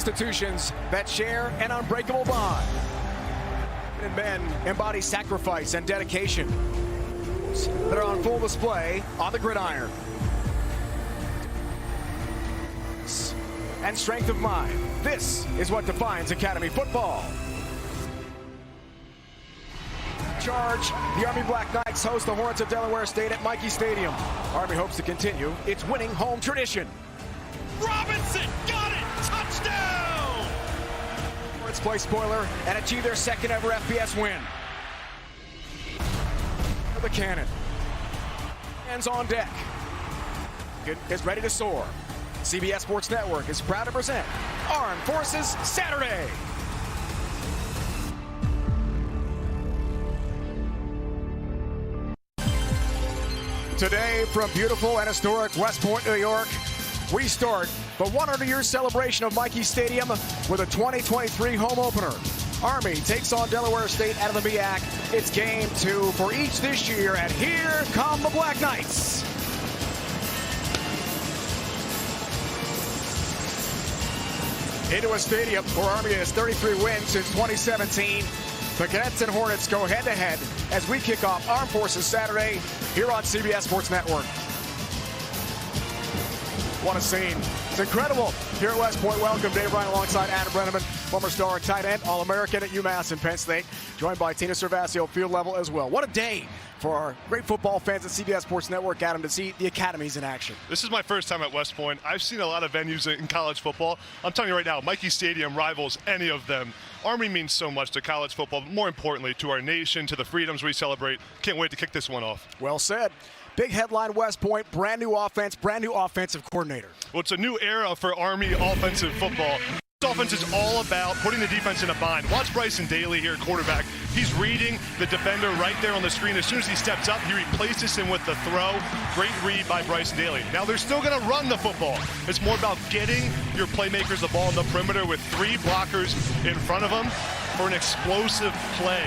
institutions that share an unbreakable bond. And men embody sacrifice and dedication that are on full display on the gridiron. And strength of mind. This is what defines Academy football. Charge, the Army Black Knights host the Hornets of Delaware State at Michie Stadium. Army hopes to continue its winning home tradition. Robinson got it! Touchdown! Hornets play spoiler and achieve their second ever FBS win. The cannon. Hands on deck. Is ready to soar. CBS Sports Network is proud to present Armed Forces Saturday. Today from beautiful and historic West Point, New York, we start the 100-year celebration of Michie Stadium with a 2023 home opener. Army takes on Delaware State out of the MEAC. It's game 2 for each this year, and here come the Black Knights. Into a stadium where Army has 33 wins since 2017. The Cadets and Hornets go head-to-head as we kick off Armed Forces Saturday here on CBS Sports Network. What a scene. It's incredible here at West Point. Welcome, Dave Ryan alongside Adam Brenneman, former star tight end, All-American at UMass and Penn State, joined by Tina Cervasio, field level as well. What a day for our great football fans at CBS Sports Network, Adam, to see the academies in action. This is my first time at West Point. I've seen a lot of venues in college football. I'm telling you right now, Michie Stadium rivals any of them. Army means so much to college football, but more importantly, to our nation, to the freedoms we celebrate. Can't wait to kick this one off. Well said. Big headline, West Point, brand new offense, brand new offensive coordinator. Well, it's a new era for Army offensive football. This offense is all about putting the defense in a bind. Watch Bryson Daly here, quarterback. He's reading the defender right there on the screen. As soon as he steps up, he replaces him with the throw. Great read by Bryson Daly. Now, they're still going to run the football. It's more about getting your playmakers the ball on the perimeter with 3 blockers in front of them for an explosive play.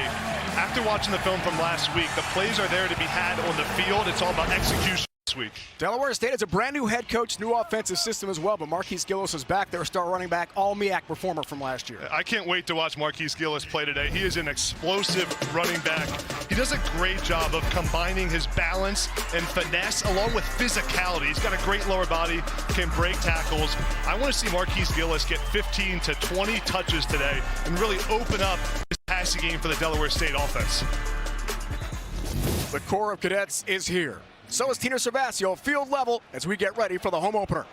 After watching the film from last week, the plays are there to be had on the field. It's all about execution this week. Delaware State has a brand new head coach, new offensive system as well, but Marquise Gillis is back, their star running back, all MEAC performer from last year. I can't wait to watch Marquise Gillis play today. He is an explosive running back. He does a great job of combining his balance and finesse along with physicality. He's got a great lower body, can break tackles. I want to see Marquise Gillis get 15 to 20 touches today and really open up his passing game for the Delaware State offense. The core of cadets is here. So is Tina Cervasio, field level, as we get ready for the home opener.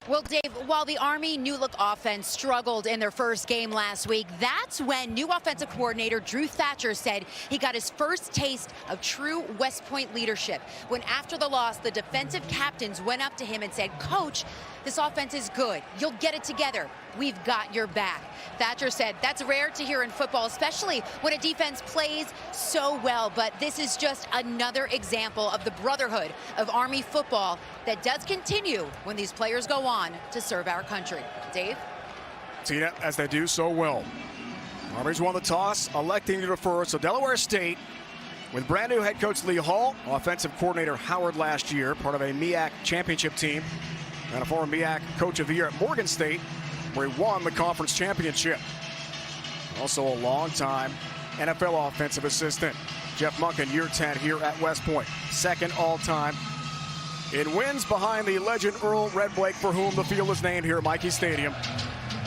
Well, Dave, while the Army new-look offense struggled in their first game last week, that's when new offensive coordinator Drew Thatcher said he got his first taste of true West Point leadership. When after the loss, the defensive captains went up to him and said, "Coach, this offense is good. You'll get it together. We've got your back." Thatcher said that's rare to hear in football, especially when a defense plays so well. But this is just another example of the brotherhood of Army football that does continue when these players go on to serve our country. Dave? Tina, as they do so well. Army's won the toss, electing to defer. So Delaware State, with brand new head coach Lee Hall, offensive coordinator Howard last year, part of a MEAC championship team, and a former MEAC coach of the year at Morgan State, where he won the conference championship. Also a long-time NFL offensive assistant. Jeff Monken, year 10 here at West Point. Second all-time in wins behind the legend Earl Red Blake, for whom the field is named here at Michie Stadium.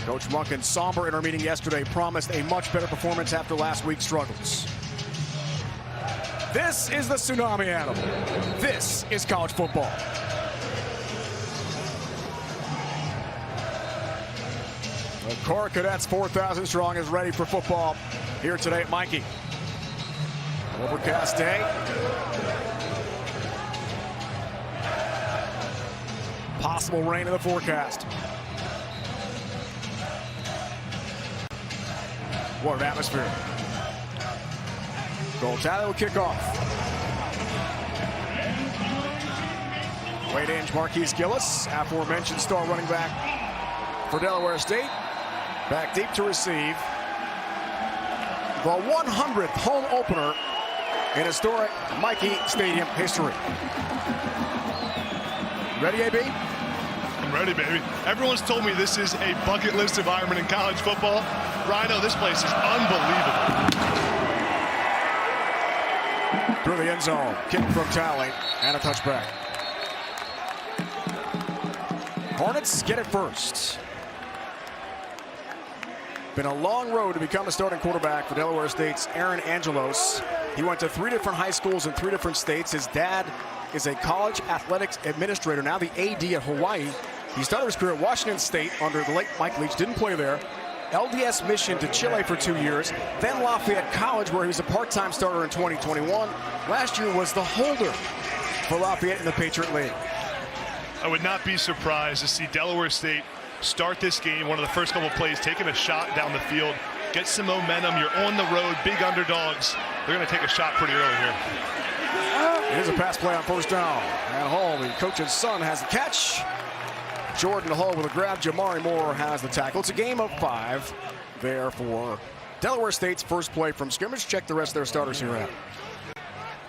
Coach Monken, somber in our meeting yesterday, promised a much better performance after last week's struggles. This is the tsunami animal. This is college football. The Corps Cadets, 4,000 strong, is ready for football here today at Michie. Overcast day. Possible rain in the forecast. What an atmosphere. Goal tally will kick off. Wade Ainge, Marquise Gillis, aforementioned star running back for Delaware State. Back deep to receive. The 100th home opener in historic Michie Stadium history. Ready, AB? I'm ready, baby. Everyone's told me this is a bucket list environment in college football. Rhino, this place is unbelievable. Through the end zone, kick from Talley, and a touchback. Hornets get it first. Been a long road to become a starting quarterback for Delaware State's Aaron Angelos. He went to 3 different high schools in 3 different states. His dad is a college athletics administrator, now the AD at Hawaii. He started his career at Washington State under the late Mike Leach, didn't play there. LDS mission to Chile for 2 years, then Lafayette College, where he was a part-time starter in 2021. Last year was the holder for Lafayette in the Patriot League. I would not be surprised to see Delaware State start this game, one of the first couple of plays, taking a shot down the field, get some momentum. You're on the road, big underdogs. They're going to take a shot pretty early here. Here's a pass play on first down. And Hall, the coach's son, has the catch. Jordan Hall with a grab. Jamari Moore has the tackle. It's a game of 5 there for Delaware State's first play from scrimmage. Check the rest of their starters here out.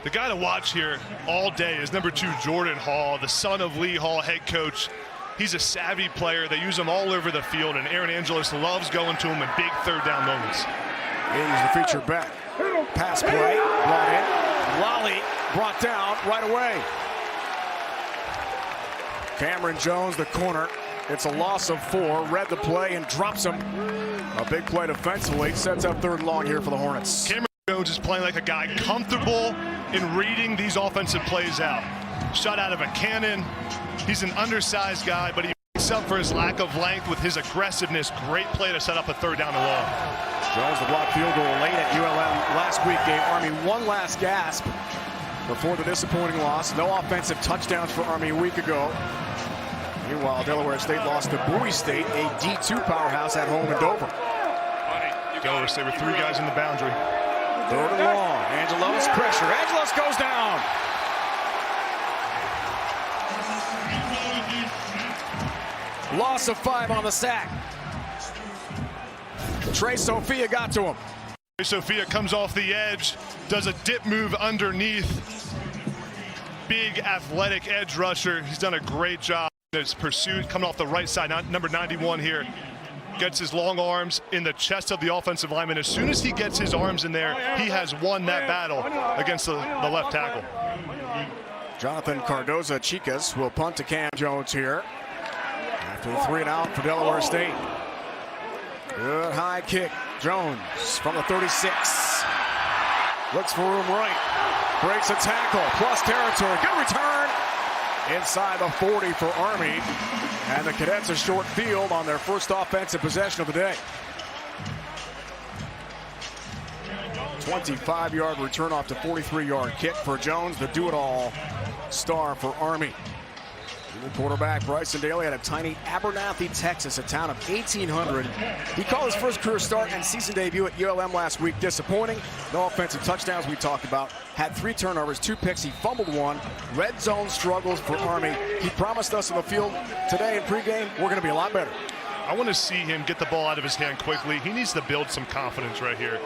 The guy to watch here all day is number 2, Jordan Hall, the son of Lee Hall, head coach. He's a savvy player. They use him all over the field, and Aaron Angelos loves going to him in big third down moments. He's the feature back. Pass play, brought in. Lally brought down right away. Cameron Jones, the corner. It's a loss of 4. Read the play and drops him. A big play defensively. Sets up 3rd and long here for the Hornets. Cameron Jones is playing like a guy comfortable in reading these offensive plays out. Shot out of a cannon. He's an undersized guy, but he makes up for his lack of length with his aggressiveness. Great play to set up a 3rd down and long. Jones, the block field goal late at ULM last week, gave Army one last gasp before the disappointing loss. No offensive touchdowns for Army a week ago. Meanwhile, Delaware State lost to Bowie State, a D2 powerhouse at home in Dover. Delaware State with 3 guys in the boundary. 3rd and long. Angelos, pressure. Angelos goes down. Loss of 5 on the sack. Trey Sophia got to him. Trey Sophia comes off the edge, does a dip move underneath. Big athletic edge rusher. He's done a great job. His pursuit coming off the right side, number 91 here. Gets his long arms in the chest of the offensive lineman. As soon as he gets his arms in there, he has won that battle against the left tackle. Jonathan Cardoza Chicas will punt to Cam Jones here. After the 3 and out for Delaware State. Good high kick. Jones from the 36. Looks for room right. Breaks a tackle. Plus territory. Good return. Inside the 40 for Army. And the Cadets a short field on their first offensive possession of the day. 25-yard return off the 43-yard kick for Jones, the do-it-all star for Army. The quarterback Bryson Daly out of tiny Abernathy, Texas, a town of 1,800. He called his first career start and season debut at ULM last week disappointing. No offensive touchdowns we talked about. Had 3 turnovers, 2 picks. He fumbled 1. Red zone struggles for Army. He promised us on the field today in pregame, we're going to be a lot better. I want to see him get the ball out of his hand quickly. He needs to build some confidence right here.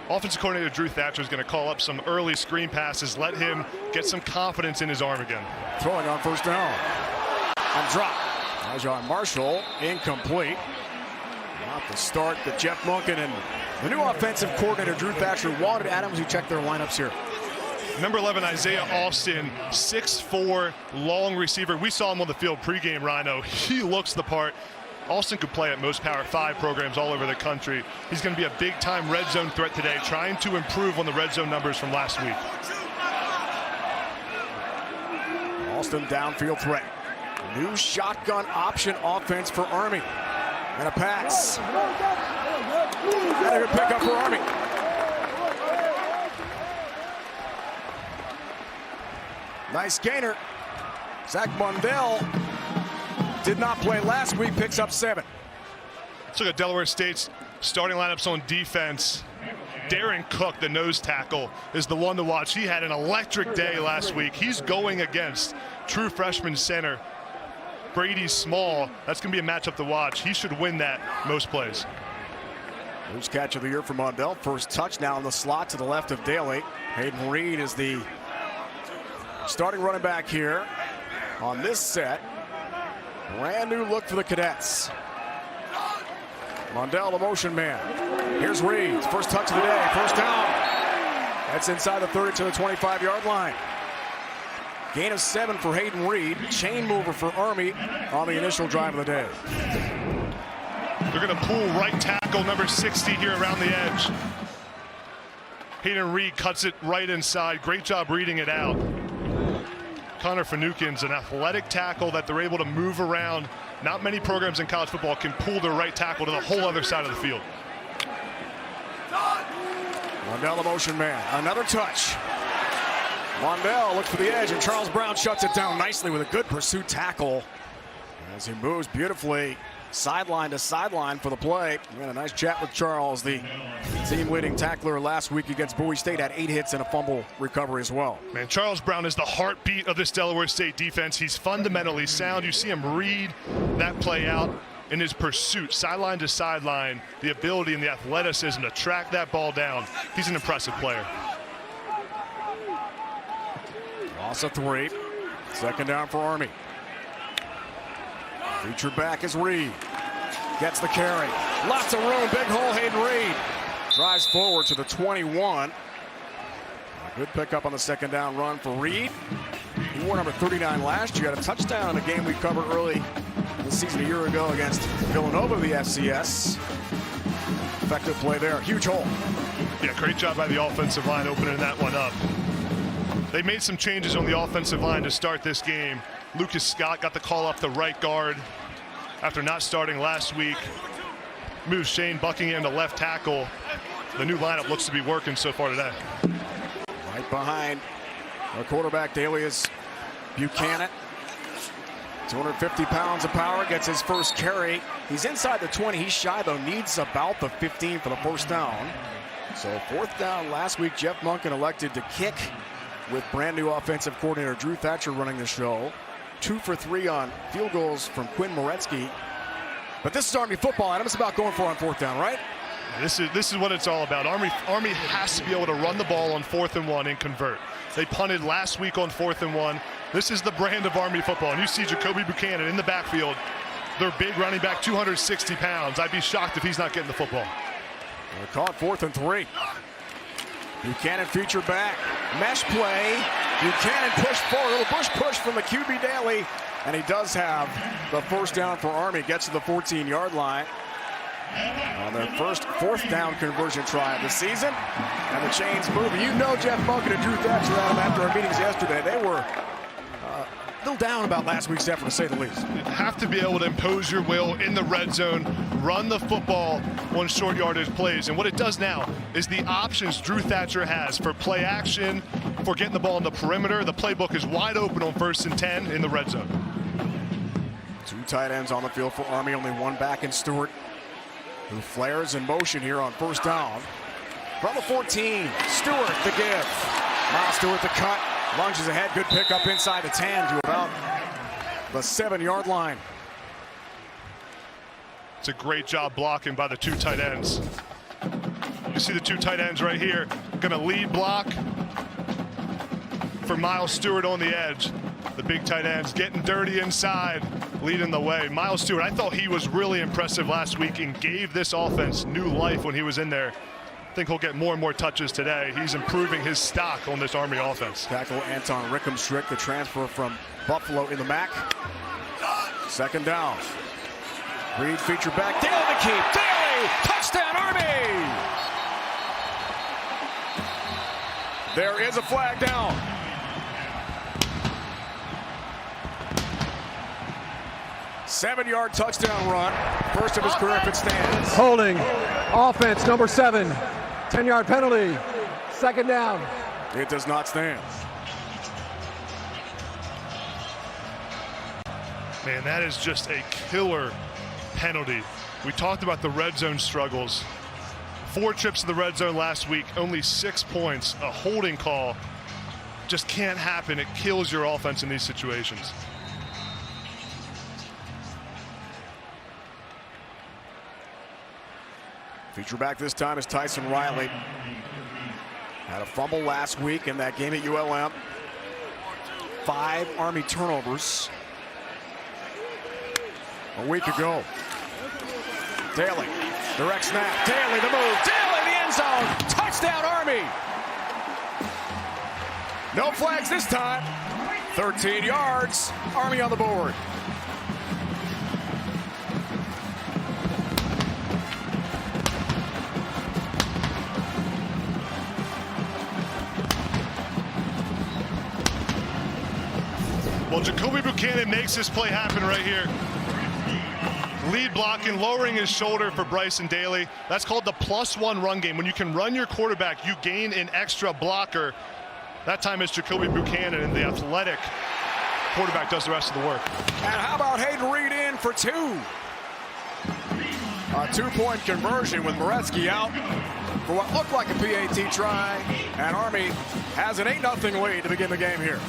Offensive coordinator Drew Thatcher is going to call up some early screen passes, let him get some confidence in his arm again. Throwing on first down. On drop. John Marshall, incomplete. Not the start that Jeff Munkin and the new offensive coordinator Drew Thatcher wanted. Adams, who checked their lineups here. Number 11, Isaiah Austin, 6'4", long receiver. We saw him on the field pregame, Rhino. He looks the part. Austin could play at most Power 5 programs all over the country. He's going to be a big-time red zone threat today, trying to improve on the red zone numbers from last week. Austin downfield threat. New shotgun option offense for Army. And a pass. And a good pickup for Army. Nice gainer. Zach Mundell did not play last week, picks up 7. Let's look at Delaware State's starting lineups on defense. Darren Cook, the nose tackle, is the one to watch. He had an electric day last week. He's going against true freshman center Brady Small. That's going to be a matchup to watch. He should win that most plays. First catch of the year for Mundell. First touch now in the slot to the left of Daly. Hayden Reed is the starting running back here on this set. Brand new look for the Cadets. Mondell, the motion man. Here's Reed. First touch of the day. First down. That's inside the 30 to the 25-yard line. Gain of 7 for Hayden Reed. Chain mover for Army on the initial drive of the day. They're going to pull right tackle number 60 here around the edge. Hayden Reed cuts it right inside. Great job reading it out. Connor Finucane's an athletic tackle that they're able to move around. Not many programs in college football can pull their right tackle to the whole other side of the field. Mondell, the motion man. Another touch. Mondell looks for the edge, and Charles Brown shuts it down nicely with a good pursuit tackle as he moves beautifully sideline to sideline for the play. We had a nice chat with Charles, the team-leading tackler last week against Bowie State, had 8 hits and a fumble recovery as well. Man, Charles Brown is the heartbeat of this Delaware State defense. He's fundamentally sound. You see him read that play out in his pursuit, sideline to sideline, the ability and the athleticism to track that ball down. He's an impressive player. Loss of 3. Second down for Army. Featured back is Reed. Gets the carry. Lots of room. Big hole. Hayden Reed drives forward to the 21. A good pickup on the second down run for Reed. He wore number 39 last year. Had a touchdown in a game we covered early in the season a year ago against Villanova of the FCS. Effective play there. Huge hole. Yeah, great job by the offensive line opening that one up. They made some changes on the offensive line to start this game. Lucas Scott got the call up the right guard after not starting last week. Moves Shane Buckingham to left tackle. The new lineup looks to be working so far today. Right behind our quarterback daily is Buchanan. 250 pounds of power, gets his first carry. He's inside the 20. He's shy, though. Needs about the 15 for the first down. So fourth down last week, Jeff Monken elected to kick with brand new offensive coordinator Drew Thatcher running the show. 2 for 3 on field goals from Quinn Moretsky. But this is Army football, Adam. It's about going for on fourth down, right? This is what it's all about. Army has to be able to run the ball on 4th and 1 and convert. They punted last week on 4th and 1. This is the brand of Army football. And you see Jacoby Buchanan in the backfield. Their big running back, 260 pounds. I'd be shocked if he's not getting the football. They're caught 4th and 3. Buchanan featured back. Mesh play. Buchanan pushed forward. A little bush push from the QB Daly. And he does have the first down for Army. Gets to the 14-yard line on their first 4th down conversion try of the season. And the chains moving. You know Jeff Monken and Drew Thatcher, Adam, after our meetings yesterday, they were a little down about last week's effort, to say the least. You have to be able to impose your will in the red zone, run the football on short yardage plays. And what it does now is the options Drew Thatcher has for play action, for getting the ball on the perimeter. The playbook is wide open on 1st and 10 in the red zone. 2 tight ends on the field for Army, only one back in Stewart, who flares in motion here on first down. From the 14, Stewart the give. Miles Stewart the cut, lunges ahead, good pickup inside the 10 to about the 7-yard line. It's a great job blocking by the 2 tight ends. You see the 2 tight ends right here. Gonna lead block for Miles Stewart on the edge. The big tight ends getting dirty inside, leading the way. Miles Stewart, I thought he was really impressive last week and gave this offense new life when he was in there. I think he'll get more and more touches today. He's improving his stock on this Army offense. Tackle Anton Rickham-Strick, the transfer from Buffalo in the MAC. Second down. Reed feature back. Daly to keep. Daly! Touchdown, Army! There is a flag down. Seven-yard touchdown run. First of his career if it stands. Holding. Offense, number 7. 10-yard penalty. Second down. It does not stand. Man, that is just a killer penalty. We talked about the red zone struggles. 4 trips to the red zone last week, only 6 points. A holding call just can't happen. It kills your offense in these situations. Feature back this time is Tyson Riley. Had a fumble last week in that game at ULM. 5 Army turnovers. a week ago. Daly, direct snap. Daly, the move. Daly, the end zone. Touchdown, Army. No flags this time. 13 yards. Army on the board. Well, Jacoby Buchanan makes this play happen right here. Lead blocking, lowering his shoulder for Bryson Daly. That's called the +1 run game. When you can run your quarterback, you gain an extra blocker. That time it's Jacoby Buchanan, and the athletic quarterback does the rest of the work. And how about Hayden Reed in for two? A two-point conversion with Moretzky out for what looked like a PAT try. And Army has an 8-0 lead to begin the game here.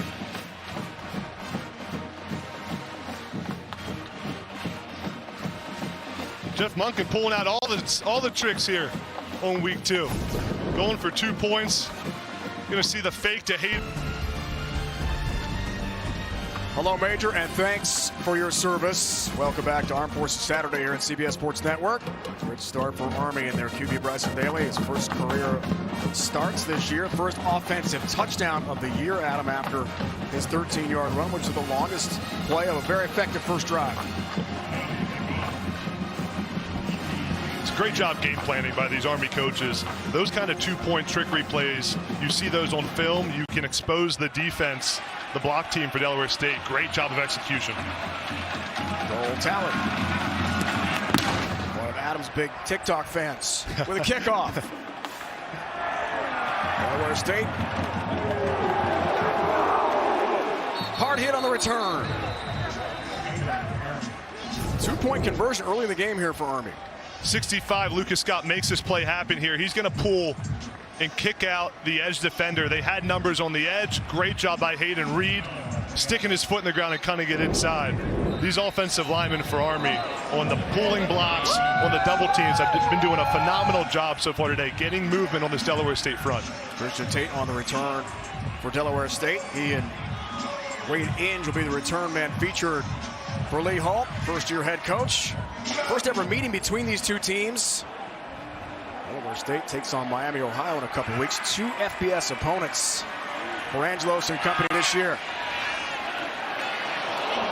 Jeff Monken pulling out all the tricks here on week 2. Going for 2 points. Going to see the fake to Hayden. Hello, Major, and thanks for your service. Welcome back to Armed Forces Saturday here at CBS Sports Network. Great start for Army and their QB Bryson Daly. His first career starts this year. First offensive touchdown of the year, Adam, after his 13-yard run, which is the longest play of a very effective first drive. Great job game planning by these Army coaches. Those kind of 2-point trickery plays, you see those on film, you can expose the defense, the block team for Delaware State. Great job of execution. Goal talent. One of Adam's big TikTok fans with a kickoff. Delaware State. Hard hit on the return. 2-point conversion early in the game here for Army. 65, Lucas Scott makes this play happen here. He's going to pull and kick out the edge defender. They had numbers on the edge. Great job by Hayden Reed, sticking his foot in the ground and cutting it inside. These offensive linemen for Army on the pulling blocks, on the double teams, have been doing a phenomenal job so far today, getting movement on this Delaware State front. Christian Tate on the return for Delaware State. He and Wade Inge will be the return man featured for Lee Hall, first-year head coach. First ever meeting between these two teams. Delaware State takes on Miami, Ohio in a couple weeks. 2 FBS opponents for Angelos and company this year.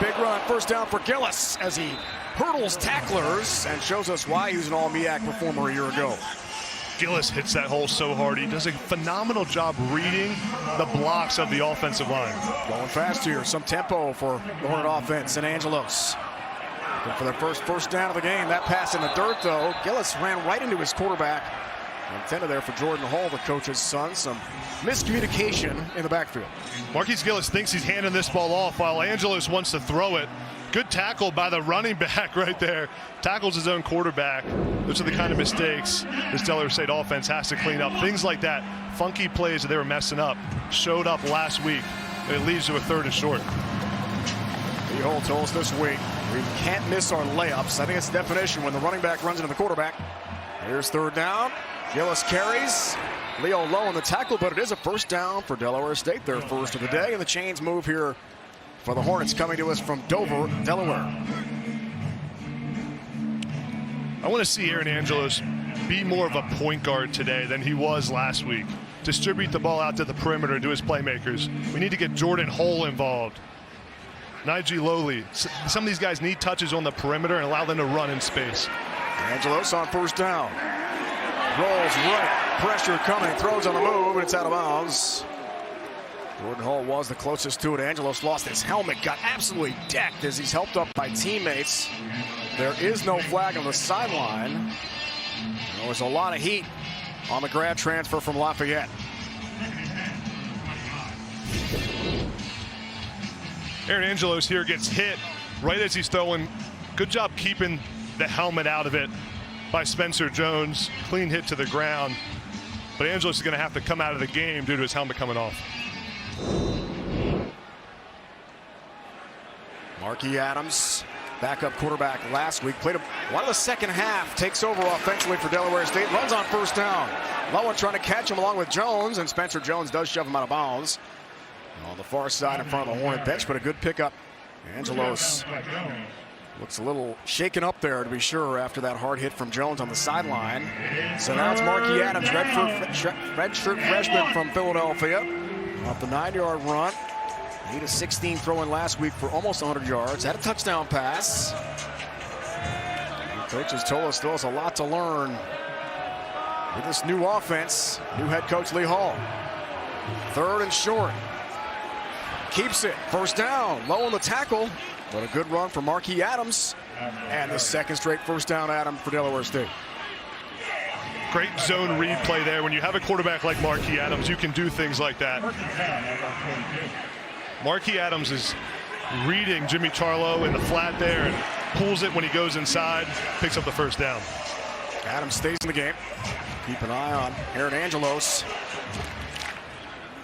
Big run, first down for Gillis as he hurdles tacklers and shows us why he was an all-MEAC performer a year ago. Gillis hits that hole so hard. He does a phenomenal job reading the blocks of the offensive line. Going fast here, some tempo for the Hornet offense and Angelos. And for their first down of the game, that pass in the dirt, though. Gillis ran right into his quarterback. Intended there for Jordan Hall, the coach's son. Some miscommunication in the backfield. Marquise Gillis thinks he's handing this ball off while Angelos wants to throw it. Good tackle by the running back right there. Tackles his own quarterback. Those are the kind of mistakes this Delaware State offense has to clean up. Things like that, funky plays that they were messing up, showed up last week. And it leads to a 3rd and short. Lee Hall told us this week, we can't miss our layups. I think it's the definition when the running back runs into the quarterback. Here's 3rd down. Gillis carries. Leo low on the tackle, but it is a first down for Delaware State, their first of the day. And the chains move here for the Hornets, coming to us from Dover, Delaware. I want to see Aaron Angelos be more of a point guard today than he was last week. Distribute the ball out to the perimeter to his playmakers. We need to get Jordan Hole involved. Nigel Lowley. Some of these guys need touches on the perimeter and allow them to run in space. Angelos on first down. Rolls right. Pressure coming. Throws on the move, and it's out of bounds. Jordan Hall was the closest to it. Angelos lost his helmet. Got absolutely decked as he's helped up by teammates. There is no flag on the sideline. There was a lot of heat on the grad transfer from Lafayette. Aaron Angelos here gets hit right as he's throwing. Good job keeping the helmet out of it by Spencer Jones. Clean hit to the ground. But Angelos is going to have to come out of the game due to his helmet coming off. Marquis Adams, backup quarterback last week, played a lot of the second half, takes over offensively for Delaware State, runs on first down. Lowen trying to catch him along with Jones, and Spencer Jones does shove him out of bounds. On the far side in front of the Hornet bench, but a good pickup. Angelos Looks a little shaken up there, to be sure, after that hard hit from Jones on the sideline. So now it's Marquis Adams, redshirt freshman from Philadelphia, off the 9-yard run. He had a 16 throw-in last week for almost 100 yards. Had a touchdown pass. The coaches told us there was a lot to learn with this new offense. New head coach Lee Hall. 3rd and short. Keeps it. First down. Low on the tackle. But a good run for Marquis Adams. And the 2nd straight first down, Adam, for Delaware State. Great zone read play there. When you have a quarterback like Marquis Adams, you can do things like that. Marquis Adams is reading Jimmy Charlo in the flat there and pulls it when he goes inside, picks up the first down. Adams stays in the game. Keep an eye on Aaron Angelos.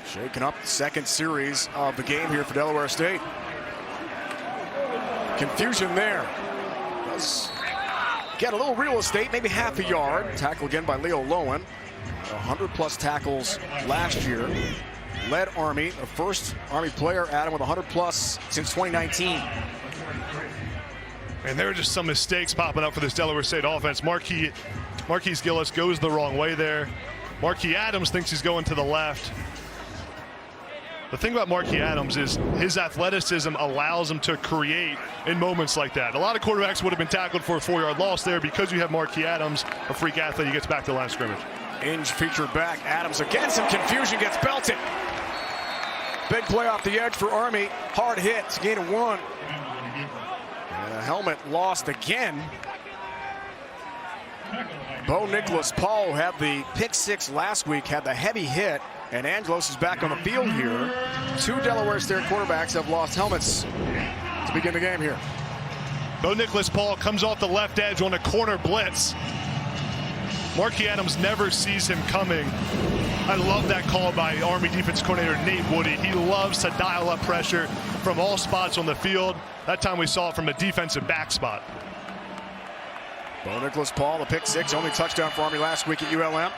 Shaking up the 2nd series of the game here for Delaware State. Confusion there. Does get a little real estate, maybe half a yard. Tackle again by Leo Lowen. 100+ tackles last year. Led Army, the first Army player, Adam, with 100+ since 2019. And there are just some mistakes popping up for this Delaware State offense. Marquis Gillis goes the wrong way there. Marquis Adams thinks he's going to the left. The thing about Marquis Adams is his athleticism allows him to create in moments like that. A lot of quarterbacks would have been tackled for a 4-yard loss there. Because you have Marquis Adams, a freak athlete, he gets back to the line of scrimmage. Inge featured back. Adams again, some confusion, gets belted. Big play off the edge for Army. Hard hit, gain of 1. And a helmet lost again. Bo Nicholas Paul, who had the pick 6 last week, had the heavy hit. And Angelos is back on the field here. 2 Delaware State quarterbacks have lost helmets to begin the game here. Bo Nicholas Paul comes off the left edge on a corner blitz. Marquis Adams never sees him coming. I love that call by Army defense coordinator Nate Woody. He loves to dial up pressure from all spots on the field. That time we saw it from a defensive back spot. Bo Nicholas Paul, the pick 6, only touchdown for Army last week at ULM.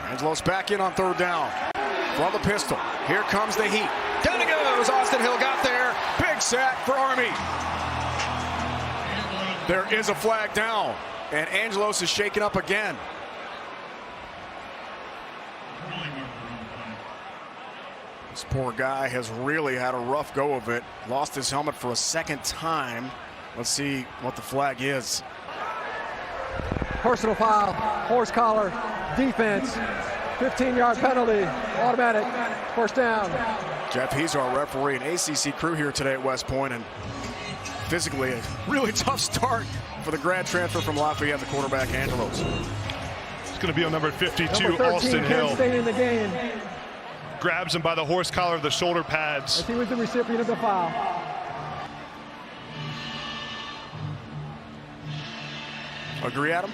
Angelos back in on 3rd down. From the pistol. Here comes the heat. Down he goes. Austin Hill got there. Big sack for Army. There is a flag down. And Angelos is shaken up again. This poor guy has really had a rough go of it. Lost his helmet for a 2nd time. Let's see what the flag is. Personal foul, horse collar, defense, 15-yard penalty, automatic, first down. Jeff, he's our referee and ACC crew here today at West Point, and physically a really tough start for the grad transfer from Lafayette, the quarterback Angelos. It's going to be on number 52, Number 13, Austin Hill. can't stay in the game. Grabs him by the horse collar of the shoulder pads. As he was the recipient of the foul. Agree, Adam?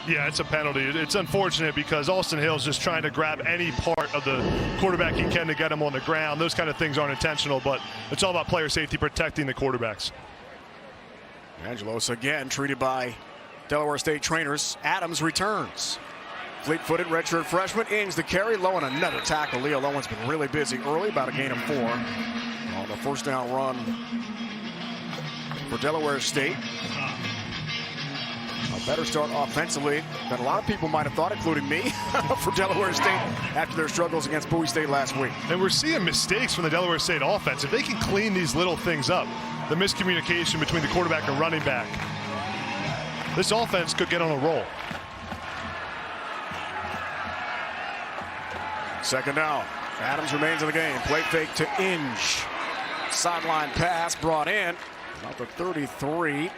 Yeah, it's a penalty. It's unfortunate because Austin Hill's just trying to grab any part of the quarterback he can to get him on the ground. Those kind of things aren't intentional, but it's all about player safety, protecting the quarterbacks. Angelos again treated by Delaware State trainers. Adams returns. Fleet-footed redshirt freshman. Ings the carry. Low on another tackle. Leo Lowen's been really busy early, about a gain of 4 on the first down run for Delaware State. A better start offensively than a lot of people might have thought, including me, for Delaware State after their struggles against Bowie State last week. And we're seeing mistakes from the Delaware State offense. If they can clean these little things up, the miscommunication between the quarterback and running back, this offense could get on a roll. 2nd down. Adams remains in the game. Play fake to Inge. Sideline pass brought in. About the 33.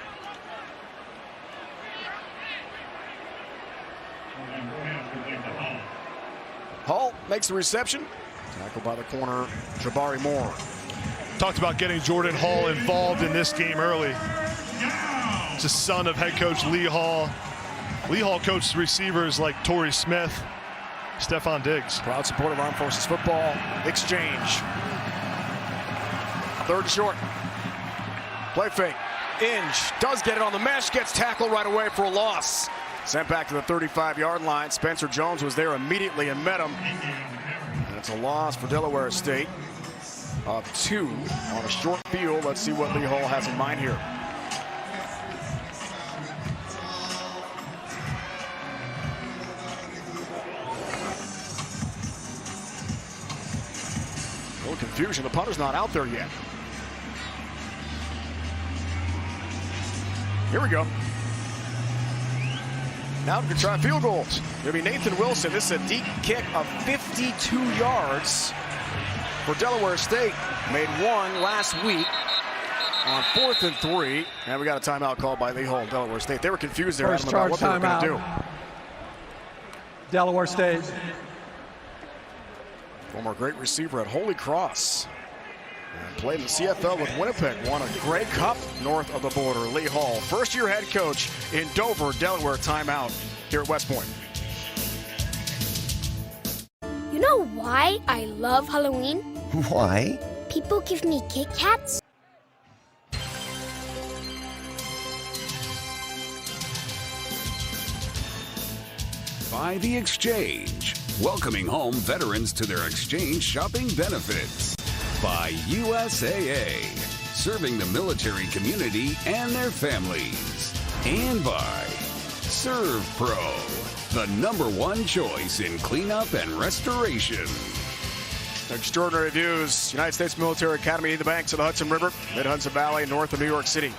Hall makes the reception. Tackled by the corner, Jabari Moore. Talked about getting Jordan Hall involved in this game early. He's the son of head coach Lee Hall. Lee Hall coached receivers like Torrey Smith, Stephon Diggs. Proud supporter of Armed Forces football. Exchange. 3rd short. Play fake. Inge does get it on the mesh, gets tackled right away for a loss. Sent back to the 35-yard line. Spencer Jones was there immediately and met him. And it's a loss for Delaware State. of 2 on a short field. Let's see what Lee Hall has in mind here. A little confusion. The punter's not out there yet. Here we go. Now we can try field goals. It'll be Nathan Wilson. This is a deep kick of 52 yards for Delaware State. Made one last week on 4th and 3. And we got a timeout called by Lee Hall, Delaware State. They were confused there First about charge what they were going to do. Delaware State. Former great receiver at Holy Cross. And played in the CFL with Winnipeg. Won a Grey Cup north of the border. Lee Hall, first-year head coach in Dover, Delaware. Timeout here at West Point. You know why I love Halloween? Why? People give me Kit Kats. By the Exchange, welcoming home veterans to their exchange shopping benefits. By USAA, serving the military community and their families. And by Serve Pro, the #1 choice in cleanup and restoration. Extraordinary news. United States Military Academy in the banks of the Hudson River, mid-Hudson Valley, north of New York City.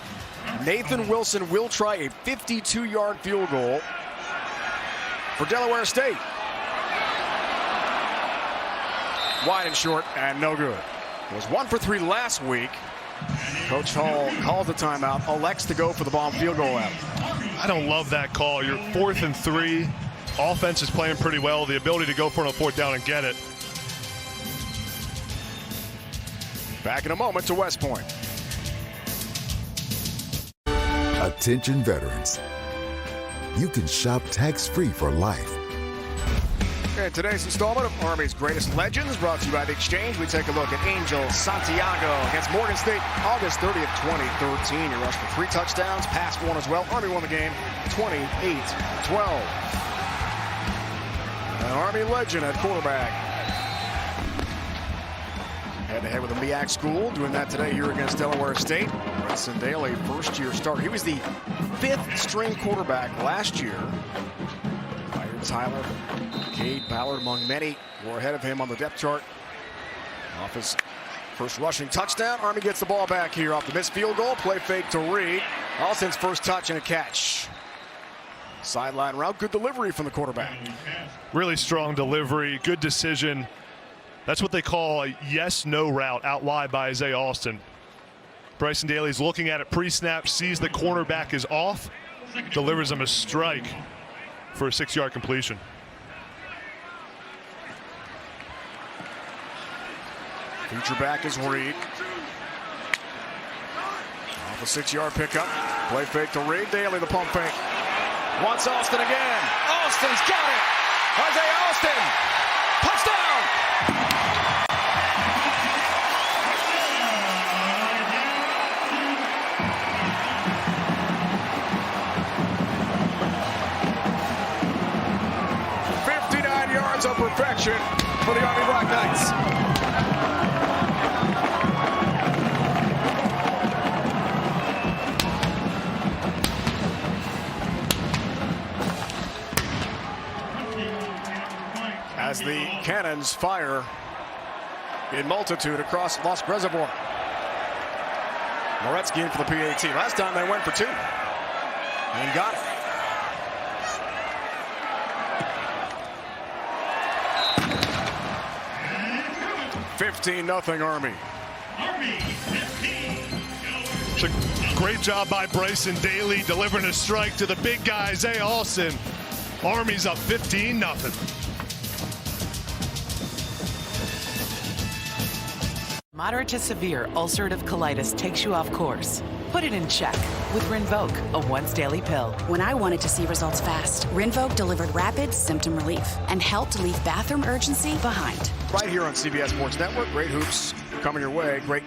Nathan Wilson will try a 52-yard field goal for Delaware State. Wide and short and no good. It was 1 for 3 last week. Coach Hall calls the timeout, elects to go for the bomb field goal out. I don't love that call. You're 4th and 3. Offense is playing pretty well. The ability to go for it on 4th down and get it. Back in a moment to West Point. Attention veterans. You can shop tax-free for life. And today's installment of Army's Greatest Legends, brought to you by The Exchange. We take a look at Angel Santiago against Morgan State, August 30th, 2013. He rushed for 3 touchdowns, passed 1 as well. Army won the game 28-12. An Army legend at quarterback. Head-to-head with the MEAC school, doing that today here against Delaware State. Bryson Daly, first-year starter. He was the 5th-string quarterback last year. Tyler, Cade Ballard among many were ahead of him on the depth chart. Off his first rushing touchdown, Army gets the ball back here off the missed field goal. Play fake to Reed. Alston's first touch and a catch. Sideline route, good delivery from the quarterback. Really strong delivery, good decision. That's what they call a yes-no route out wide by Isaiah Alston. Bryson Daly's looking at it pre-snap, sees the cornerback is off, delivers him a strike for a 6-yard completion. Feature back is Reed. Off a 6-yard pickup. Play fake to Reed. Daly the pump fake. Wants Alston again. Alston's got it. Isaiah Alston. Touchdown. Of perfection for the Army Black Knights. As the cannons fire in multitude across Lost Reservoir. Moretzky in for the PAT. Last time they went for 2 and got it. 15-0 Army. It's a great job by Bryson Daly delivering a strike to the big guy, Isaiah Alston. Army's up 15-0. Moderate to severe ulcerative colitis takes you off course. Put it in check with Rinvoq, a once-daily pill. When I wanted to see results fast, Rinvoq delivered rapid symptom relief and helped leave bathroom urgency behind. Right here on CBS Sports Network. Great hoops coming your way. Great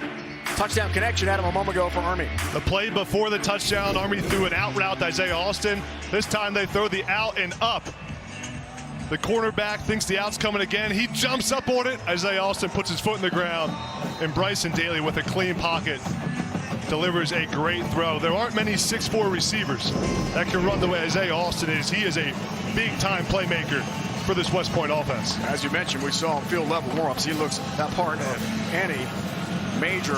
touchdown connection at him a moment ago for Army. The play before the touchdown, Army threw an out route to Isaiah Alston. This time they throw the out and up The cornerback thinks the out's coming again. He jumps up on it. Isaiah Austin puts his foot in the ground. And Bryson Daly with a clean pocket delivers a great throw. There aren't many 6'4" receivers that can run the way Isaiah Austin is. He is a big-time playmaker for this West Point offense. As you mentioned, we saw field level warm-ups. He looks that part of any major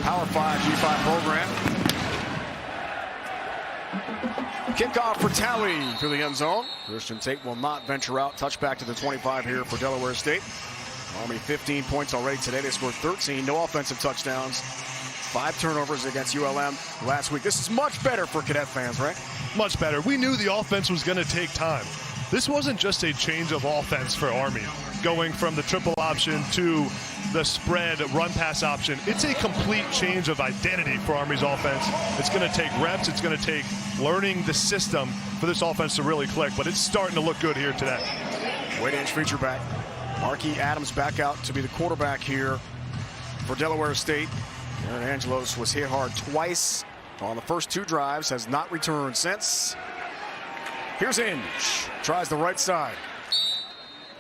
Power 5 G5 program. Kickoff for Talley through the end zone. Christian Tate will not venture out. Touchback to the 25 here for Delaware State. Army 15 points already today. They scored 13. No offensive touchdowns. 5 turnovers against ULM last week. This is much better for Cadet fans, right? Much better. We knew the offense was going to take time. This wasn't just a change of offense for Army, going from the triple option to the spread run pass option. It's a complete change of identity for Army's offense. It's going to take reps. It's going to take learning the system for this offense to really click, but it's starting to look good here today. Weight inch feature back. Marquis Adams back out to be the quarterback here for Delaware State. Aaron Angelos was hit hard twice on the first 2 drives, has not returned since. Here's Inge, tries the right side.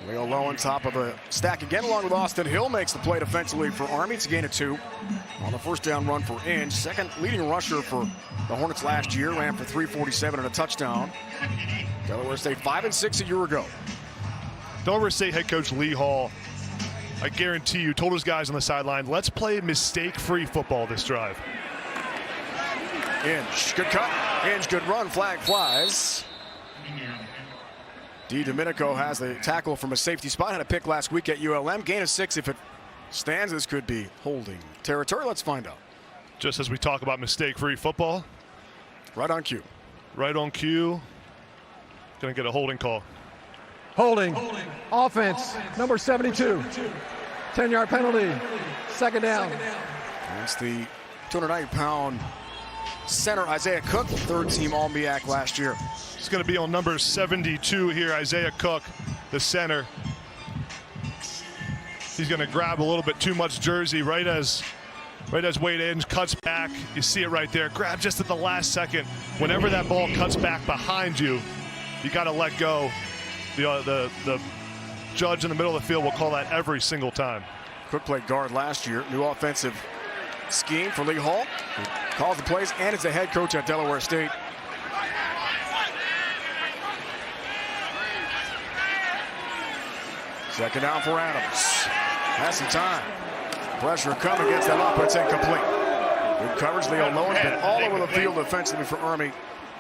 Leo Low on top of a stack again along with Austin Hill, makes the play defensively for Army. It's a gain of 2 on the first down run for Inge. Second leading rusher for the Hornets last year, ran for 347 and a touchdown. Delaware State 5-6 a year ago. Delaware State head coach Lee Hall, I guarantee you, told his guys on the sideline, let's play mistake-free football this drive. Inge, good cut. Inge, good run. Flag flies. Domenico has the tackle from a safety spot. Had a pick last week at ULM. Gain of 6. If it stands, this could be holding territory. Let's find out. Just as we talk about mistake-free football. Right on cue. Right on cue. Going to get a holding call. Holding. Offense, number 72. 10-yard penalty. Second down. That's the 290-pound center Isaiah Cook, third-team All-MEAC last year. It's going to be on number 72 here, Isaiah Cook, the center. He's going to grab a little bit too much jersey right as Wade Inge cuts back. You see it right there. Grab just at the last second. Whenever that ball cuts back behind you, you got to let go. The judge in the middle of the field will call that every single time. Cook played guard last year. New offensive scheme for Lee Hall. He calls the plays and is the head coach at Delaware State. Second down for Adams. Has some time. Pressure coming, gets that off, but it's incomplete. Good coverage. Leo Lowen's been all over the field defensively for Army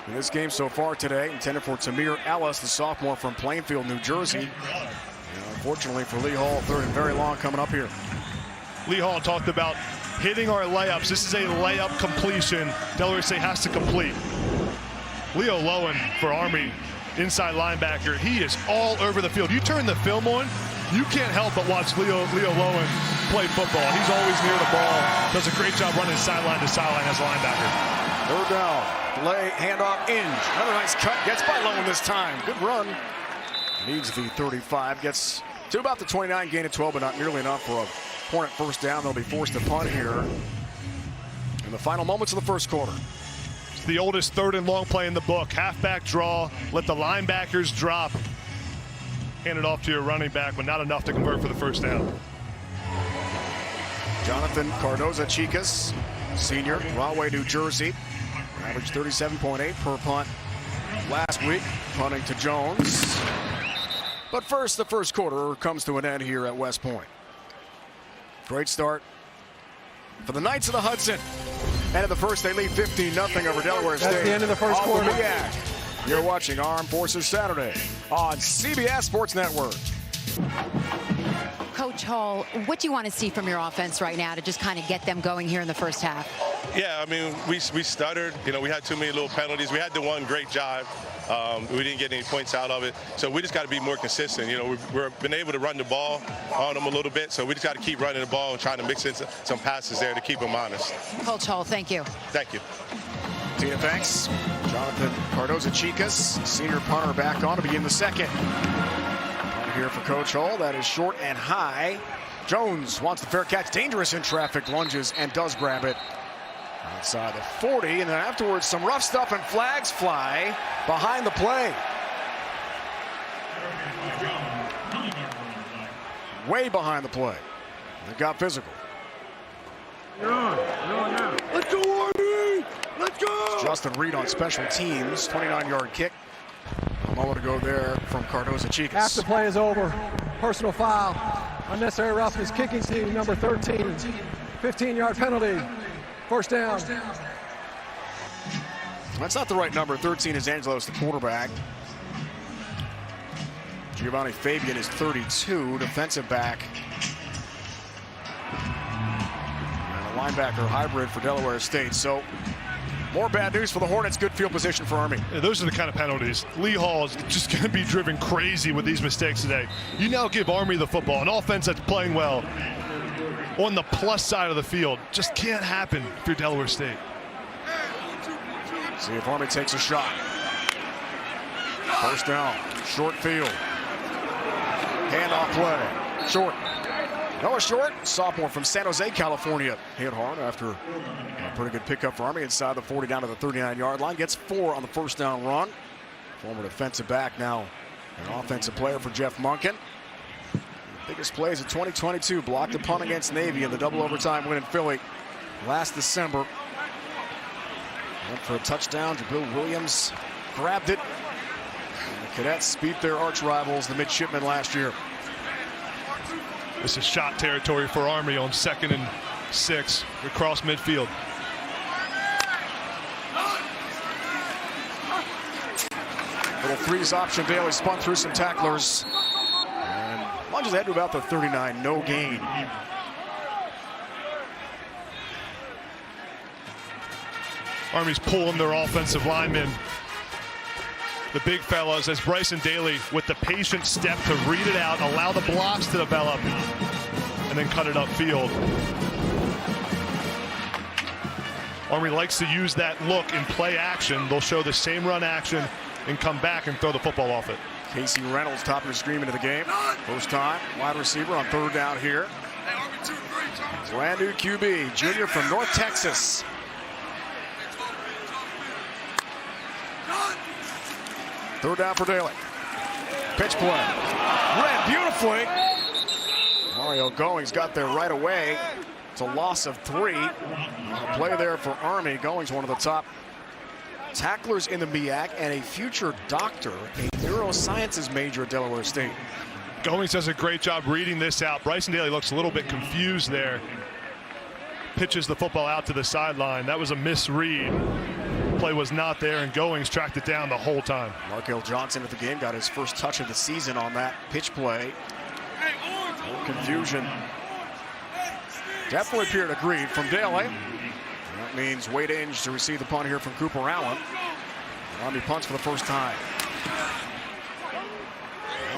in this game so far today. Intended for Tamir Ellis, the sophomore from Plainfield, New Jersey. And unfortunately for Lee Hall, third and very long coming up here. Lee Hall talked about hitting our layups. This is a layup completion Delaware State has to complete. Leo Lowen for Army, inside linebacker. He is all over the field. You turn the film on, you can't help but watch Leo Lowen play football. He's always near the ball. Does a great job running sideline to sideline as a linebacker. Third down. Play, handoff, Inge. Another nice cut. Gets by Lowen this time. Good run. Needs the 35. Gets to about the 29. Gain of 12, but not nearly enough for a Hornet first down. They'll be forced to punt here in the final moments of the first quarter. It's the oldest third and long play in the book. Halfback draw. Let the linebackers drop. Hand it off to your running back, but not enough to convert for the first down. Jonathan Cardoza-Chicas, senior, Rahway, New Jersey. Averaged 37.8 per punt last week, punting to Jones. But first, the first quarter comes to an end here at West Point. Great start for the Knights of the Hudson. End of the first, they lead 15-0 over Delaware State. That's the end of the first quarter. You're watching Armed Forces Saturday on CBS Sports Network. Coach Hall, what do you want to see from your offense right now to just kind of get them going here in the first half? Yeah, I mean, we stuttered. You know, we had too many little penalties. We had the one great drive. We didn't get any points out of it. So we just got to be more consistent. You know, we've been able to run the ball on them a little bit. So we just got to keep running the ball and trying to mix in some passes there to keep them honest. Coach Hall, thank you. Thank you. Tina, thanks. Jonathan Cardoza-Chicas, senior punter, back on to begin the second. Punt here for Coach Hall. That is short and high. Jones wants the fair catch. Dangerous in traffic. Lunges and does grab it. Outside the 40, and then afterwards some rough stuff and flags fly behind the play. way behind the play. It got physical. Let's go, Army! Let's go! Justin Reed on special teams, 29-yard kick. A moment to go there from Cardozo-Chicas. After play is over, personal foul, unnecessary roughness, kicking team number 13, 15-yard penalty, first down. That's not the right number. 13 is Angelos, the quarterback. Giovanni Fabian is 32, defensive back. And a linebacker hybrid for Delaware State. So more bad news for the Hornets. Good field position for Army. Yeah, those are the kind of penalties. Lee Hall is just going to be driven crazy with these mistakes today. You now give Army the football, an offense that's playing well on the plus side of the field. Just can't happen if you're Delaware State. See if Army takes a shot. First down, short field. Handoff play, short. Noah Short, sophomore from San Jose, California, hit hard after a pretty good pickup for Army inside the 40 down to the 39-yard line. Gets 4 on the first down run. Former defensive back, now an offensive player for Jeff Monken. Biggest plays of 2022, blocked a punt against Navy in the double overtime win in Philly last December. Went for a touchdown. Jabril Williams grabbed it. And the Cadets beat their arch rivals, the Midshipmen, last year. This is shot territory for Army on 2nd and 6 across midfield. Little threes option. Daly spun through some tacklers and lunges ahead to about the 39. No gain. Army's pulling their offensive linemen, the big fellas, as Bryson Daly with the patient step to read it out, allow the blocks to develop, and then cut it upfield. Army likes to use that look in play action. They'll show the same run action and come back and throw the football off it. Casey Reynolds, top of the screen into the game. First time, wide receiver on 3rd down here. Brand new QB, junior from North Texas. Third down for Daly. Pitch play. Ran beautifully. Mario Goings got there right away. It's a loss of 3. A play there for Army. Goings, one of the top tacklers in the MEAC and a future doctor, a neurosciences major at Delaware State. Goings does a great job reading this out. Bryson Daly looks a little bit confused there. Pitches the football out to the sideline. That was a misread. Play was not there, and Goings tracked it down the whole time. Markel Johnson at the game got his first touch of the season on that pitch play. No confusion. Definitely appeared agreed from Daly. That means Wade Inge to receive the punt here from Cooper Allen. Army punts for the first time.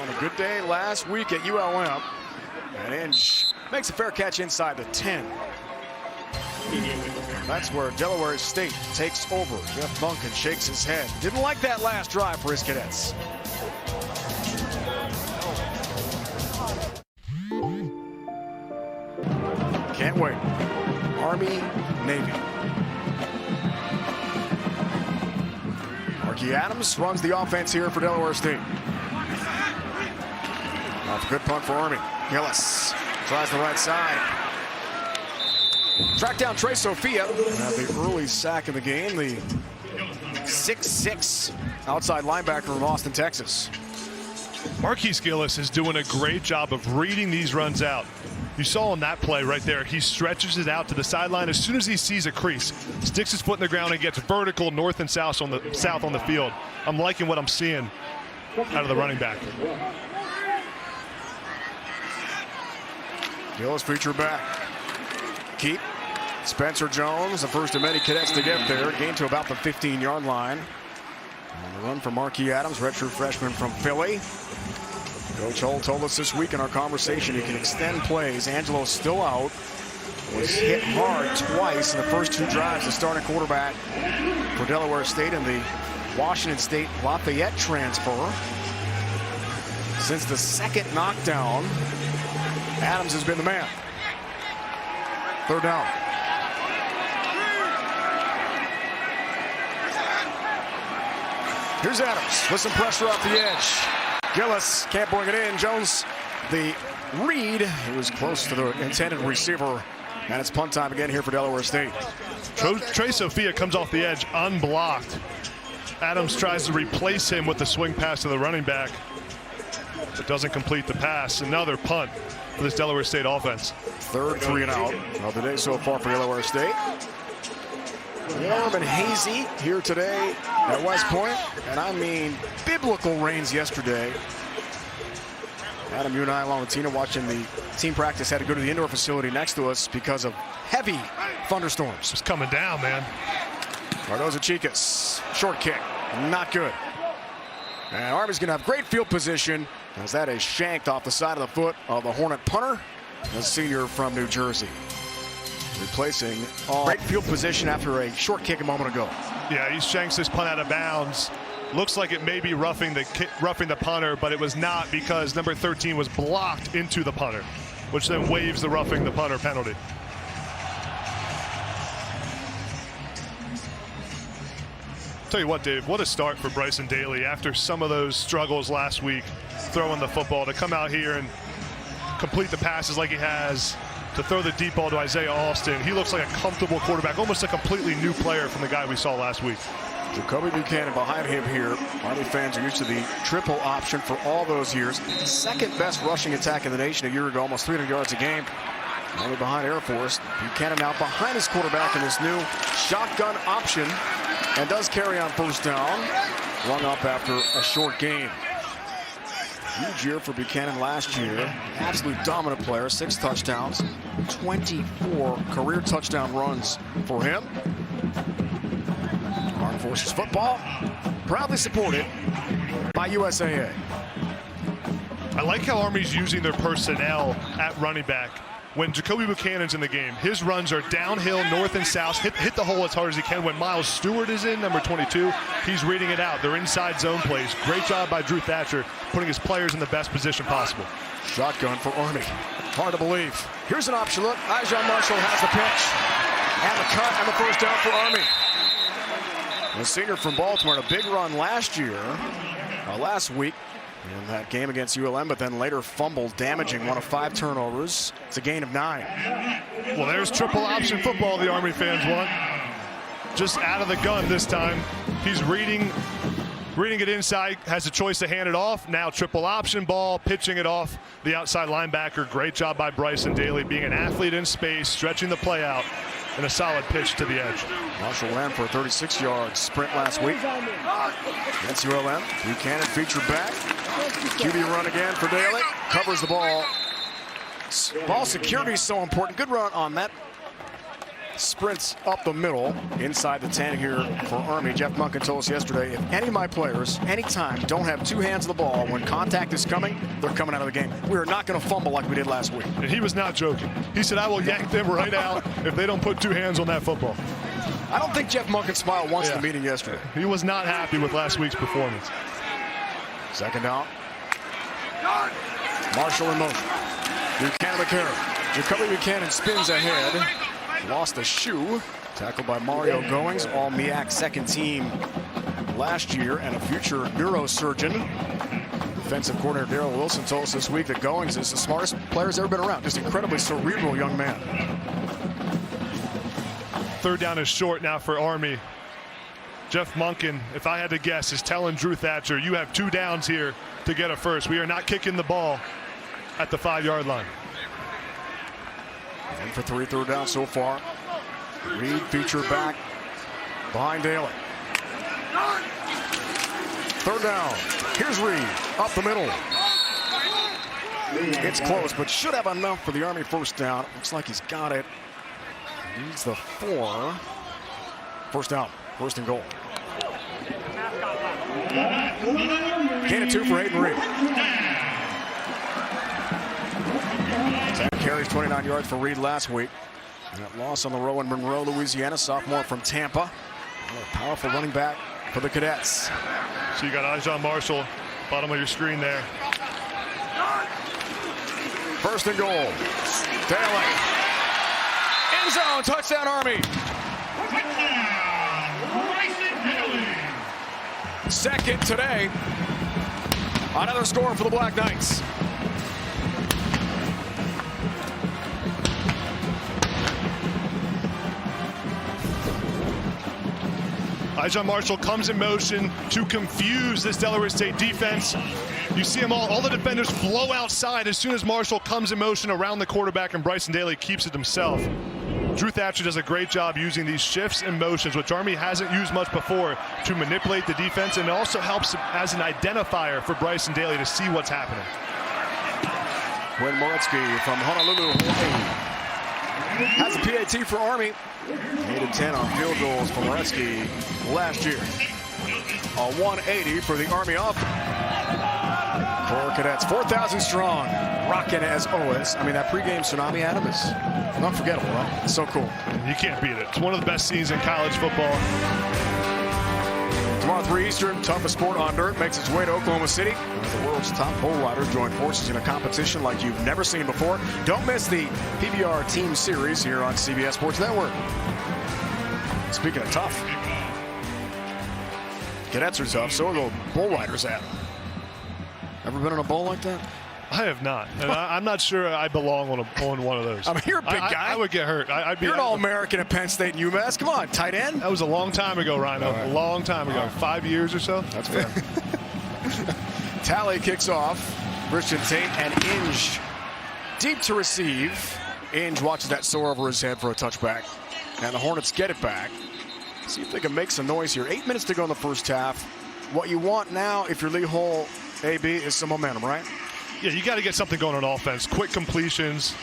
On a good day last week at ULM. And Inge makes a fair catch inside the 10. That's where Delaware State takes over. Jeff Monken shakes his head. Didn't like that last drive for his Cadets. Can't wait. Army, Navy. Marky Adams runs the offense here for Delaware State. That's a good punt for Army. Gillis tries the right side. Track down Trey Sophia. The early sack of the game. The 6'6" outside linebacker from Austin, Texas. Marquise Gillis is doing a great job of reading these runs out. You saw on that play right there, he stretches it out to the sideline as soon as he sees a crease, sticks his foot in the ground and gets vertical north and south on the field. I'm liking what I'm seeing out of the running back. Gillis feature back. Keep Spencer Jones, the first of many Cadets to get there. Gained to about the 15-yard line. And the run for Marquis Adams, redshirt freshman from Philly. Coach Hull told us this week in our conversation he can extend plays. Angelo's still out. Was hit hard twice in the first 2 drives. The starting quarterback for Delaware State and the Washington State Lafayette transfer. Since the second knockdown, Adams has been the man. 3rd down. Here's Adams with some pressure off the edge. Gillis can't bring it in. Jones the read. It was close to the intended receiver. And it's punt time again here for Delaware State. Trey Sophia comes off the edge unblocked. Adams tries to replace him with the swing pass to the running back, but doesn't complete the pass. Another punt for this Delaware State offense. Third 3 and out of the day so far for Delaware State. Warm and hazy here today at West Point, and I mean biblical rains yesterday. Adam, you and I, along with Tina, watching the team practice, had to go to the indoor facility next to us because of heavy thunderstorms. It's coming down, man. Cardozo Chicas, short kick, not good. And Army's going to have great field position as that is shanked off the side of the foot of the Hornet punter, the senior from New Jersey. Replacing great field position after a short kick a moment ago. Yeah, he shanks this punt out of bounds. Looks like it may be roughing the punter, but it was not because number 13 was blocked into the punter, which then waives the roughing the punter penalty. Tell you what, Dave, what a start for Bryson Daly after some of those struggles last week throwing the football, to come out here and complete the passes like he has, to throw the deep ball to Isaiah Alston. He looks like a comfortable quarterback, almost a completely new player from the guy we saw last week. Jacoby Buchanan behind him here. Army fans are used to the triple option for all those years. Second best rushing attack in the nation a year ago, almost 300 yards a game. Only behind Air Force. Buchanan now behind his quarterback in this new shotgun option, and does carry on first down. Rung up after a short game. Huge year for Buchanan last year. Absolute dominant player, 6 touchdowns, 24 career touchdown runs for him. Armed Forces football, proudly supported by USAA. I like how Army's using their personnel at running back. When Jacoby Buchanan's in the game, his runs are downhill, north and south, hit the hole as hard as he can. When Miles Stewart is in, number 22, he's reading it out. They're inside zone plays. Great job by Drew Thatcher, putting his players in the best position possible. Shotgun for Army. Hard to believe. Here's an option look. Ijon Marshall has the pitch. And the cut and the first down for Army. The senior from Baltimore had a big run last week in that game against ULM, but then later fumbled, damaging one of 5 turnovers. It's a gain of 9. Well, there's triple option football the Army fans want. Just out of the gun this time. He's reading it inside, has a choice to hand it off. Now triple option ball, pitching it off the outside linebacker. Great job by Bryson Daly, being an athlete in space, stretching the play out, and a solid pitch to the edge. Marshall ran for a 36-yard sprint last week against ULM. Buchanan featured back. QB run again for Daly. Covers the ball. Ball security is so important. Good run on that. Sprints up the middle inside the 10 here for Army. Jeff Munkin told us yesterday, if any of my players, anytime, don't have 2 hands on the ball when contact is coming, they're coming out of the game. We are not going to fumble like we did last week. And he was not joking. He said, I will yank them right out if they don't put 2 hands on that football. I don't think Jeff Munkin smiled once in the meeting yesterday. He was not happy with last week's performance. Second down. Marshall in motion. Buchanan McCarron. Jacoby Buchanan spins ahead. Lost a shoe. Tackled by Mario Goings, all MEAC second team last year and a future neurosurgeon. Defensive coordinator Darrell Wilson told us this week that Goings is the smartest player he's ever been around. Just incredibly cerebral young man. Third down is short now for Army. Jeff Munkin, if I had to guess, is telling Drew Thatcher, you have 2 downs here to get a first. We are not kicking the ball at the 5-yard line. 1 for 3, third down so far. Reed featured back behind Daly. Third down. Here's Reed up the middle. It's close, but should have enough for the Army first down. Looks like he's got it. Needs the 4. First down. First and goal. Gain of 2 for Hayden Reed. 10 carries, 29 yards for Reed last week. That loss on the road in Monroe, Louisiana. Sophomore from Tampa. A powerful running back for the Cadets. So you got Ijon Marshall, bottom of your screen there. First and goal. Daly. End zone, touchdown Army. Second today. Another score for the Black Knights. Elijah Marshall comes in motion to confuse this Delaware State defense. You see them all the defenders flow outside as soon as Marshall comes in motion around the quarterback, and Bryson Daly keeps it himself. Drew Thatcher does a great job using these shifts and motions, which Army hasn't used much before, to manipulate the defense, and it also helps as an identifier for Bryson Daly to see what's happening. Quinn Moretsky from Honolulu, Hawaii, has a PAT for Army. 8 of 10 on field goals for Moretsky last year. A 180 for the Army offense. Corps Cadets, 4,000 strong, rocking as always. I mean, that pregame tsunami, Adam, is unforgettable, right? It's so cool. You can't beat it. It's one of the best scenes in college football. Tomorrow, 3 Eastern, toughest sport on dirt makes its way to Oklahoma City. The world's top bull riders join forces in a competition like you've never seen before. Don't miss the PBR Team Series here on CBS Sports Network. Speaking of tough, cadets are tough, so are the bull riders at. Ever been on a bull like that? I have not, and I'm not sure I belong on one of those. I mean, you're a big guy. I would get hurt. You're an All-American at Penn State and UMass. Come on, tight end. That was a long time ago, Rhino. Right. A long time ago. 5 years or so. That's fair. Tally kicks off. Christian Tate and Inge deep to receive. Inge watches that soar over his head for a touchback. And the Hornets get it back. See if they can make some noise here. 8 minutes to go in the first half. What you want now, if you're Lee Hall, AB, is some momentum, right? Yeah, you got to get something going on offense. Quick completions.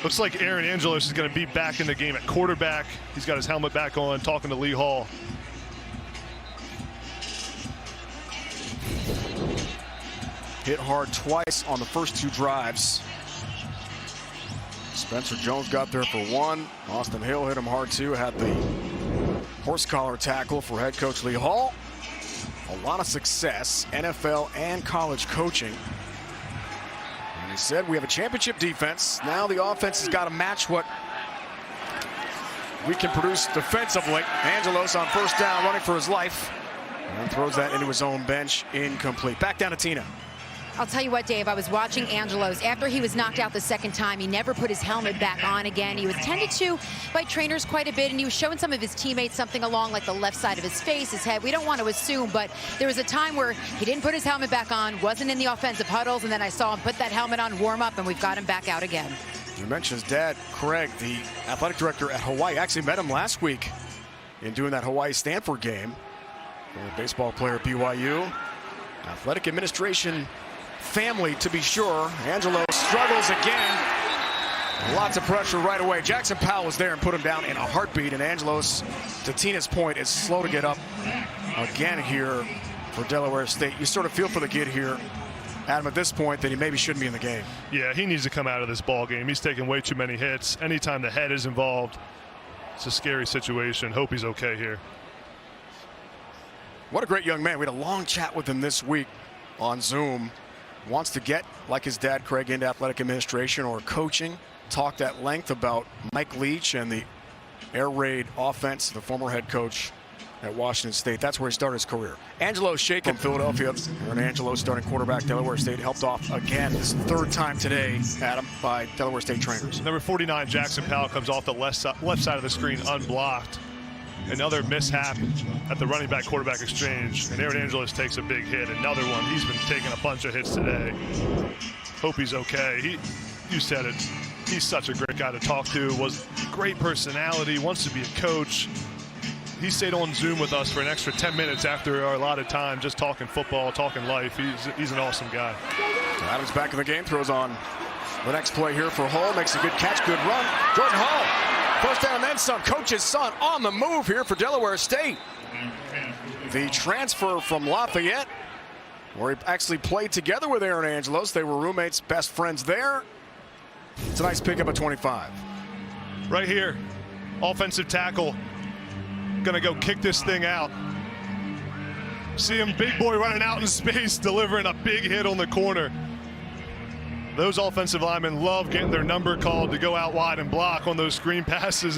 Looks like Aaron Angelos is going to be back in the game at quarterback. He's got his helmet back on, talking to Lee Hall. Hit hard twice on the first 2 drives. Spencer Jones got there for 1. Austin Hill hit him hard too. Had the horse collar tackle for head coach Lee Hall. A lot of success, NFL and college coaching. And he said, we have a championship defense. Now the offense has got to match what we can produce defensively. Angelos on first down, running for his life. And throws that into his own bench, incomplete. Back down to Tina. I'll tell you what, Dave, I was watching Angelos. After he was knocked out the second time, he never put his helmet back on again. He was tended to by trainers quite a bit, and he was showing some of his teammates something along like the left side of his face, his head. We don't want to assume, but there was a time where he didn't put his helmet back on, wasn't in the offensive huddles, and then I saw him put that helmet on, warm up, and we've got him back out again. You mentioned his dad, Craig, the athletic director at Hawaii. Actually met him last week in doing that Hawaii-Stanford game. A baseball player at BYU. Athletic administration family, to be sure. Angelo struggles again. Lots of pressure right away. Jackson Powell was there and put him down in a heartbeat. And Angelos, to Tina's point, is slow to get up again here for Delaware State. You sort of feel for the kid here, Adam, at this point, that he maybe shouldn't be in the game. Yeah, he needs to come out of this ball game. He's taking way too many hits. Anytime the head is involved, it's a scary situation. Hope he's okay here. What a great young man. We had a long chat with him this week on Zoom. Wants to get, like his dad, Craig, into athletic administration or coaching. Talked at length about Mike Leach and the air raid offense, the former head coach at Washington State. That's where he started his career. Angelo Shake from Philadelphia. Aaron Angelo, starting quarterback, Delaware State, helped off again. This third time today, Adam, by Delaware State trainers. Number 49, Jackson Powell, comes off the left side of the screen unblocked. Another mishap at the running back quarterback exchange, and Aaron Angelos takes a big hit. Another one. He's been taking a bunch of hits today. Hope he's okay. You said it. He's such a great guy to talk to. Was great personality. Wants to be a coach. He stayed on Zoom with us for an extra 10 minutes after our allotted time, just talking football, talking life. He's an awesome guy. Adams back in the game. Throws on the next play here for Hall. Makes a good catch. Good run. Jordan Hall. First down and then some. Coach's son on the move here for Delaware State. The transfer from Lafayette, where he actually played together with Aaron Angelos. They were roommates, best friends there. It's a nice pickup at 25. Right here, offensive tackle. Gonna go kick this thing out. See him, big boy running out in space, delivering a big hit on the corner. Those offensive linemen love getting their number called to go out wide and block on those screen passes.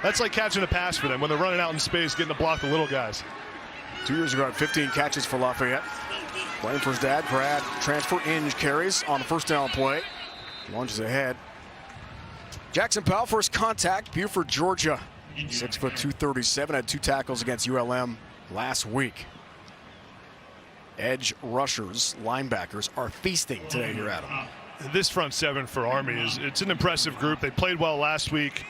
That's like catching a pass for them when they're running out in space, getting to block the little guys. 2 years ago, 15 catches for Lafayette. Playing for his dad, Brad. Transfer Inge carries on the first down play. Lunges ahead. Jackson Powell, first contact, Buford, Georgia. 6 foot 237, had 2 tackles against ULM last week. Edge rushers, linebackers are feasting today here, Adam. This front seven for Army it's an impressive group. They played well last week.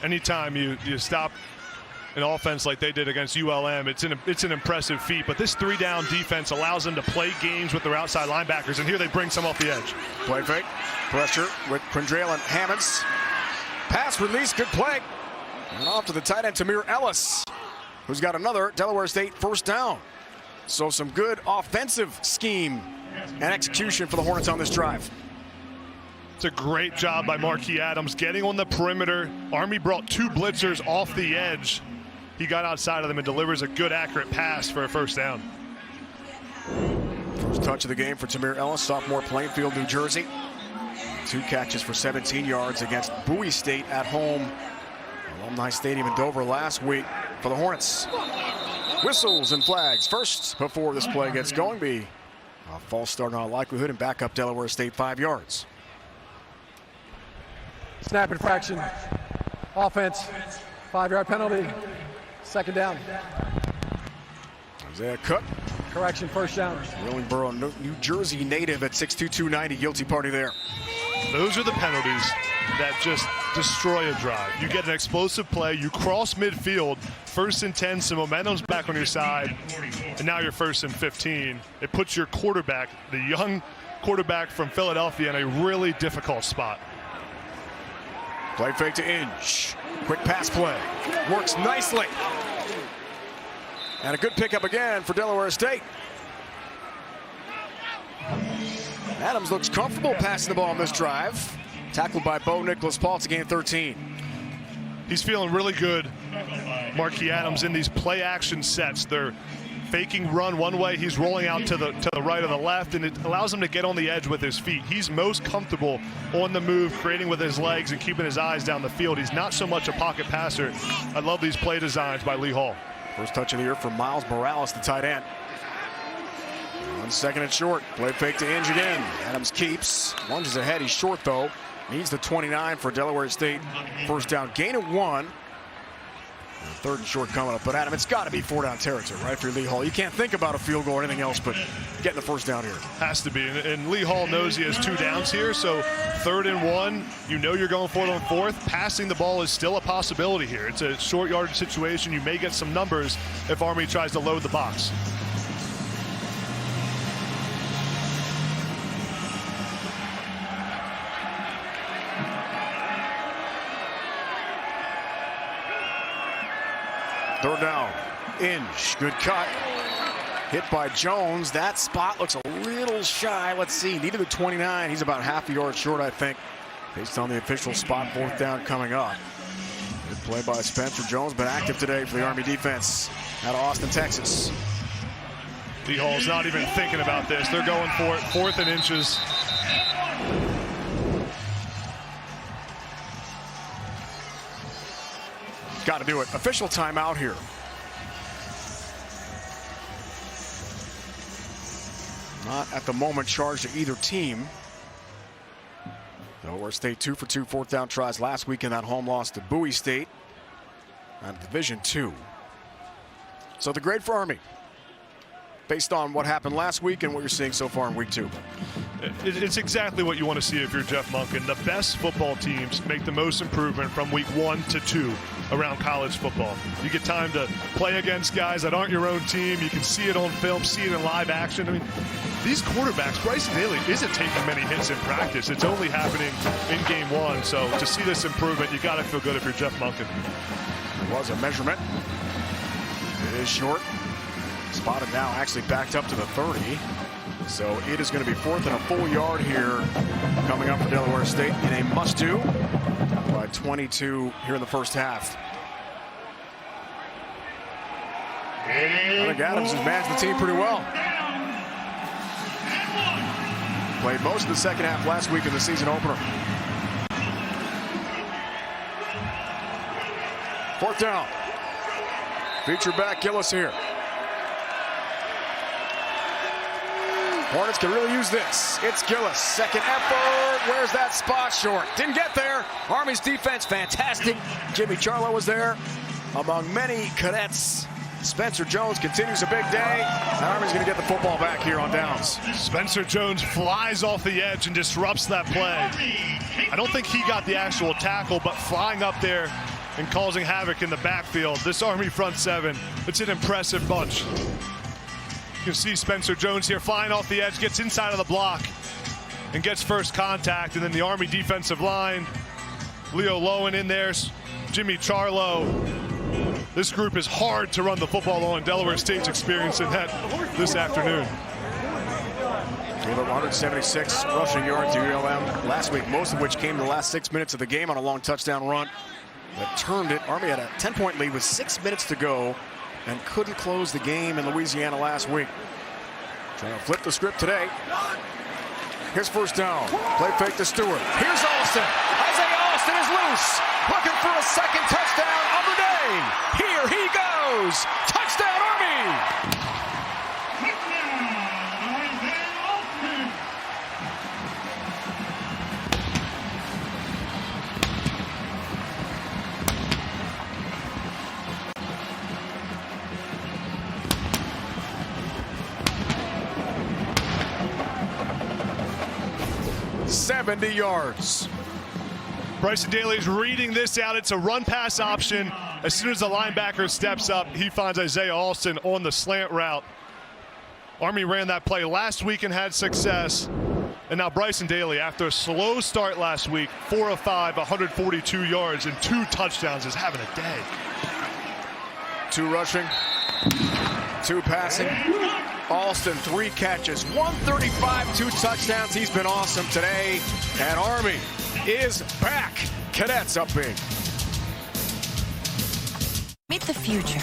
Anytime you stop an offense like they did against ULM, it's an impressive feat. But this 3-down defense allows them to play games with their outside linebackers, and here they bring some off the edge. Play fake, pressure with Quindrell and Hammonds. Pass release, good play. And off to the tight end, Tamir Ellis, who's got another Delaware State first down. So some good offensive scheme and execution for the Hornets on this drive. It's a great job by Marquis Adams getting on the perimeter. Army brought 2 blitzers off the edge. He got outside of them and delivers a good, accurate pass for a first down. First touch of the game for Tamir Ellis, sophomore, Plainfield, New Jersey. 2 catches for 17 yards against Bowie State at home. Alumni Stadium in Dover last week for the Hornets. Whistles and flags first before this play gets going. Be a false start in all likelihood and back up Delaware State 5 yards. Snap infraction. Offense. 5-yard penalty. Second down. Isaiah Cook. Correction, first down. Willingboro, New Jersey native at 6'2", 290. Guilty party there. Those are the penalties that just destroy a drive. You get an explosive play, you cross midfield, 1st and 10, some momentum's back on your side, and now you're 1st and 15. It puts your quarterback, the young quarterback from Philadelphia, in a really difficult spot. Play fake to Inge. Quick pass play. Works nicely. And a good pickup again for Delaware State. Adams looks comfortable passing the ball on this drive. Tackled by Bo Nicholas-Paul to gain 13. He's feeling really good, Marquis Adams, in these play action sets. They're faking run one way, he's rolling out to the right or the left, and it allows him to get on the edge with his feet. He's most comfortable on the move, creating with his legs and keeping his eyes down the field. He's not so much a pocket passer. I love these play designs by Lee Hall. First touch of the year for Miles Morales, the tight end. 1 second and short. Play fake to Inge again. Adams keeps. Lunges ahead. He's short, though. Needs the 29 for Delaware State. First down. Gain of 1. And 3rd and short coming up. But, Adam, it's got to be 4-down territory, right, for Lee Hall. You can't think about a field goal or anything else but getting the first down here. Has to be. And Lee Hall knows he has 2 downs here. So 3rd and 1, you know you're going for it on 4th. Passing the ball is still a possibility here. It's a short yardage situation. You may get some numbers if Army tries to load the box. Third down. Inge. Good cut. Hit by Jones. That spot looks a little shy. Let's see. Needed the 29. He's about half a yard short, I think, based on the official spot. 4th down coming up. Good play by Spencer Jones, but active today for the Army defense out of Austin, Texas. Lee Hall's not even thinking about this. They're going for it. 4th and inches. Got to do it. Official timeout here. Not at the moment charged to either team. Delaware State 2 for 2 4th down tries last week in that home loss to Bowie State out of Division II. So the grade for Army, based on what happened last week and what you're seeing so far in week 2. It's exactly what you want to see if you're Jeff Monken. The best football teams make the most improvement from week 1 to 2 around college football. You get time to play against guys that aren't your own team. You can see it on film, see it in live action. I mean, these quarterbacks, Bryson Daly isn't taking many hits in practice. It's only happening in game 1. So to see this improvement, you got to feel good if you're Jeff Monken. There was a measurement. It is short. Spotted now, actually backed up to the 30. So it is going to be 4th and a full yard here coming up for Delaware State in a must-do by 22 here in the first half. I think Adams has managed the team pretty well. Played most of the second half last week in the season opener. 4th down. Feature back Gillis here. Hornets can really use this. It's Gillis. Second effort. Where's that spot? Short. Didn't get there. Army's defense, fantastic. Jimmy Charlo was there. Among many cadets, Spencer Jones continues a big day. And Army's going to get the football back here on downs. Spencer Jones flies off the edge and disrupts that play. I don't think he got the actual tackle, but flying up there and causing havoc in the backfield. This Army front seven, it's an impressive bunch. You can see Spencer Jones here flying off the edge, gets inside of the block and gets first contact. And then the Army defensive line, Leo Lowen in there, Jimmy Charlo. This group is hard to run the football on. Delaware State's experiencing that this afternoon. Gave up 176 rushing yards to ULM last week, most of which came in the last 6 minutes of the game on a long touchdown run that turned it. Army had a 10-point lead with 6 minutes to go and couldn't close the game in Louisiana last week. Trying to flip the script today. Here's first down. Play fake to Stewart. Here's Austin. Isaiah Austin is loose. Looking for a second touchdown of the day. Here he goes. Touchdown, Army. 70 yards. Bryson Daly's reading this out. It's a run-pass option. As soon as the linebacker steps up, he finds Isaiah Alston on the slant route. Army ran that play last week and had success. And now Bryson Daly, after a slow start last week, 4 of 5, 142 yards and 2 touchdowns, is having a day. 2 rushing, 2 passing. Alston, 3 catches, 135, 2 touchdowns. He's been awesome today. And Army is back. Cadets up big. Meet the future.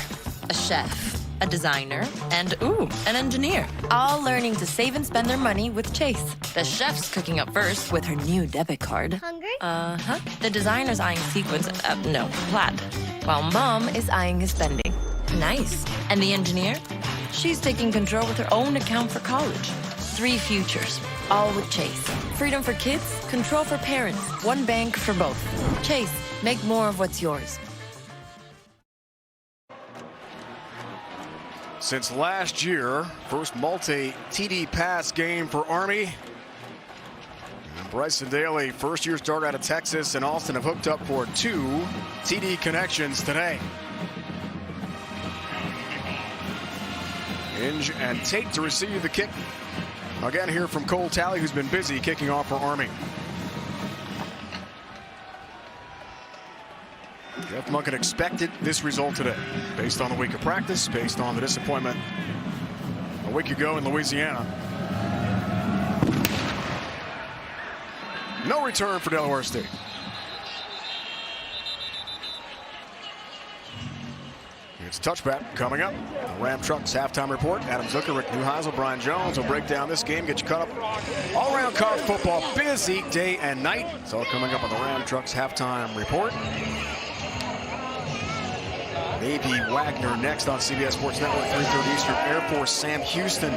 A chef, a designer, and an engineer. All learning to save and spend their money with Chase. The chef's cooking up first with her new debit card. Hungry? Uh-huh. The designer's eyeing sequins, no, plaid. While mom is eyeing his spending. Nice. And the engineer? She's taking control with her own account for college. 3 futures, all with Chase. Freedom for kids, control for parents. One bank for both. Chase, make more of what's yours. Since last year, first multi-TD pass game for Army. And Bryson Daly, first-year starter out of Texas, and Austin have hooked up for 2 TD connections today. Inge and Tate to receive the kick. Again here from Cole Talley, who's been busy kicking off for Army. Jeff Monken expected this result today, based on the week of practice, based on the disappointment a week ago in Louisiana. No return for Delaware State. It's touchback coming up. The Ram Trucks halftime report. Adam Zucker, Rick Neuheisel, Brian Jones will break down this game, get you caught up all around college football. Busy day and night. It's all coming up on the Ram Trucks halftime report. Maybe Wagner next on CBS Sports Network, 3:30 Eastern. Air Force Sam Houston,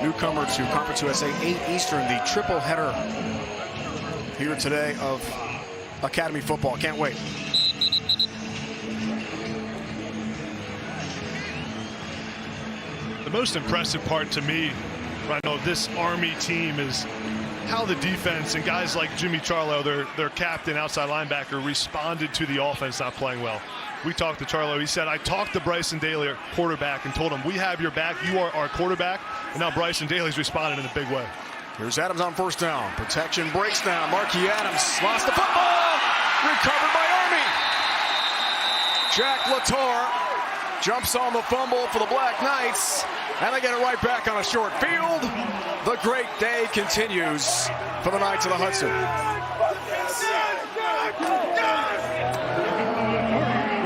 newcomer to Conference USA, 8 Eastern, the triple header here today of Academy football. Can't wait. The most impressive part to me, I know this Army team, is how the defense and guys like Jimmy Charlo, their captain, outside linebacker, responded to the offense not playing well. We talked to Charlo. He said, I talked to Bryson Daly, our quarterback, and told him, we have your back. You are our quarterback. And now Bryson Daly's responded in a big way. Here's Adams on first down. Protection breaks down. Marquis Adams lost the football. Recovered by Army. Jack Latour jumps on the fumble for the Black Knights. And they get it right back on a short field. The great day continues for the Knights of the Hudson.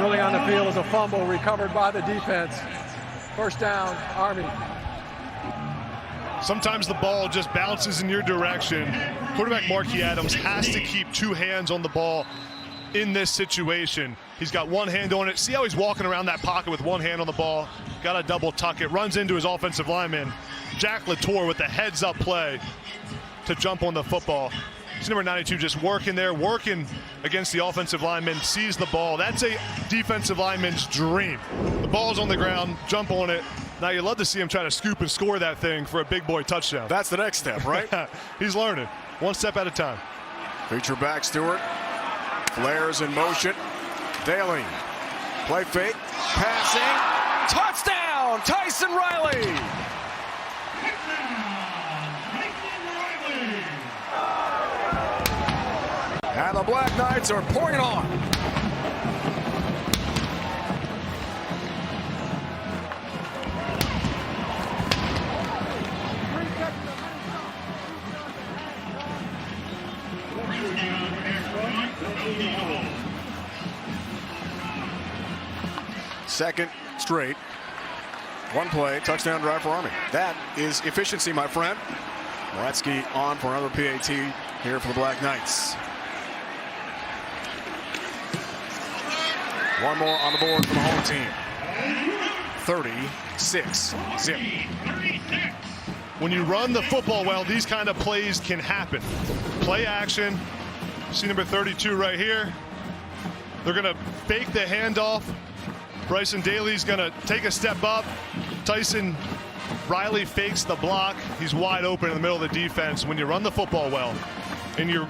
Early on the field is a fumble recovered by the defense. First down, Army. Sometimes the ball just bounces in your direction. Quarterback Marquis Adams has to keep 2 hands on the ball in this situation. He's got one hand on it. See how he's walking around that pocket with one hand on the ball. Got to double tuck it. Runs into his offensive lineman, Jack Latour, with the heads-up play to jump on the football. He's number 92, just working there, working against the offensive lineman, sees the ball. That's a defensive lineman's dream. The ball's on the ground, jump on it. Now you'd love to see him try to scoop and score that thing for a big boy touchdown. That's the next step, right? He's learning, one step at a time. Feature back Stewart. Flares in motion. Daly. Play fake. Passing. Touchdown! Tyson Riley! And the Black Knights are pouring it on. Second straight. One play, touchdown drive for Army. That is efficiency, my friend. Maratsky on for another PAT here for the Black Knights. One more on the board for the home team. 36-zip. When you run the football well, these kind of plays can happen. Play action. See number 32 right here. They're going to fake the handoff. Bryson Daly's going to take a step up. Tyson Riley fakes the block. He's wide open in the middle of the defense. When you run the football well and you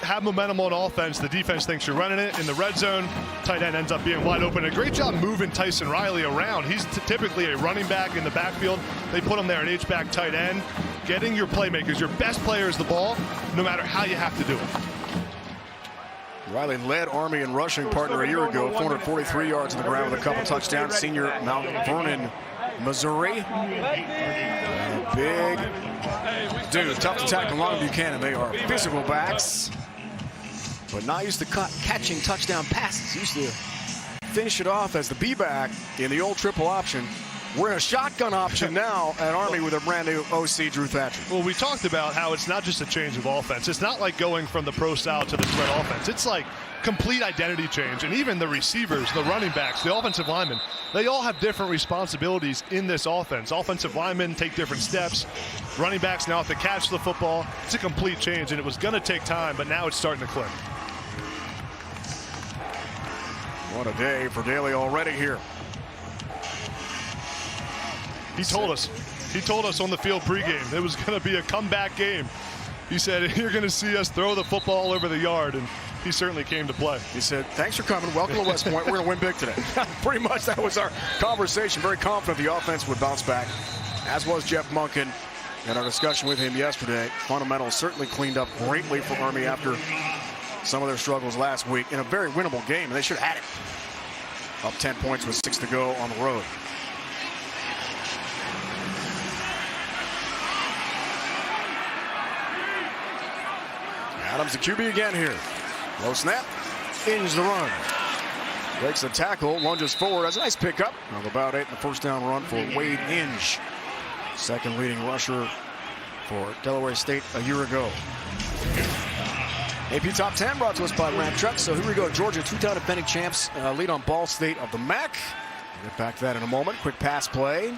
have momentum on offense, the defense thinks you're running it in the red zone. Tight end ends up being wide open. A great job moving Tyson Riley around. He's typically a running back in the backfield. They put him there at H-back tight end. Getting your playmakers, your best players the ball, no matter how you have to do it. Riley led Army in rushing partner a year ago, 443 yards on the ground with a couple touchdowns. Senior Mount Vernon, Missouri. Big dude, tough to tackle along Buchanan. They are physical backs, but not used to catching touchdown passes. Used to finish it off as the B-back in the old triple option. We're in a shotgun option now at Army with a brand new OC, Drew Thatcher. Well, we talked about how it's not just a change of offense. It's not like going from the pro style to the spread offense. It's like complete identity change. And even the receivers, the running backs, the offensive linemen, they all have different responsibilities in this offense. Offensive linemen take different steps. Running backs now have to catch the football. It's a complete change, and it was going to take time, but now it's starting to click. What a day for Daly already here. He told us on the field pregame it was going to be a comeback game. He said, you're going to see us throw the football all over the yard, and he certainly came to play. He said, thanks for coming. Welcome to West Point. We're going to win big today. Pretty much that was our conversation. Very confident the offense would bounce back, as was Jeff Monken. In our discussion with him yesterday, fundamentals certainly cleaned up greatly for Army after some of their struggles last week in a very winnable game, and they should have had it. Up 10 points with 6 to go on the road. Adams the QB again here. Low snap, Inge the run. Breaks the tackle, lunges forward, has a nice pickup. Of about 8 in the first down run for Wade Inge. Second leading rusher for Delaware State a year ago. AP Top 10 brought to us by Ram Trucks. So here we go, Georgia, two-time defending champs, lead on Ball State of the MAC. We'll get back to that in a moment. Quick pass play.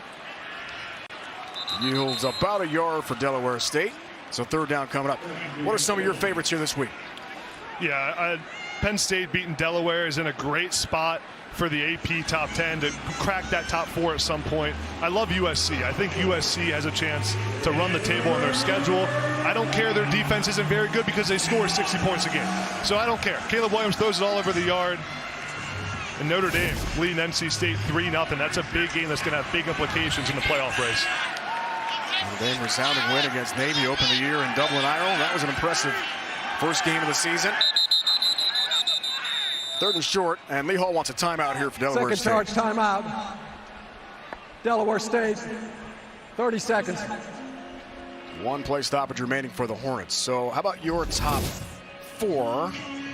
Yields about a yard for Delaware State. So third down coming up. What are some of your favorites here this week? Yeah, Penn State beating Delaware is in a great spot for the AP Top 10 to crack that top 4 at some point. I love USC. I think USC has a chance to run the table on their schedule. I don't care their defense isn't very good because they score 60 points a game. So I don't care. Caleb Williams throws it all over the yard. And Notre Dame leading NC State 3-0. That's a big game that's going to have big implications in the playoff race. Notre Dame resounding win against Navy, opened the year in Dublin, Ireland. That was an impressive first game of the season. Third and short, and Lee Hall wants a timeout here for Delaware State. Second charge timeout. Delaware State, 30 seconds. One play stoppage remaining for the Hornets. So how about your top 4?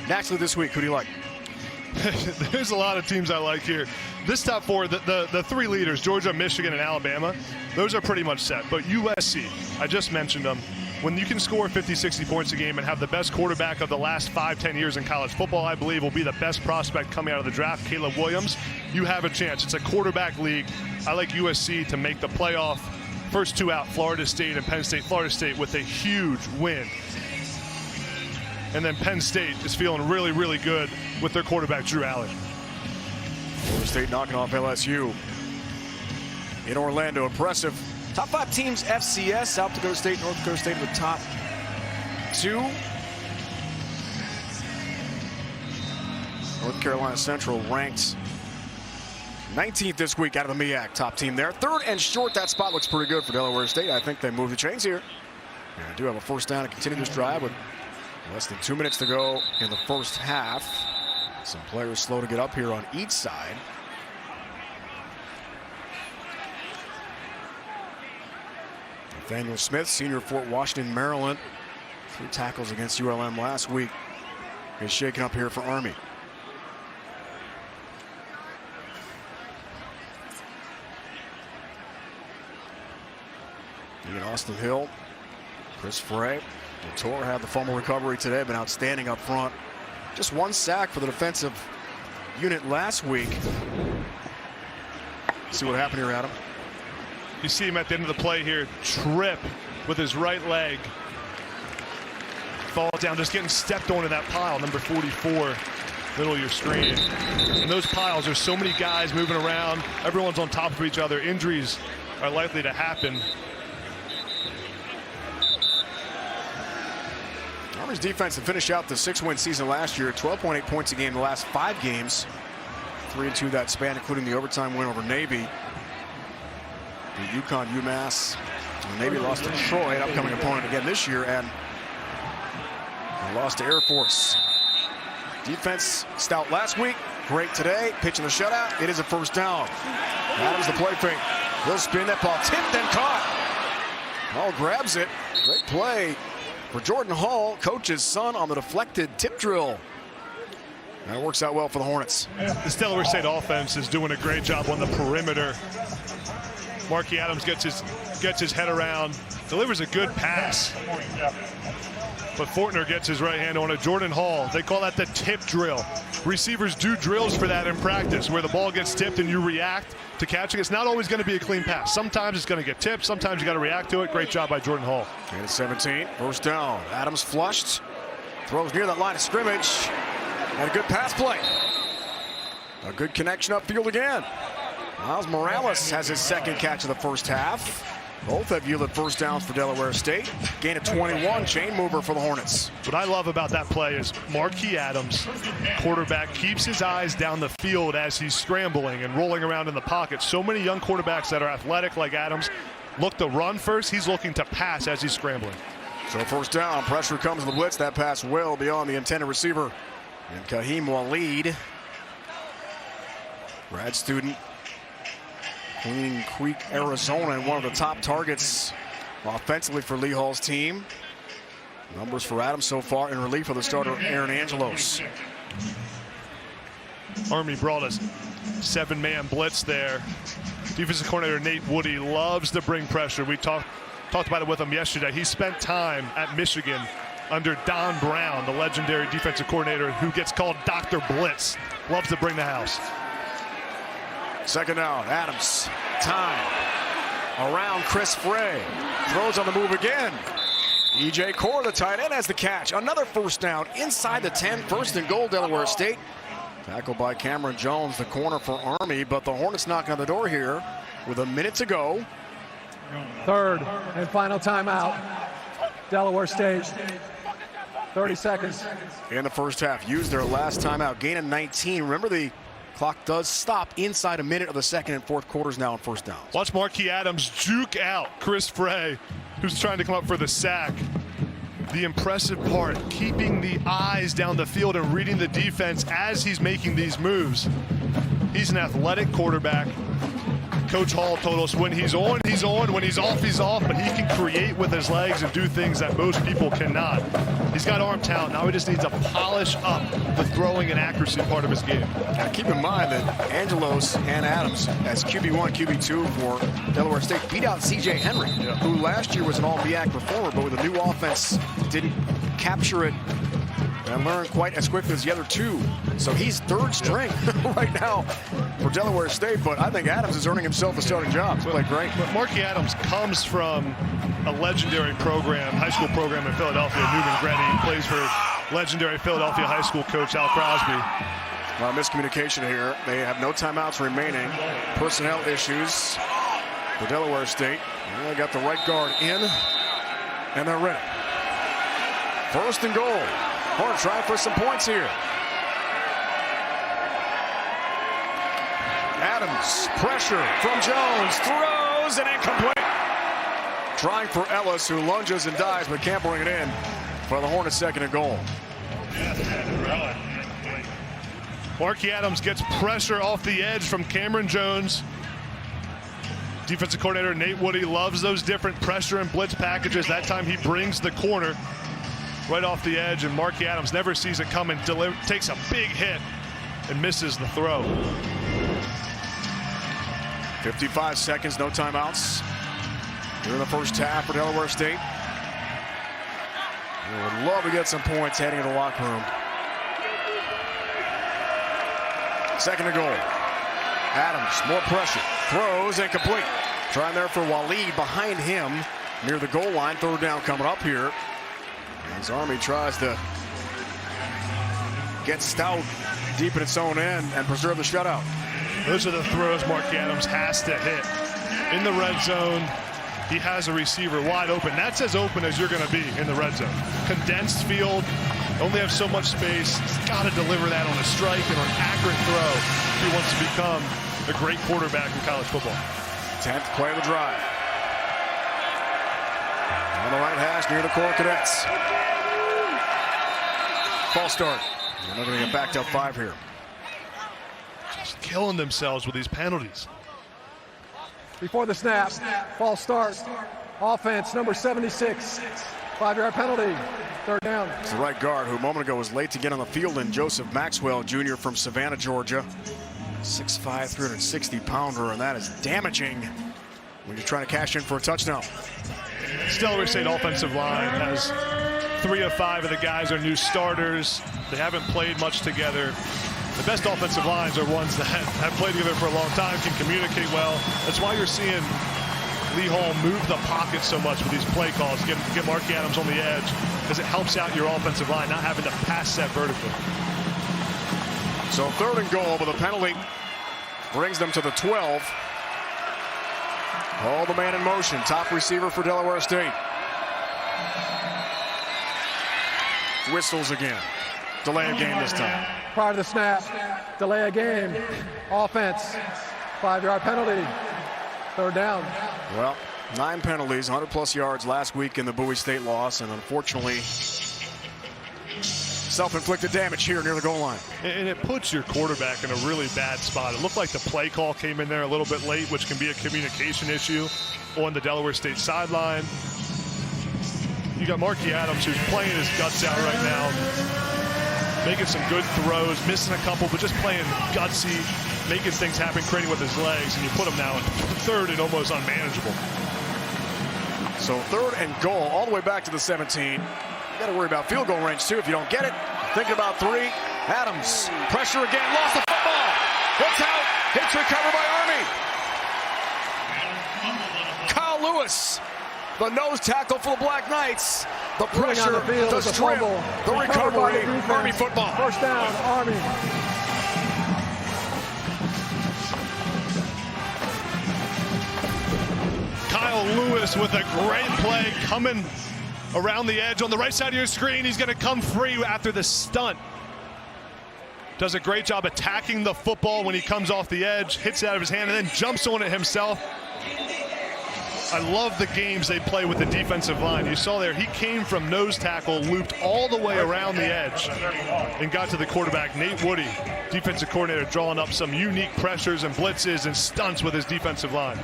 Naturally this week, who do you like? There's a lot of teams I like here. This top 4, the 3 leaders, Georgia, Michigan, and Alabama, those are pretty much set. But USC, I just mentioned them. when you can score 50, 60 points a game and have the best quarterback of the last 5, 10 years in college football, I believe will be the best prospect coming out of the draft, Caleb Williams, you have a chance. It's a quarterback league. I like USC to make the playoff. First two out, Florida State and Penn State. Florida State with a huge win. And then Penn State is feeling really, really good with their quarterback, Drew Allen. Florida State knocking off LSU in Orlando. Impressive. Top 5 teams, FCS, South Dakota State, North Dakota State, the top 2. North Carolina Central ranked 19th this week out of the MEAC, top team there. Third and short, that spot looks pretty good for Delaware State. I think they move the chains here. And I do have a first down to continue this drive with less than 2 minutes to go in the first half. Some players slow to get up here on each side. Nathaniel Smith, senior, Fort Washington, Maryland. 3 tackles against ULM last week. He's shaking up here for Army. And Austin Hill, Chris Frey. Latour had the fumble recovery today, been outstanding up front. Just 1 sack for the defensive unit last week. See what happened here, Adam. You see him at the end of the play here, trip with his right leg. Falls down, just getting stepped on in that pile, number 44, middle of your screen. And those piles, there's so many guys moving around. Everyone's on top of each other. Injuries are likely to happen. Army's defense to finish out the 6-win season last year, 12.8 points a game the last 5 games. 3-2 that span, including the overtime win over Navy. The UConn, UMass. Navy lost to Troy, an upcoming opponent again this year, and lost to Air Force. Defense stout last week, great today. Pitching the shutout. It is a first down. Adams the play fake. He'll spin that ball, tipped and caught. Hall grabs it. Great play for Jordan Hall, coach's son, on the deflected tip drill. And it works out well for the Hornets. This Delaware State offense is doing a great job on the perimeter. Marky Adams gets his head around, delivers a good pass. But Fortner gets his right hand on it. Jordan Hall, they call that the tip drill. Receivers do drills for that in practice, where the ball gets tipped and you react to catching. It's not always going to be a clean pass. Sometimes it's going to get tipped. Sometimes you got to react to it. Great job by Jordan Hall. And it's 17, first down. Adams flushed, throws near that line of scrimmage. And a good pass play. A good connection upfield again. Miles Morales has his second catch of the first half. Both have yielded first downs for Delaware State. Gain of 21, chain mover for the Hornets. What I love about that play is Marquis Adams, quarterback, keeps his eyes down the field as he's scrambling and rolling around in the pocket. So many young quarterbacks that are athletic like Adams look to run first. He's looking to pass as he's scrambling. So first down, pressure comes in the blitz. That pass well beyond the intended receiver. And Kahim Waleed, grad student, Queen Creek, Arizona, and one of the top targets offensively for Lee Hall's team. Numbers for Adams so far in relief of the starter, Aaron Angelos. Army brought us 7-man blitz there. Defensive coordinator Nate Woody loves to bring pressure. We talked about it with him yesterday. He spent time at Michigan under Don Brown, the legendary defensive coordinator who gets called Dr. Blitz. Loves to bring the house. Second down, Adams, time, around Chris Frey, throws on the move again. E.J. Core, the tight end, has the catch. Another first down inside the 10, first and goal, Delaware State. Tackled by Cameron Jones, the corner for Army, but the Hornets knocking on the door here with a minute to go. Third and final timeout, Delaware State. 30 seconds. In the first half, used their last timeout, gain of 19. Remember, the clock does stop inside a minute of the second and fourth quarters now on first downs. Watch Marquis Adams juke out Chris Frey, who's trying to come up for the sack. The impressive part, keeping the eyes down the field and reading the defense as he's making these moves. He's an athletic quarterback. Coach Hall told us when he's on, he's on. When he's off, but he can create with his legs and do things that most people cannot. He's got arm talent. Now he just needs to polish up the throwing and accuracy part of his game. Now keep in mind that Angelos and Adams, as QB1, QB2 for Delaware State, beat out C.J. Henry, who last year was an all-MEAC performer, but with a new offense, didn't capture it and learn quite as quickly as the other two. So he's third string right now for Delaware State, but I think Adams is earning himself a starting job. He's played great. But Marky Adams comes from a legendary program, high school program in Philadelphia, Newman Gretty, plays for legendary Philadelphia high school coach Al Crosby. Well, miscommunication here. They have no timeouts remaining. Personnel issues for Delaware State. They got the right guard in, and they're ready. First and goal. Horn trying for some points here. Adams, pressure from Jones, throws and incomplete. Trying for Ellis, who lunges and dives, but can't bring it in for the Hornets' second and goal. Marky Adams gets pressure off the edge from Cameron Jones. Defensive coordinator Nate Woody loves those different pressure and blitz packages. That time he brings the corner right off the edge, and Marky Adams never sees it coming, takes a big hit and misses the throw. 55 seconds, no timeouts. Here in the first half for Delaware State. We would love to get some points heading to the locker room. Second and goal. Adams, more pressure, throws incomplete. Trying there for Waleed behind him near the goal line. Third down coming up here. As Army tries to get stout deep in its own end and preserve the shutout. Those are the throws Marky Adams has to hit. In the red zone, he has a receiver wide open. That's as open as you're going to be in the red zone. Condensed field, only have so much space. He's got to deliver that on a strike and an accurate throw if he wants to become a great quarterback in college football. 10th play of the drive. On the right hash near the Core Cadets. False start. They're not going to get backed up 5 here. Just killing themselves with these penalties. Before the snap, false start. Offense, number 76. 5-yard penalty. Third down. It's the right guard who a moment ago was late to get on the field, and Joseph Maxwell Jr. from Savannah, Georgia. 6'5", 360-pounder, and that is damaging when you're trying to cash in for a touchdown. Delaware State offensive line has 3 of 5 of the guys are new starters. They haven't played much together. The best offensive lines are ones that have played together for a long time, can communicate well. That's why you're seeing Lee Hall move the pocket so much with these play calls, get Marky Adams on the edge, because it helps out your offensive line, not having to pass that vertically. So third and goal, but the penalty brings them to the 12. All the man in motion, top receiver for Delaware State. Whistles again. Delay of game this time. Prior to the snap, delay of game. Offense, 5-yard penalty. Third down. Well, 9 penalties, 100-plus yards last week in the Bowie State loss, and unfortunately, self-inflicted damage here near the goal line. And it puts your quarterback in a really bad spot. It looked like the play call came in there a little bit late, which can be a communication issue on the Delaware State sideline. You got Marky Adams, who's playing his guts out right now, making some good throws, missing a couple, but just playing gutsy, making things happen, creating with his legs, and you put him now in third and almost unmanageable. So third and goal, all the way back to the 17. You got to worry about field goal range, too, if you don't get it. Thinking about 3. Adams, pressure again, lost the football. It's out, hits recovered by Army. Kyle Lewis, the nose tackle for the Black Knights. The pressure, the strip, the recovery, Army football. First down, Army. Kyle Lewis with a great play coming around the edge on the right side of your screen. He's going to come free after the stunt. Does a great job attacking the football when he comes off the edge, hits it out of his hand, and then jumps on it himself. I love the games they play with the defensive line. You saw there, he came from nose tackle, looped all the way around the edge, and got to the quarterback. Nate Woody, defensive coordinator, drawing up some unique pressures and blitzes and stunts with his defensive line.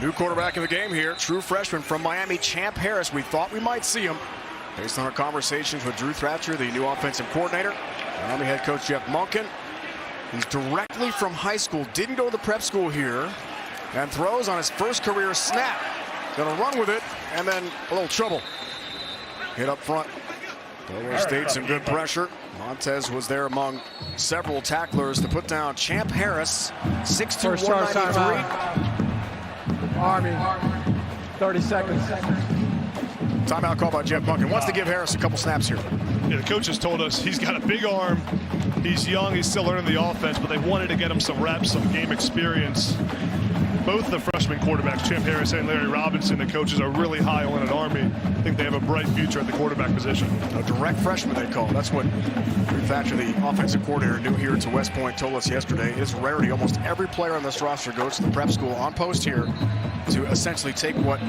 New quarterback in the game here, true freshman from Miami, Champ Harris. We thought we might see him based on our conversations with Drew Thatcher, the new offensive coordinator. Miami head coach Jeff Monken. He's directly from high school, didn't go to the prep school here, and throws on his first career snap. Gonna run with it, and then a little trouble. Hit up front. Delaware State, some good pressure. Montez was there among several tacklers to put down Champ Harris, 6'2", 193. Army, 30 seconds. Timeout call by Jeff Monken. Wants to give Harris a couple snaps here. Yeah, the coaches told us he's got a big arm. He's young. He's still learning the offense, but they wanted to get him some reps, some game experience. Both the freshman quarterbacks, Champ Harris and Larry Robinson, the coaches are really high on at Army. I think they have a bright future at the quarterback position. A direct freshman, they call. That's what Drew Thatcher, the offensive coordinator, knew here to West Point, told us yesterday. It is a rarity. Almost every player on this roster goes to the prep school on post here to essentially take what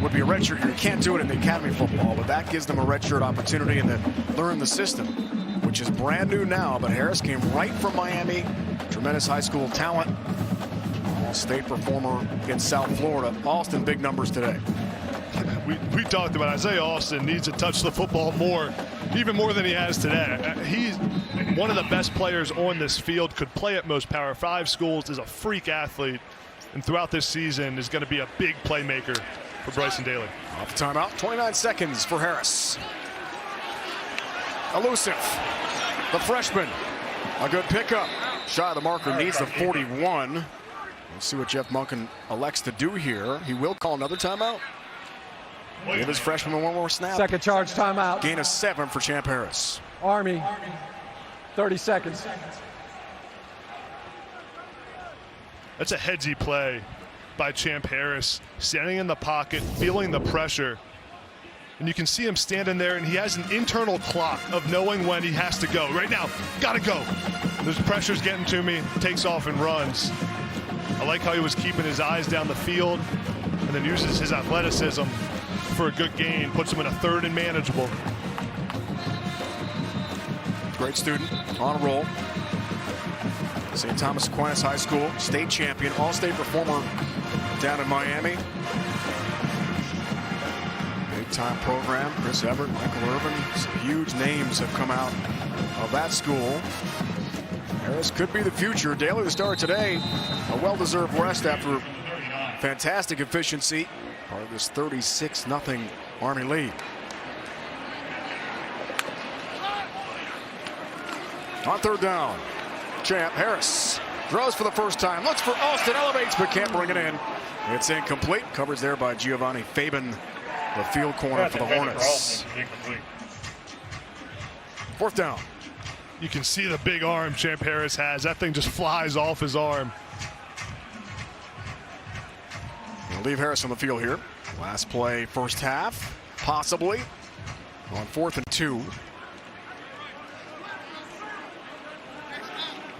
would be a redshirt year. You can't do it in the academy football, but that gives them a redshirt opportunity and then learn the system, which is brand new now. But Harris came right from Miami. Tremendous high school talent. All-state performer in South Florida. Austin, big numbers today. We talked about Isaiah Austin needs to touch the football more, even more than he has today. He's one of the best players on this field, could play at most Power 5 schools, is a freak athlete, and throughout this season is going to be a big playmaker for Bryson Daly. Off the timeout, 29 seconds for Harris. Elusive, the freshman, a good pickup. Shy of the marker, needs the 41. We'll see what Jeff Monken elects to do here. He will call another timeout. Give his freshman one more snap. Second charge timeout. Gain of 7 for Champ Harris. Army, 30 seconds. That's a headsy play by Champ Harris, standing in the pocket, feeling the pressure. And you can see him standing there, and he has an internal clock of knowing when he has to go. Right now, gotta go. There's pressure's getting to me, takes off and runs. I like how he was keeping his eyes down the field and then uses his athleticism for a good gain, puts him in a third and manageable. Great student, on a roll. St. Thomas Aquinas High School, state champion, all-state performer down in Miami. Big-time program, Chris Everett, Michael Irvin, some huge names have come out of that school. Harris could be the future. Daly the star today, a well-deserved rest after fantastic efficiency. Part of this 36-0 Army lead. On third down, Champ Harris throws for the first time. Looks for Austin, elevates, but can't bring it in. It's incomplete. Covers there by Giovanni Fabian, the field corner for the Hornets. Fourth down. You can see the big arm Champ Harris has. That thing just flies off his arm. We'll leave Harris on the field here. Last play, first half, possibly. On 4th and 2.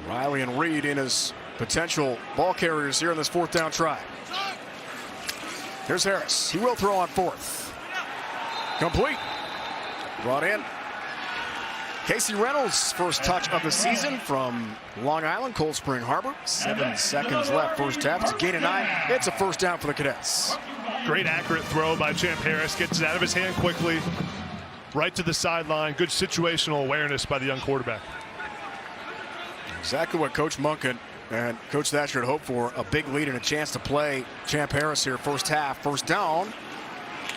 Riley and Reed in as potential ball carriers here in this 4th down try. Here's Harris. He will throw on 4th. Complete. Brought in. Casey Reynolds, first touch of the season from Long Island, Cold Spring Harbor. 7 seconds left, first half. It's a gain of 9. It's a first down for the Cadets. Great accurate throw by Champ Harris. Gets it out of his hand quickly. Right to the sideline. Good situational awareness by the young quarterback. Exactly what Coach Monken and Coach Thatcher had hoped for. A big lead and a chance to play Champ Harris here first half. First down.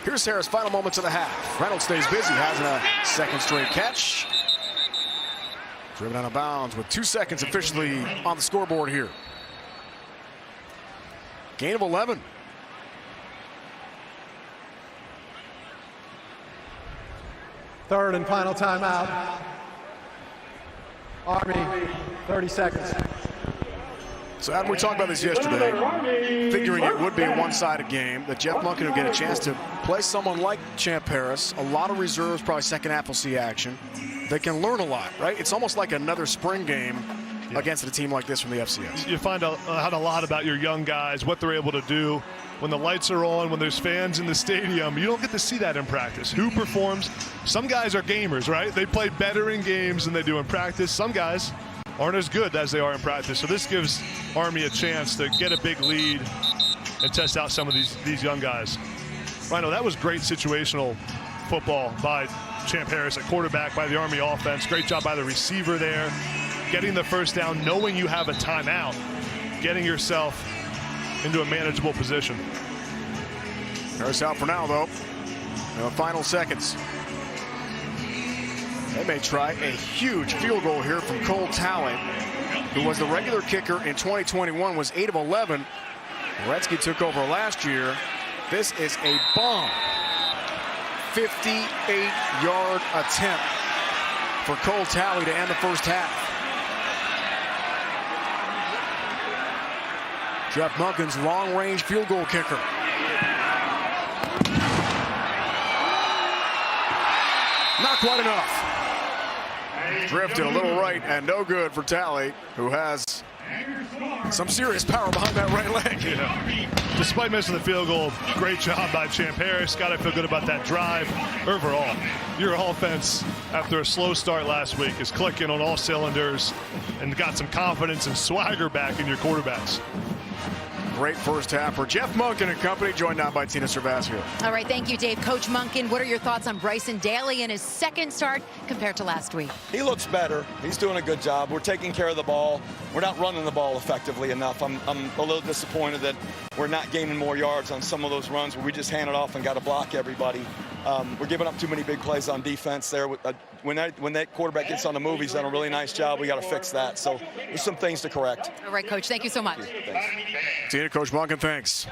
Here's Harris, final moments of the half. Reynolds stays busy, has a second straight catch. Driven out of bounds with 2 seconds officially on the scoreboard here. Gain of 11. Third and final timeout. Army, 30 seconds. So Adam, we talked about this yesterday, figuring it would be a one-sided game, that Jeff Monken would get a chance to play someone like Champ Harris. A lot of reserves, probably second half we'll see action. They can learn a lot, right? It's almost like another spring game against a team like this from the FCS. You find out a lot about your young guys, what they're able to do. when the lights are on, when there's fans in the stadium. You don't get to see that in practice. Who performs? Some guys are gamers, right? They play better in games than they do in practice. Some guys aren't as good as they are in practice. So this gives Army a chance to get a big lead and test out some of these young guys. Rhino, that was great situational football by Champ Harris at quarterback, by the Army offense. Great job by the receiver there, getting the first down, knowing you have a timeout, getting yourself into a manageable position. Harris out for now, though. In the final seconds. They may try a huge field goal here from Cole Talley, who was the regular kicker in 2021, was 8 of 11. Gretzky took over last year. This is a bomb. 58-yard attempt for Cole Talley to end the first half. Jeff Munkin's long-range field goal kicker. Not quite enough. Drifted a little right and no good for Talley, who has some serious power behind that right leg. Yeah. Despite missing the field goal, great job by Champ Harris. Got to feel good about that drive. Overall, your offense, after a slow start last week, is clicking on all cylinders and got some confidence and swagger back in your quarterbacks. Great first half for Jeff Monken and company, joined now by Tina Cervasio. All right, thank you, Dave. Coach Monken, what are your thoughts on Bryson Daly in his second start compared to last week? He looks better. He's doing a good job. We're taking care of the ball. We're not running the ball effectively enough. I'm a little disappointed that we're not gaining more yards on some of those runs where we just hand it off and got to block everybody. We're giving up too many big plays on defense there. When that quarterback gets on the move, he's done a really nice job. We got to fix that. So there's some things to correct. All right, Coach. Thank you so much. Tina, Coach Monken, thanks.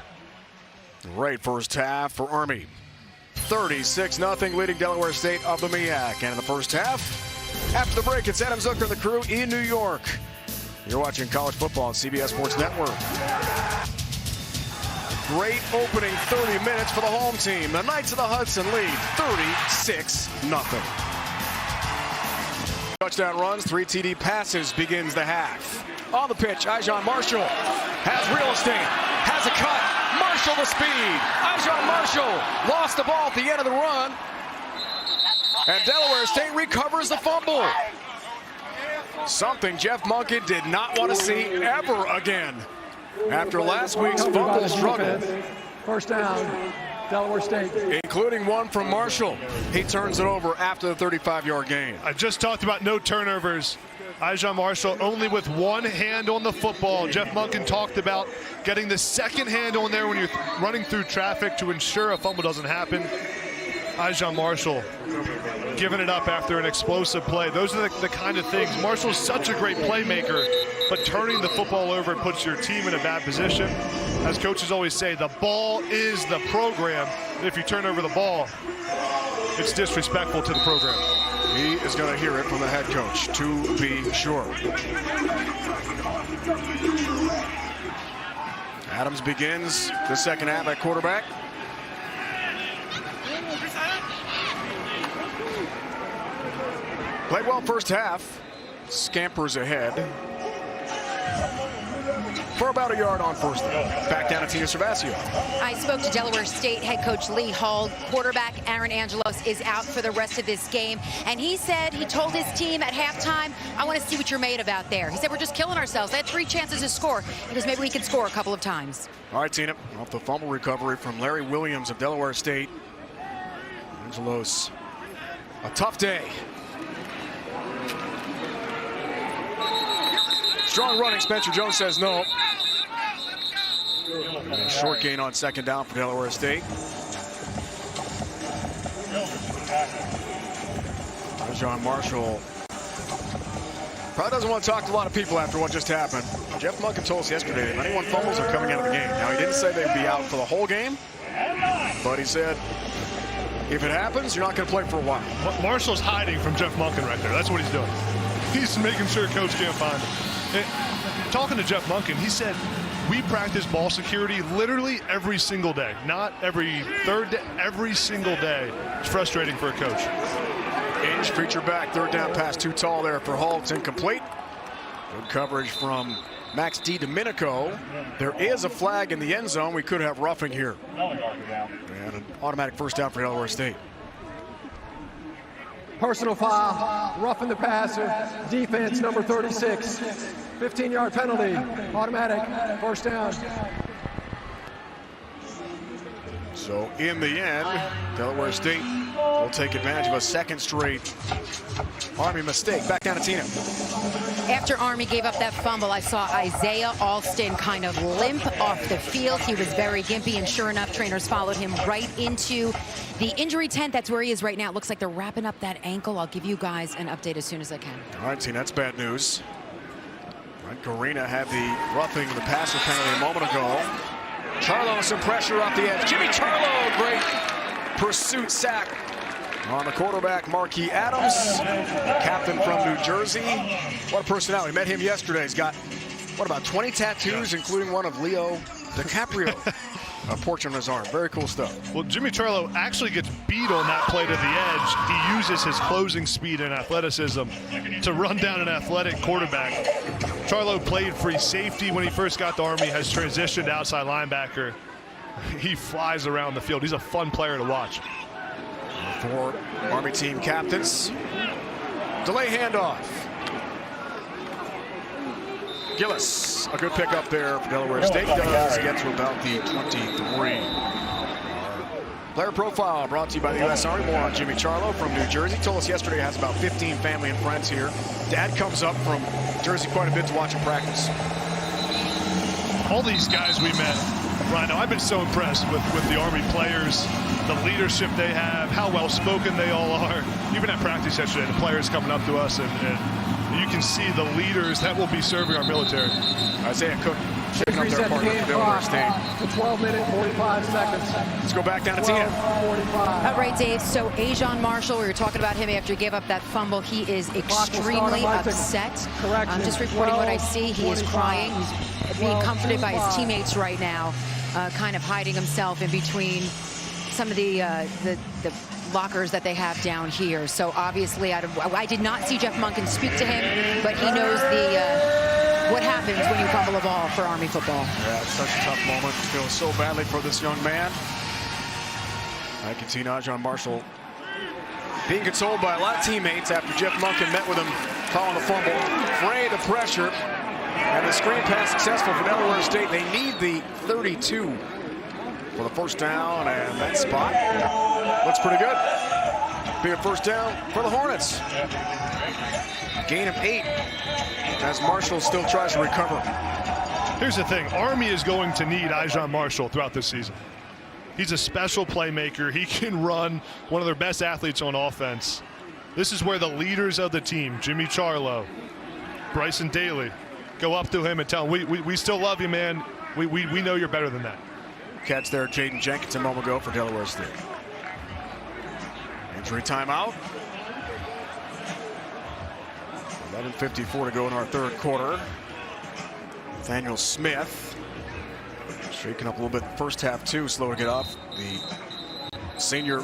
Great first half for Army. 36-0 leading Delaware State of the MEAC. And in the first half, after the break, it's Adam Zucker and the crew in New York. You're watching college football on CBS Sports Network. Great opening 30 minutes for the home team. The Knights of the Hudson lead 36-0. Touchdown runs, 3 TD passes begins the half. On the pitch, Ijon Marshall has real estate, has a cut. Marshall the speed. Ijon Marshall lost the ball at the end of the run. And Delaware State recovers the fumble. Something Jeff Monken did not want to see ever again. After last week's fumble struggle. First down, Delaware State. Including one from Marshall. He turns it over after the 35-yard gain. I just talked about no turnovers. Ijon Marshall only with one hand on the football. Jeff Monken talked about getting the second hand on there when you're running through traffic to ensure a fumble doesn't happen. Ijon Marshall giving it up after an explosive play. Those are the kind of things. Marshall's such a great playmaker, but turning the football over puts your team in a bad position. As coaches always say, the ball is the program. And if you turn over the ball, it's disrespectful to the program. He is going to hear it from the head coach, to be sure. Adams begins the second half at quarterback. Played well first half. Scampers ahead for about a yard on first down. Back down to Tina Cervasio. I spoke to Delaware State head coach Lee Hall. Quarterback Aaron Angelos is out for the rest of this game. And he said, he told his team at halftime, I want to see what you're made of out there. He said, we're just killing ourselves. They had 3 chances to score. Because maybe we could score a couple of times. All right, Tina, off the fumble recovery from Larry Williams of Delaware State. Angelos, a tough day. Strong running, Spencer Jones says no. A short gain on second down for Delaware State. Ijon Marshall probably doesn't want to talk to a lot of people after what just happened. Jeff Monken told us yesterday that 91 fumbles are coming out of the game. Now, he didn't say they'd be out for the whole game, but he said if it happens, you're not going to play for a while. Marshall's hiding from Jeff Monken right there. That's what he's doing. He's making sure coach can't find him. Talking to Jeff Monken, he said, we practice ball security literally every single day. Not every third day, every single day. It's frustrating for a coach. Inge feature back, third down pass too tall there for Hall. It's incomplete. Good coverage from Max DiDomenico. There is a flag in the end zone. We could have roughing here. And an automatic first down for Delaware State. Personal foul, roughing the passer, defense number 36. 15-yard penalty, automatic, first down. So in the end, Delaware State will take advantage of a second straight Army mistake. Back down to Tina. After Army gave up that fumble, I saw Isaiah Alston kind of limp off the field. He was very gimpy, and sure enough, trainers followed him right into the injury tent. That's where he is right now. It looks like they're wrapping up that ankle. I'll give you guys an update as soon as I can. All right, Tina, that's bad news. All right, Garina had the roughing the passer penalty a moment ago. Charlo, some pressure off the edge. Jimmy Charlo, great pursuit sack on the quarterback, Marquis Adams, captain from New Jersey. What a personality. Met him yesterday. He's got, what, about 20 tattoos, including one of Leo DiCaprio. A portrait on his arm. Very cool stuff. Well, Jimmy Charlo actually gets beat on that play to the edge. He uses his closing speed and athleticism to run down an athletic quarterback. Charlo played free safety when he first got to Army, has transitioned to outside linebacker. He flies around the field. He's a fun player to watch. For Army team captains. Delay handoff. Gillis, a good pickup there for Delaware State. Does get to about the 23. Player profile brought to you by the U.S. Army. More on Jimmy Charlo from New Jersey. Told us yesterday he has about 15 family and friends here. Dad comes up from Jersey quite a bit to watch him practice. All these guys we met, Rhino, I've been so impressed with the Army players, the leadership they have, how well-spoken they all are. Even at practice yesterday, the players coming up to us, and you can see the leaders that will be serving our military. Isaiah Cook shaking up their partner for Delaware State. The 12-minute, 45 seconds. Let's go back down to Tina. All right, Dave. So Ajon Marshall, we were talking about him after he gave up that fumble. He is extremely upset. I'm just reporting what I see. He is crying. He's being comforted by his teammates right now, kind of hiding himself in between some of the lockers that they have down here. So obviously, I did not see Jeff Monken speak to him, but he knows what happens when you fumble a ball for Army football. Yeah, it's such a tough moment. Feels so badly for this young man. I can see Ajon Marshall being consoled by a lot of teammates after Jeff Monken met with him following the fumble. Afraid of pressure, and the screen pass successful for Delaware State. They need the 32 for the first down, and that spot looks pretty good. Be a first down for the Hornets. Gain of 8 as Marshall still tries to recover. Here's the thing. Army is going to need Ajon Marshall throughout this season. He's a special playmaker. He can run, one of their best athletes on offense. This is where the leaders of the team, Jimmy Charlo, Bryson Daly, go up to him and tell him, we still love you, man. We know you're better than that. Catch there, Jaden Jenkins a moment ago for Delaware State. Injury timeout. 11:54 to go in our third quarter. Nathaniel Smith shaking up a little bit first half too, slow to get off. The senior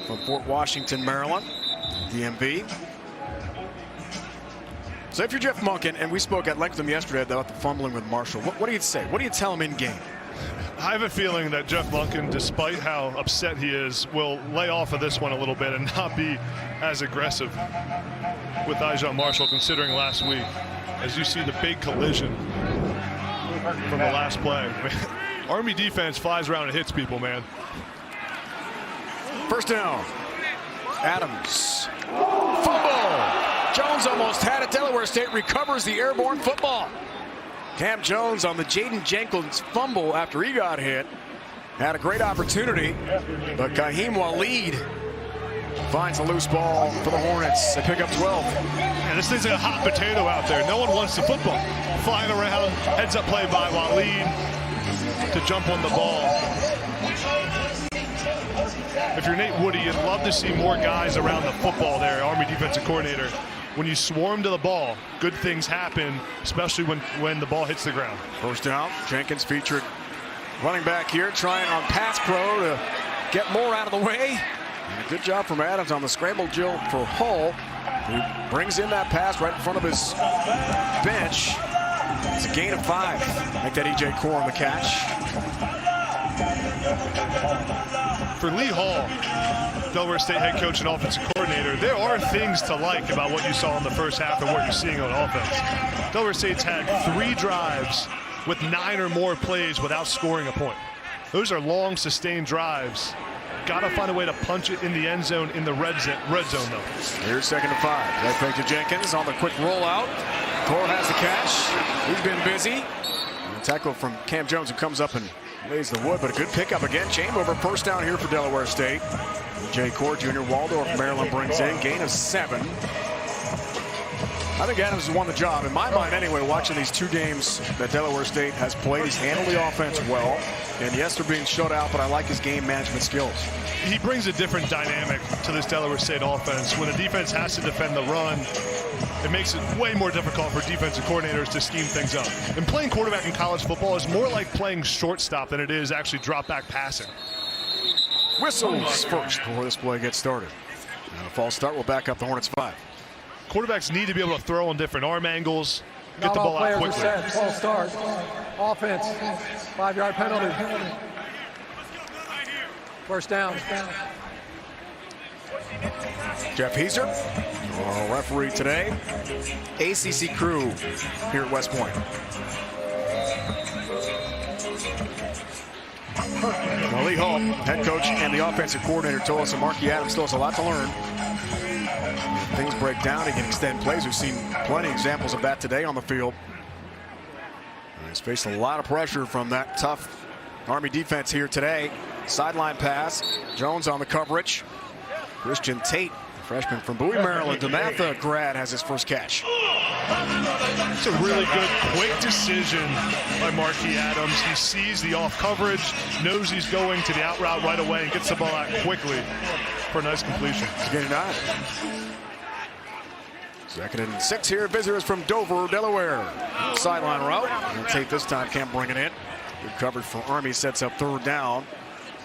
from Fort Washington, Maryland, DMV. So if you're Jeff Monken, and we spoke at length with him yesterday about the fumbling with Marshall, what do you say? What do you tell him in game? I have a feeling that Jeff Monken, despite how upset he is, will lay off of this one a little bit and not be as aggressive with Ajon Marshall, considering last week. As you see the big collision from the last play. Army defense flies around and hits people, man. First down. Adams. Fumble. Jones almost had it. Delaware State recovers the airborne football. Cam Jones on the Jaden Jenkins fumble after he got hit. Had a great opportunity, but Kaheem Waleed finds a loose ball for the Hornets. They pick up 12. Yeah, this thing's like a hot potato out there. No one wants the football. Flying around, heads up play by Waleed to jump on the ball. If you're Nate Woody, you'd love to see more guys around the football there, Army defensive coordinator. When you swarm to the ball, good things happen, especially when the ball hits the ground. First down, Jenkins featured running back here, trying on pass pro to get more out of the way. And a good job from Adams on the scramble drill for Hull. He brings in that pass right in front of his bench. It's a gain of 5. Make that E.J. Core on the catch. For Lee Hall, Delaware State head coach and offensive coordinator, there are things to like about what you saw in the first half and what you're seeing on offense. Delaware State's had 3 drives with 9 or more plays without scoring a point. Those are long, sustained drives. Got to find a way to punch it in the end zone in the red zone, though. Here's 2nd and 5. Play fake to Jenkins on the quick rollout. Core has the catch. He's been busy. And a tackle from Cam Jones, who comes up and lays the wood, but a good pickup again. Chamberlain, first down here for Delaware State. Jay Core Jr. Waldorf, Maryland brings in. Gain of 7. I think Adams has won the job, in my mind anyway, watching these 2 games that Delaware State has played. He's handled the offense well. And yes, they're being shut out, but I like his game management skills. He brings a different dynamic to this Delaware State offense. When the defense has to defend the run, it makes it way more difficult for defensive coordinators to scheme things up. And playing quarterback in college football is more like playing shortstop than it is actually drop back passing. Whistles first before this play gets started. And a false start will back up the Hornets 5. Quarterbacks need to be able to throw on different arm angles, get the ball out quickly. False start. Offense. 5-yard penalty. First down. Jeff Heiser, our referee today. ACC crew here at West Point. Well, Lee Hall, head coach and the offensive coordinator, told us that Marky Adams still has a lot to learn. If things break down, he can extend plays. We've seen plenty of examples of that today on the field. And he's faced a lot of pressure from that tough Army defense here today. Sideline pass. Jones on the coverage. Christian Tate, freshman from Bowie, Maryland, DeMatha grad, has his first catch. It's a really good, quick decision by Marky Adams. He sees the off coverage, knows he's going to the out route right away, and gets the ball out quickly for a nice completion. He's getting 9. 2nd and 6 here. Visitors from Dover, Delaware. Sideline route. And Tate this time can't bring it in. Good coverage for Army, sets up 3rd down.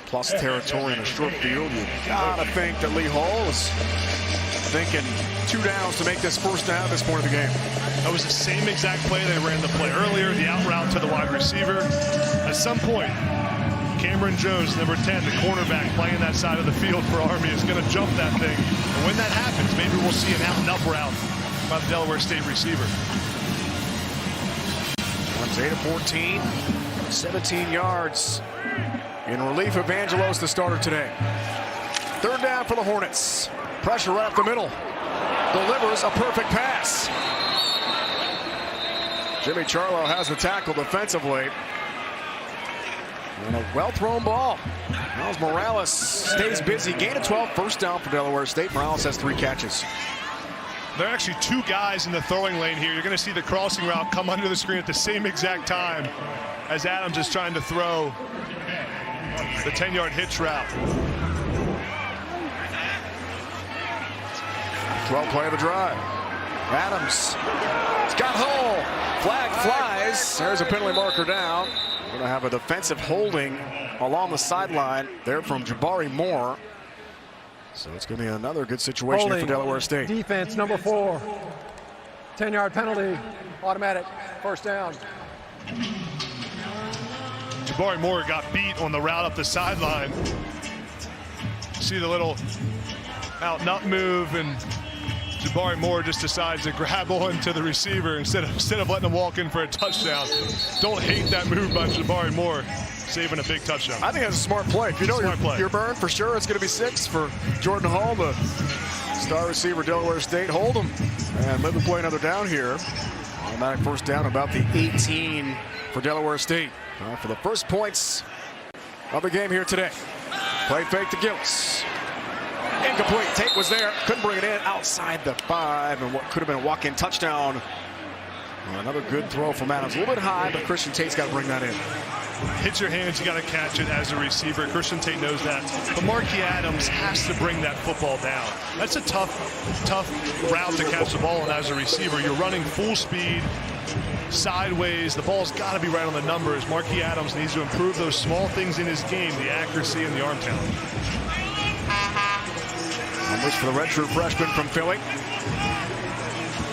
Plus territory in a short field. You gotta think that Lee Hall is thinking 2 downs to make this first down at this point of the game. That was the same exact play. They ran the play earlier, the out route to the wide receiver. At some point, Cameron Jones, number 10, the cornerback playing that side of the field for Army, is going to jump that thing. And when that happens, maybe we'll see an out and up route by the Delaware State receiver. Runs 8 of 14, 17 yards. In relief of Angelos, the starter today. 3rd down for the Hornets. Pressure right up the middle. Delivers a perfect pass. Jimmy Charlo has the tackle defensively. And a well-thrown ball. Miles Morales stays busy. Gain of 12, first down for Delaware State. Morales has 3 catches. There are actually 2 guys in the throwing lane here. You're going to see the crossing route come under the screen at the same exact time as Adams is trying to throw the 10-yard hitch route. 12 play of the drive. Adams. It's got Hull. Flag flies. There's a penalty marker down. We're going to have a defensive holding along the sideline there from Jabari Moore. So it's going to be another good situation for Delaware State. Defense number 4. 10-yard penalty. Automatic. First down. Jabari Moore got beat on the route up the sideline. See the little out and up move, and Jabari Moore just decides to grab on to the receiver instead of letting him walk in for a touchdown. Don't hate that move by Jabari Moore, saving a big touchdown. I think that's a smart play. If you know you're burned, for sure it's going to be 6 for Jordan Hall, the star receiver, Delaware State. Hold him and let them play another down here. Automatic first down, about the 18 for Delaware State. For the first points of the game here today. Play fake to Gillis. Incomplete. Tate was there. Couldn't bring it in. Outside the 5. And what could have been a walk-in touchdown. Another good throw from Adams. A little bit high, but Christian Tate's got to bring that in. Hit your hands. You got to catch it as a receiver. Christian Tate knows that. But Marky Adams has to bring that football down. That's a tough route to catch the ball in as a receiver. You're running full speed, sideways. The ball's got to be right on the numbers. Marky Adams needs to improve those small things in his game, the accuracy and the arm talent. Numbers for the redshirt freshman from Philly.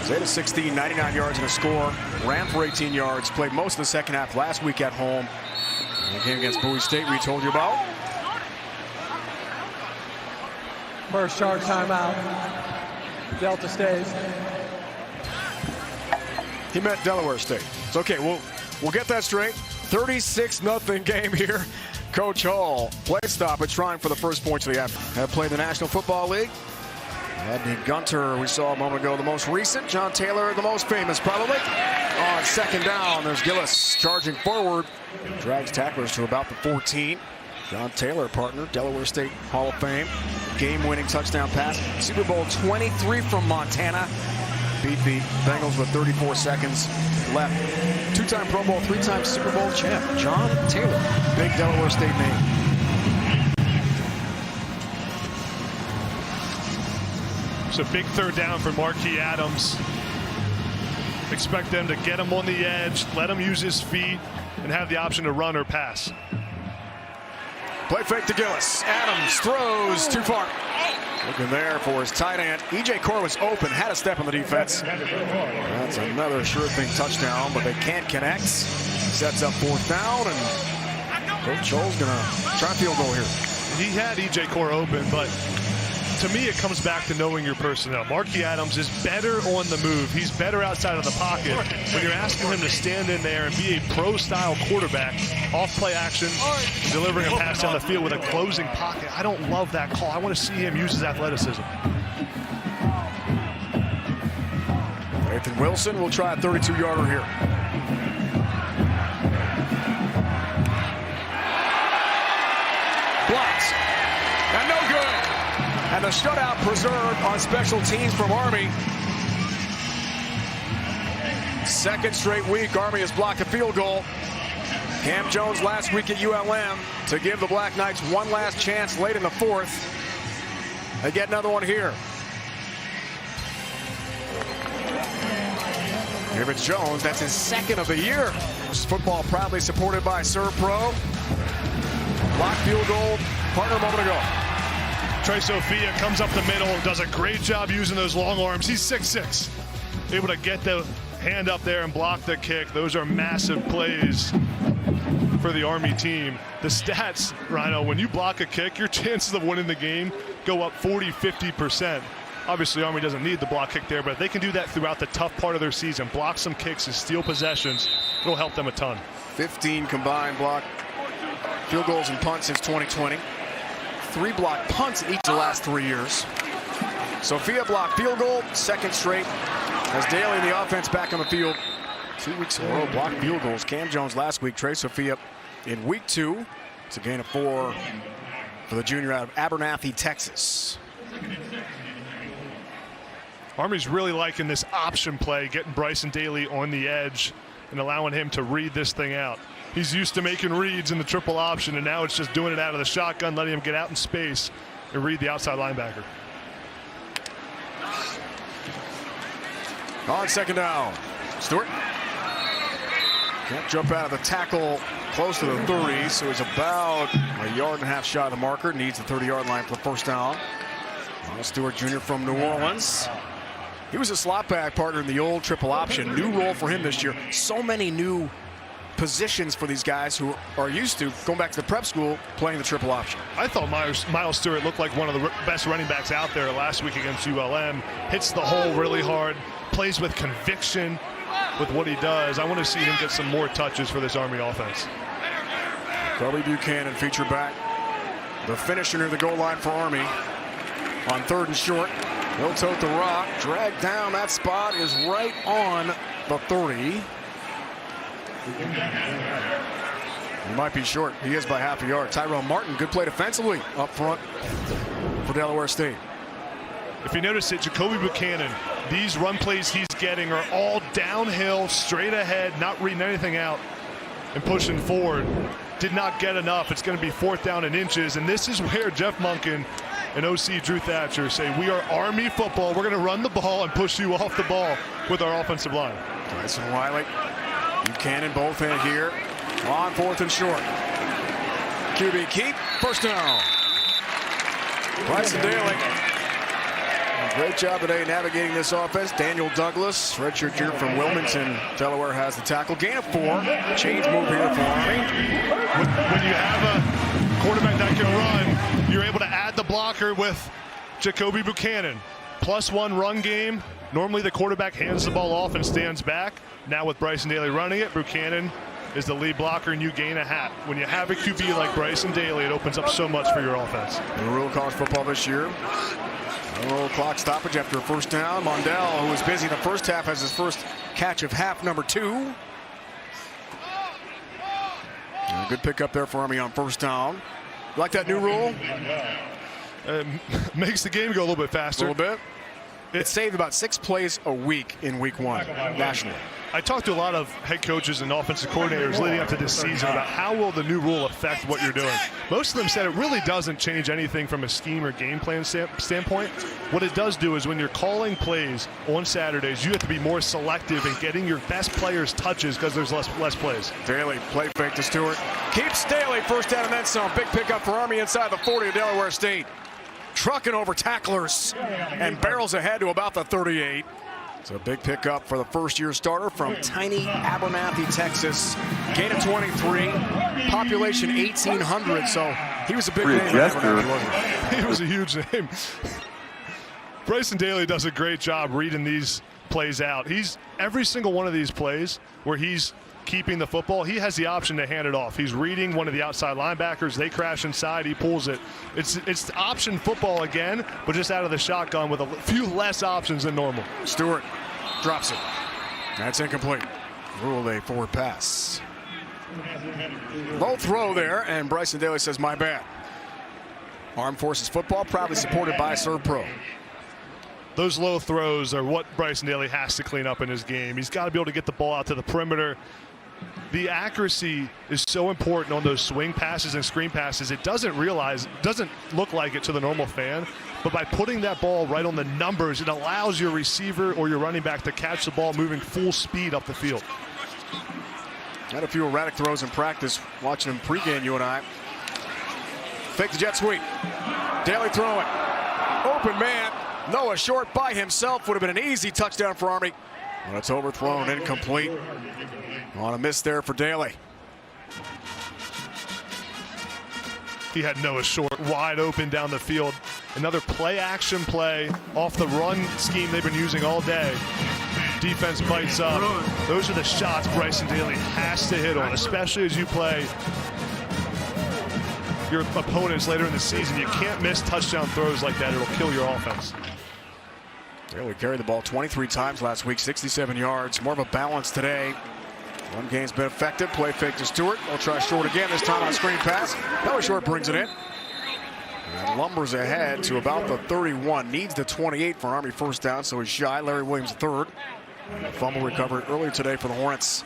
Zeta 16, 99 yards and a score. Ran for 18 yards. Played most of the second half last week at home. The game against Bowie State we told you about. First charge timeout. Delta State. He meant Delaware State. It's okay. We'll get that straight. 36-0 game here. Coach Hall, play stoppage, trying for the first points of the effort. Have played the National Football League. Rodney Gunter, we saw a moment ago, the most recent. John Taylor, the most famous, probably. On second down, there's Gillis charging forward. Drags tacklers to about the 14. John Taylor, partner, Delaware State Hall of Fame. Game-winning touchdown pass. Super Bowl 23 from Montana. Beat the Bengals with 34 seconds left. Two-time Pro Bowl, three-time Super Bowl champ, John Taylor. Big Delaware State name. It's a big third down for Marquis Adams. Expect them to get him on the edge, let him use his feet, and have the option to run or pass. Play fake to Gillis. Adams throws too far. Looking there for his tight end. E.J. Core was open, had a step on the defense. That's another sure thing touchdown, but they can't connect. Sets up fourth down, and Coach Hull's going to try a field goal here. He had E.J. Core open, but to me, it comes back to knowing your personnel. Marquis Adams is better on the move. He's better outside of the pocket. When you're asking him to stand in there and be a pro-style quarterback, off-play action, and delivering a pass down the field with a closing pocket, I don't love that call. I want to see him use his athleticism. Nathan Wilson will try a 32-yarder here. Blocks. And no good. And the shutout preserved on special teams from Army. Second straight week, Army has blocked a field goal. Cam Jones last week at ULM to give the Black Knights one last chance late in the fourth. They get another one here. Here it's Jones. That's his second of the year. This football proudly supported by Serve Pro. Block field goal, partner a moment ago. Trey Sophia comes up the middle, does a great job using those long arms. He's 6'6", able to get the hand up there and block the kick. Those are massive plays for the Army team. The stats, Rhino, when you block a kick, your chances of winning the game go up 40-50%. Obviously, Army doesn't need the block kick there, but if they can do that throughout the tough part of their season, block some kicks and steal possessions, it'll help them a ton. 15 combined block field goals and punts since 2020. 3 block punts in each of the last 3 years. Sophia blocked field goal, second straight. As Daly, the offense, back on the field. 2 weeks in a row, blocked field goals. Cam Jones last week, Trey Sophia in week 2. It's a gain of 4 for the junior out of Abernathy, Texas. Army's really liking this option play, getting Bryson Daly on the edge and allowing him to read this thing out. He's used to making reads in the triple option, and now it's just doing it out of the shotgun, letting him get out in space and read the outside linebacker. On second down, Stewart can't jump out of the tackle close to the 30, so he's about a yard and a half shy of the marker. Needs the 30-yard line for the first down. Stewart Jr. from New Orleans. He was a slot back partner in the old triple option. New role for him this year. So many new positions for these guys who are used to going back to the prep school playing the triple option. I thought Miles Stewart looked like one of the best running backs out there last week against ULM. Hits the hole really hard, plays with conviction with what he does. I want to see him get some more touches for this Army offense. Carly Buchanan featured back. The finisher near the goal line for Army. On third and short, he'll tote the rock. Dragged down. That spot is right on the 30. He might be short. He is by half a yard. Tyrone Martin, good play defensively up front for Delaware State. If you notice it, Jacoby Buchanan, these run plays he's getting are all downhill, straight ahead, not reading anything out and pushing forward. Did not get enough. It's going to be fourth down in inches, and this is where Jeff Monken and OC Drew Thatcher say, we are Army football. We're going to run the ball and push you off the ball with our offensive line. Tyson Wiley, Buchanan both in here on fourth and short. QB keep, first down. Bryson Daly Great job today navigating this offense. Daniel Douglas, redshirt junior from Wilmington, Delaware, has the tackle. Gain of 4. Change move here for Army. When you have a quarterback that can run, you're able to add the blocker with Jacoby Buchanan. +1 run game. Normally the quarterback hands the ball off and stands back. Now with Bryson Daly running it, Buchanan is the lead blocker, and you gain a hat. When you have a QB like Bryson Daly, it opens up so much for your offense. New rule college football this year. No clock stoppage after a first down. Mondell, who was busy in the first half, has his first catch of half number 2. And a good pickup there for Army on first down. You like that new rule? Makes the game go a little bit faster. A little bit. It saved about 6 plays a week in week 1 nationally. I talked to a lot of head coaches and offensive coordinators leading up to this season about how will the new rule affect what you're doing. Most of them said it really doesn't change anything from a scheme or game plan standpoint. What it does do is when you're calling plays on Saturdays, you have to be more selective in getting your best players touches because there's less plays. Daly, play fake to Stewart. Keeps Daly, first down and then some. Big pickup for Army inside the 40 of Delaware State. Trucking over tacklers and barrels ahead to about the 38. It's a big pickup for the first-year starter from tiny Abernathy, Texas. Gain of 23, population 1,800, so he was a big name. He was a huge name. Bryson Daly does a great job reading these plays out. Every single one of these plays where he's keeping the football, he has the option to hand it off. He's reading one of the outside linebackers. They crash inside. He pulls it. It's option football again, but just out of the shotgun with a few less options than normal. Stewart drops it. That's incomplete. Ruled a forward pass. Low throw there, and Bryson Daly says, my bad. Armed Forces football, proudly supported by Serve Pro. Those low throws are what Bryson Daly has to clean up in his game. He's got to be able to get the ball out to the perimeter. The accuracy is so important on those swing passes and screen passes. It doesn't look like it to the normal fan, but by putting that ball right on the numbers, it allows your receiver or your running back to catch the ball moving full speed up the field. Had a few erratic throws in practice, watching him pregame, you and I. Fake the jet sweep. Daly throwing. Open man. Noah Short by himself. Would have been an easy touchdown for Army. But it's overthrown, incomplete. On a miss there for Daly. He had Noah Short wide open down the field. Another play-action play off the run scheme they've been using all day. Defense bites up. Those are the shots Bryson Daly has to hit on, especially as you play your opponents later in the season. You can't miss touchdown throws like that. It'll kill your offense. Daly carried the ball 23 times last week, 67 yards. More of a balance today. One game's been effective. Play fake to Stewart. They'll try Short again, this time on a screen pass. Noah Short brings it in. And lumbers ahead to about the 31. Needs the 28 for Army first down, so he's shy. Larry Williams third. And the fumble recovered earlier today for the Hornets.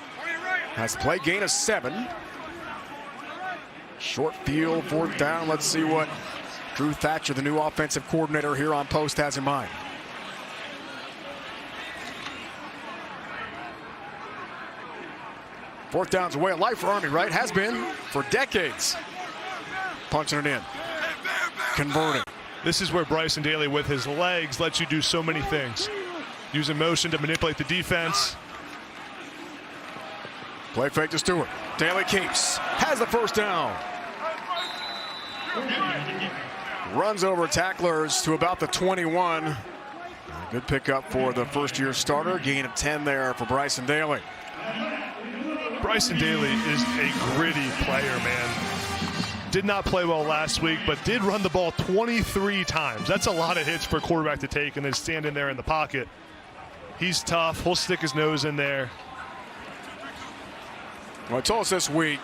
Has the play gain of 7. Short field, fourth down. Let's see what Drew Thatcher, the new offensive coordinator here on post, has in mind. Fourth down's a way of life for Army, right? Has been for decades. Punching it in. Converting. This is where Bryson Daly with his legs lets you do so many things. Using motion to manipulate the defense. Play fake to Stewart. Daly keeps. Has the first down. Runs over tacklers to about the 21. Good pickup for the first-year starter. Gain of 10 there for Bryson Daly. Bryson Daly is a gritty player, man. Did not play well last week, but did run the ball 23 times. That's a lot of hits for a quarterback to take and then stand in there in the pocket. He's tough. He'll stick his nose in there. Well, I told us this week,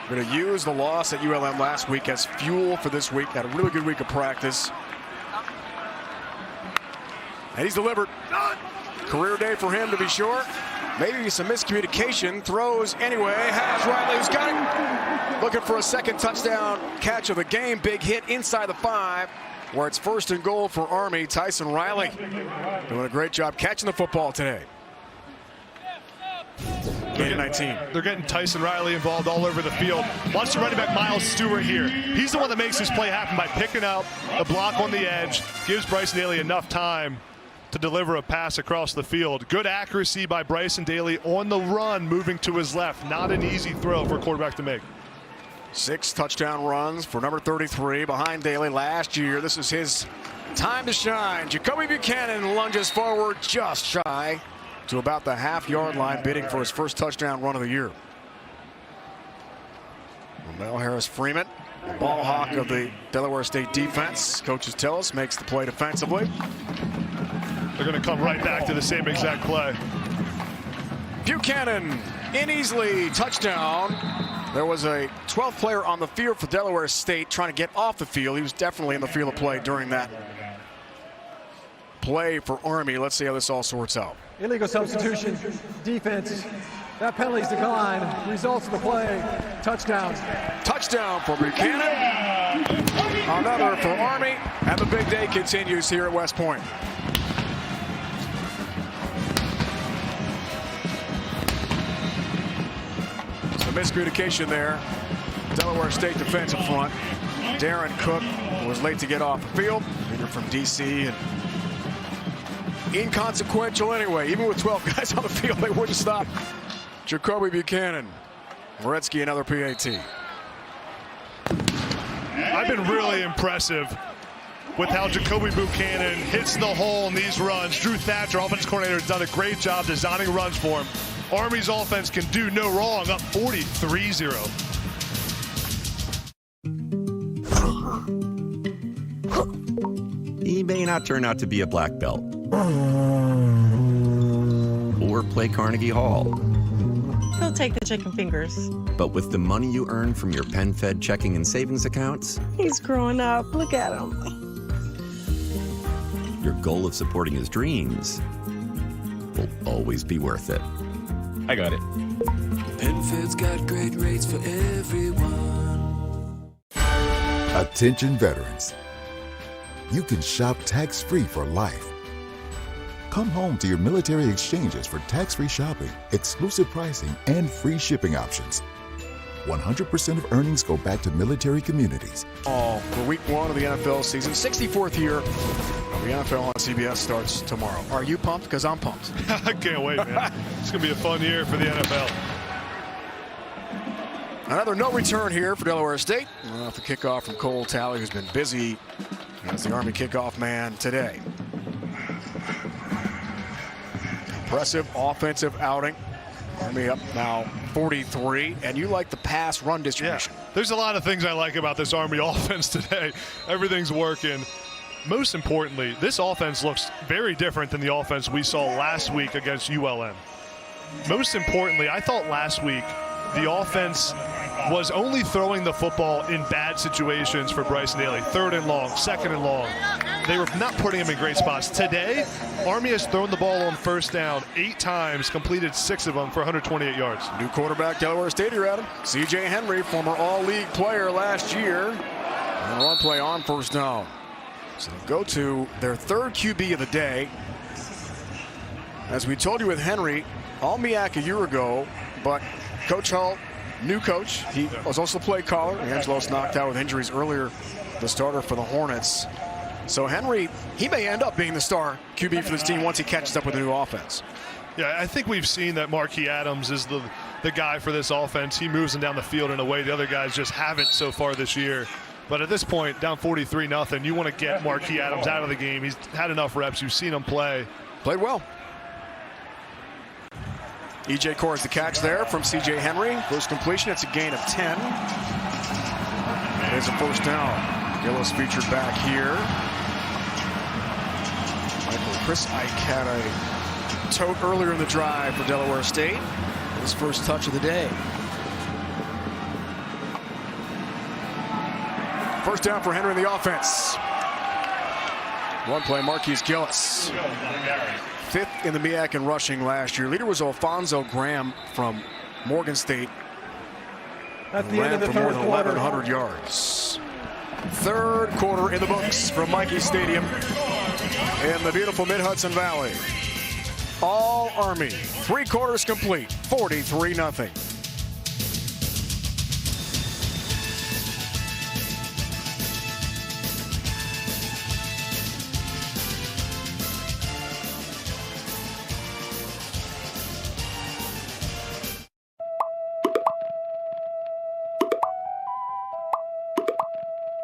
we're going to use the loss at ULM last week as fuel for this week. Had a really good week of practice. And he's delivered. Career day for him, to be sure. Maybe some miscommunication. Throws anyway. Has Riley, who's got it. Looking for a second touchdown catch of the game. Big hit inside the 5, where it's first and goal for Army. Tyson Riley doing a great job catching the football today. gain of 19. They're getting Tyson Riley involved all over the field. Watch the running back Miles Stewart here. He's the one that makes this play happen by picking up a block on the edge, gives Bryson Daly enough time to deliver a pass across the field. Good accuracy by Bryson Daly on the run, moving to his left. Not an easy throw for a quarterback to make. 6 touchdown runs for number 33 behind Daly last year. This is his time to shine. Jacoby Buchanan lunges forward just shy to about the half-yard line, bidding for his first touchdown run of the year. Mel Harris Freeman, the ball hawk of the Delaware State defense, coaches tell us, makes the play defensively. They're going to come right back to the same exact play. Buchanan in easily, touchdown. There was a 12th player on the field for Delaware State trying to get off the field. He was definitely in the field of play during that play for Army. Let's see how this all sorts out. Illegal substitution, defense. That penalty's declined. Results of the play, touchdown. Touchdown for Buchanan. Another for Army. And the big day continues here at West Point. Miscommunication there. Delaware State defensive front. Darren Cook was late to get off the field. Leader from DC and inconsequential anyway. Even with 12 guys on the field, they wouldn't stop Jacoby Buchanan. Moretzky another PAT. I've been really impressive with how Jacoby Buchanan hits the hole in these runs. Drew Thatcher, offensive coordinator, has done a great job designing runs for him. Army's offense can do no wrong, up 43-0. He may not turn out to be a black belt or play Carnegie Hall. He'll take the chicken fingers. But with the money you earn from your PenFed checking and savings accounts, He's growing up. Look at him. your goal of supporting his dreams will always be worth it. I got it. PenFed's got great rates for everyone. Attention veterans. You can shop tax-free for life. Come home to your military exchanges for tax-free shopping, exclusive pricing, and free shipping options. 100% of earnings go back to military communities. For week 1 of the NFL season, 64th year of the NFL on CBS starts tomorrow. Are you pumped? Because I'm pumped. I can't wait, man. It's going to be a fun year for the NFL. Another no return here for Delaware State. Off the kickoff from Cole Talley, who's been busy as the Army kickoff man today. Impressive offensive outing. Army up now 43, and you like the pass-run distribution. Yeah. There's a lot of things I like about this Army offense today. Everything's working. Most importantly, this offense looks very different than the offense we saw last week against ULM. Most importantly, I thought last week the offense was only throwing the football in bad situations for Bryson Daly. 3rd and long, 2nd and long. They were not putting him in great spots. Today, Army has thrown the ball on 1st down 8 times, completed 6 of them for 128 yards. New quarterback, Delaware State here, Adam. C.J. Henry, former all-league player last year. And run play on 1st down. So go to their 3rd QB of the day. As we told you with Henry, all MEAC a year ago, but Coach Hull, new coach, he was also play caller. Angelos knocked out with injuries earlier, the starter for the Hornets. So Henry, he may end up being the star QB for this team once he catches up with the new offense. Yeah, I think we've seen that Marquis Adams is the guy for this offense. He moves them down the field in a way the other guys just haven't so far this year. But at this point, down 43-0, you want to get Marquis Adams out of the game. He's had enough reps. You've seen him play. Played well. E.J. Core is the catch there from C.J. Henry. First completion, it's a gain of 10. It is a 1st down. Gillis featured back here. Chris Ike had a tote earlier in the drive for Delaware State. His first touch of the day. 1st down for Henry in the offense. One play, Marquise Gillis. 5th in the MEAC in rushing last year. Leader was Alfonso Graham from Morgan State. At the end of the for more third than quarter. 1,100 yards. 3rd quarter in the books from Mikey Stadium in the beautiful Mid-Hudson Valley. all Army. 3 quarters complete, 43-0.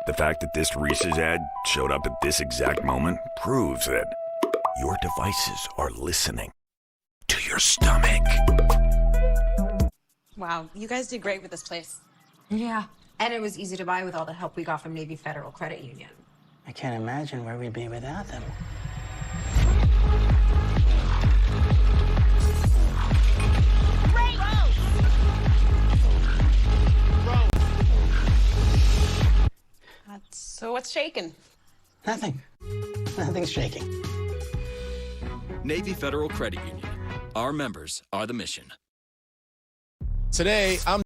The fact that this Reese's ad showed up at this exact moment proves that your devices are listening to your stomach. Wow, you guys did great with this place. Yeah, and it was easy to buy with all the help we got from Navy Federal Credit Union. I can't imagine where we'd be without them. So what's shaking? Nothing. Nothing's shaking. Navy Federal Credit Union. Our members are the mission. Today, I'm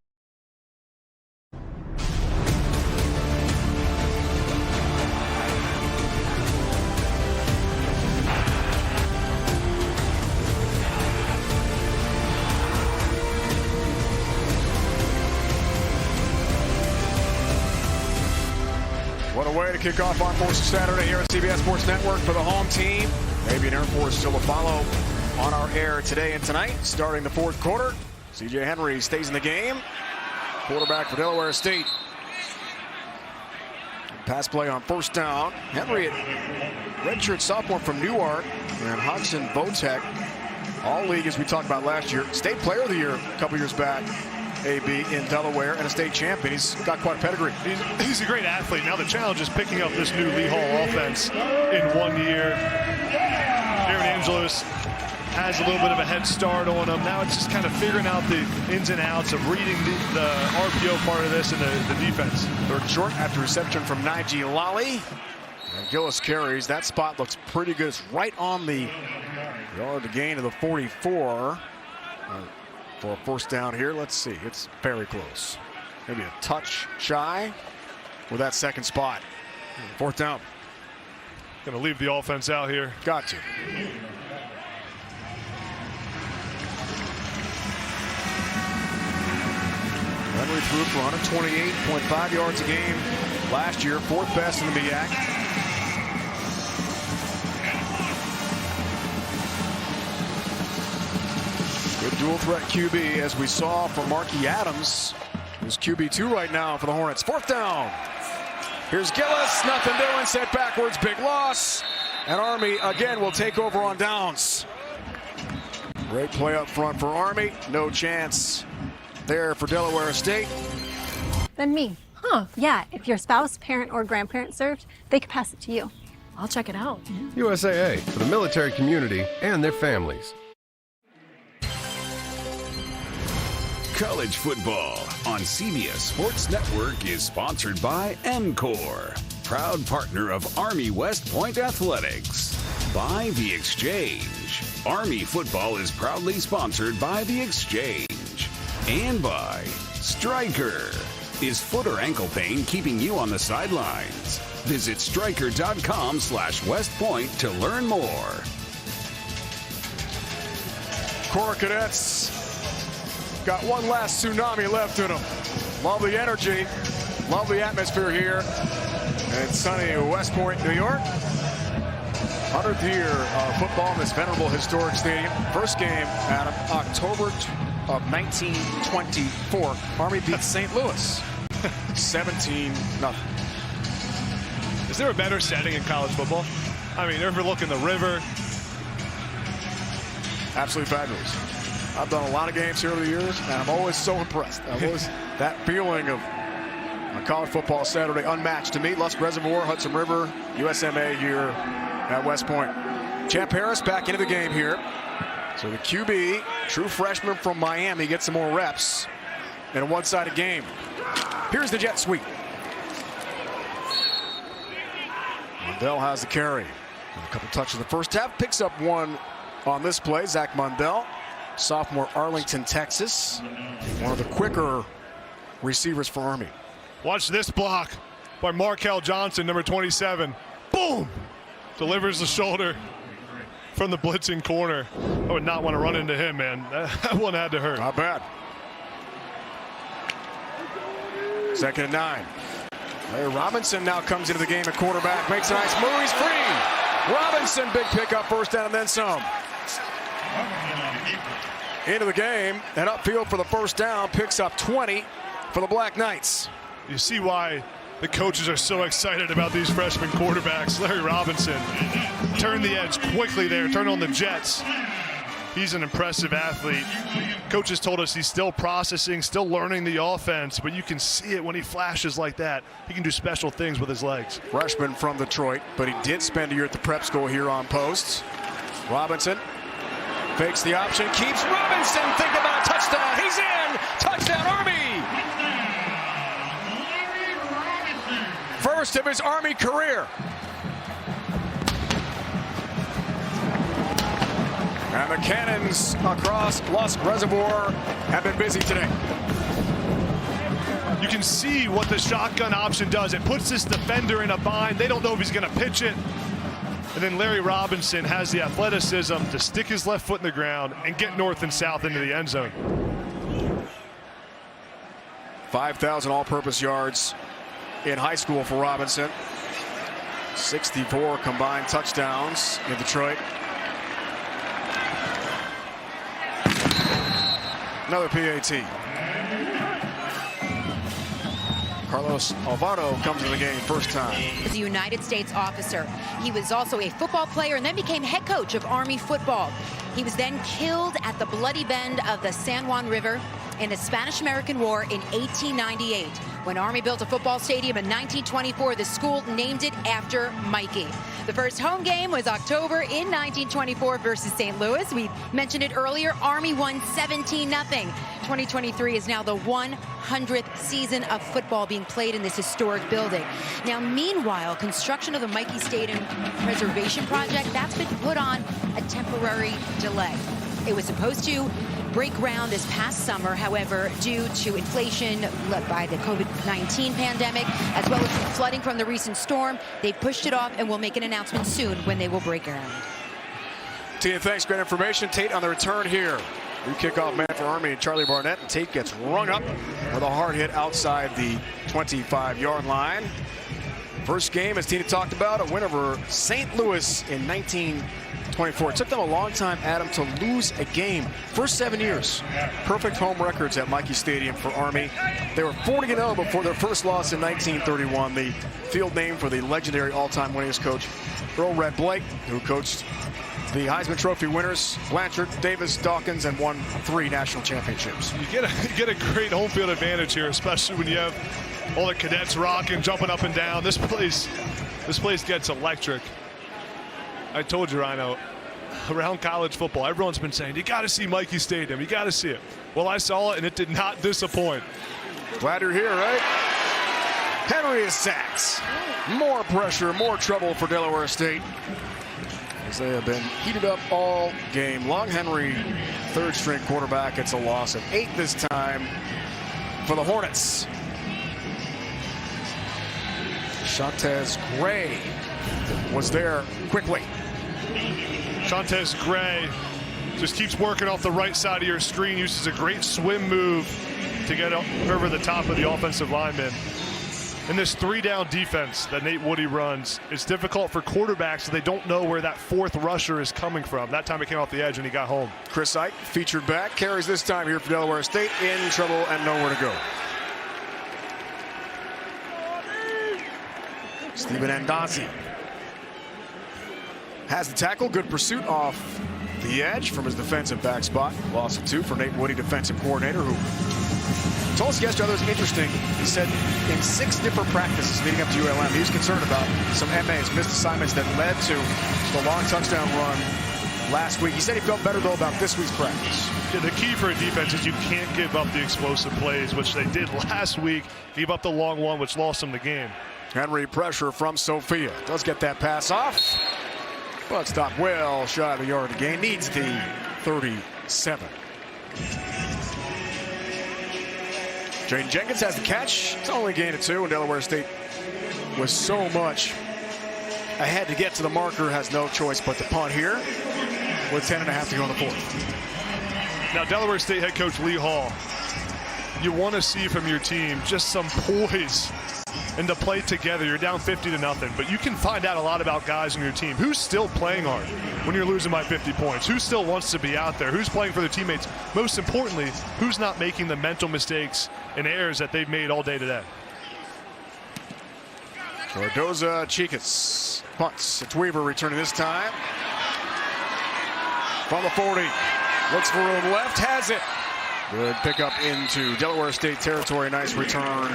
What a way to kick off Armed Forces Saturday here at CBS Sports Network for the home team. Navy and Air Force still to follow on our air today and tonight. Starting the 4th quarter, C.J. Henry stays in the game. Quarterback for Delaware State. Pass play on 1st down. Henry, redshirt sophomore from Newark, and Hodgson Votek, all league as we talked about last year. State Player of the Year a couple years back. AB in Delaware and a state champion. He's got quite a pedigree. He's a great athlete. Now the challenge is picking up this new Lee Hall offense in 1 year. Aaron Angelos has a little bit of a head start on him. Now it's just kind of figuring out the ins and outs of reading the RPO part of this and the defense. 3rd short after reception from Naji Lally. And Gillis carries. That spot looks pretty good. It's right on the yard to gain of the 44. For a 1st down here, let's see. It's very close. Maybe a touch shy with that 2nd spot. 4th down. Going to leave the offense out here. Got to. Henry threw for 128.5 yards a game last year, 4th best in the MEAC. Good dual threat QB, as we saw from Marky Adams, who's QB2 right now for the Hornets. 4th down. Here's Gillis, nothing doing, set backwards, big loss. And Army again will take over on downs. Great play up front for Army, no chance there for Delaware State. Then me. Huh, yeah, if your spouse, parent, or grandparent served, they could pass it to you. I'll check it out. USAA, for the military community and their families. College football on CBS Sports Network is sponsored by Encore, proud partner of Army West Point Athletics. By The Exchange. Army football is proudly sponsored by The Exchange. And by Stryker. Is foot or ankle pain keeping you on the sidelines? Visit Stryker.com/WestPoint to learn more. Corps Cadets got one last tsunami left in them. Love the energy, love the atmosphere here in sunny West Point, New York. 100th year of football in this venerable historic stadium. First game, Adam, October of 1924. Army beats St. Louis 17-0. Is there a better setting in college football? I mean, overlooking the river. Absolutely fabulous. I've done a lot of games here over the years, and I'm always so impressed. That feeling of a college football Saturday unmatched to me. Lusk Reservoir, Hudson River, USMA here at West Point. Champ Harris back into the game here. So the QB, true freshman from Miami, gets some more reps in a one-sided game. Here's the jet sweep. Mundell has the carry. A couple touches in the first half. Picks up one on this play. Zach Mundell, sophomore, Arlington, Texas. One of the quicker receivers for Army. Watch this block by Markel Johnson, number 27. Boom! Delivers the shoulder from the blitzing corner. I would not want to run into him, man. That one had to hurt. Not bad. 2nd and 9. Larry Robinson now comes into the game at quarterback. Makes a nice move. He's free. Robinson, big pickup, first down and then some. Into the game and upfield for the first down. Picks up 20 for the Black Knights. You see why the coaches are so excited about these freshman quarterbacks. Larry Robinson turned the edge quickly there, turned on the jets. He's an impressive athlete. Coaches told us he's still processing, still learning the offense, but you can see it when he flashes like that. He can do special things with his legs. Freshman from Detroit, but he did spend a year at the prep school here on posts. Robinson fakes the option, keeps Robinson. Think about a touchdown. He's in. Touchdown, Army. First of his Army career. And the cannons across Lusk Reservoir have been busy today. You can see what the shotgun option does. It puts this defender in a bind. They don't know if he's going to pitch it. And then Larry Robinson has the athleticism to stick his left foot in the ground and get north and south into the end zone. 5,000 all-purpose yards in high school for Robinson. 64 combined touchdowns in Detroit. Another PAT. Carlos Alvaro comes in the game first time. He's a United States officer. He was also a football player and then became head coach of Army football. He was then killed at the bloody bend of the San Juan River in the Spanish-American War in 1898. When Army built a football stadium in 1924, the school named it after Mikey. The first home game was October in 1924 versus St. Louis. We mentioned it earlier. Army won 17-0. 2023 is now the 100th season of football being played in this historic building. Now, meanwhile, construction of the Mikey Stadium Preservation Project, that's been put on a temporary delay. It was supposed to break ground this past summer. However, due to inflation led by the COVID-19 pandemic, as well as the flooding from the recent storm, they've pushed it off and will make an announcement soon when they will break ground. Tina, thanks. Great information. Tate on the return here. New kickoff man for Army and Charlie Barnett. And Tate gets rung up with a hard hit outside the 25-yard line. First game, as Tina talked about, a win over St. Louis in 1924. It took them a long time, Adam, to lose a game. First 7 years. Perfect home records at Mikey Stadium for Army. They were 40-0 before their first loss in 1931. The field name for the legendary all-time winningest coach, Earl Red Blake, who coached the Heisman Trophy winners, Blanchard, Davis, Dawkins, and won 3 national championships. You get a great home field advantage here, especially when you have all the cadets rocking, jumping up and down. This place gets electric. I told you, Rhino, around college football, everyone's been saying, you got to see Mikey Stadium. You got to see it. Well, I saw it, and it did not disappoint. Glad you're here, right? Henry is sacked. More pressure, more trouble for Delaware State, as they have been heated up all game long. Henry, third-string quarterback. It's a loss of 8 this time for the Hornets. Shantez Gray was there quickly. Shantez Gray just keeps working off the right side of your screen, uses a great swim move to get over the top of the offensive lineman. In this 3-down defense that Nate Woody runs, it's difficult for quarterbacks so they don't know where that fourth rusher is coming from. That time it came off the edge and he got home. Chris Ike, featured back, carries this time here for Delaware State, in trouble and nowhere to go. Steven Andazi has the tackle. Good pursuit off the edge from his defensive back spot. Loss of 2 for Nate Woody, defensive coordinator, who told us yesterday that was interesting. He said in 6 different practices leading up to ULM, he was concerned about some MAs, missed assignments that led to the long touchdown run last week. He said he felt better, though, about this week's practice. Yeah, the key for a defense is you can't give up the explosive plays, which they did last week. Gave up the long one, which lost them the game. Henry, pressure from Sophia. Does get that pass off, but stopped well shy of the yard to gain. Needs the 37. Jaden Jenkins has the catch. It's only a gain of 2, and Delaware State, with so much ahead to get to the marker, has no choice but to punt here. with 10.5 to go in the fourth. Now, Delaware State head coach Lee Hall, you want to see from your team just some poise and to play together. You're down 50-0, but you can find out a lot about guys on your team. Who's still playing hard when you're losing by 50 points? Who still wants to be out there? Who's playing for their teammates? Most importantly, who's not making the mental mistakes and errors that they've made all day today? Cardoza Chicas punts. It's Weaver returning this time. From the 40. Looks for room left. Has it. Good pickup into Delaware State territory. Nice return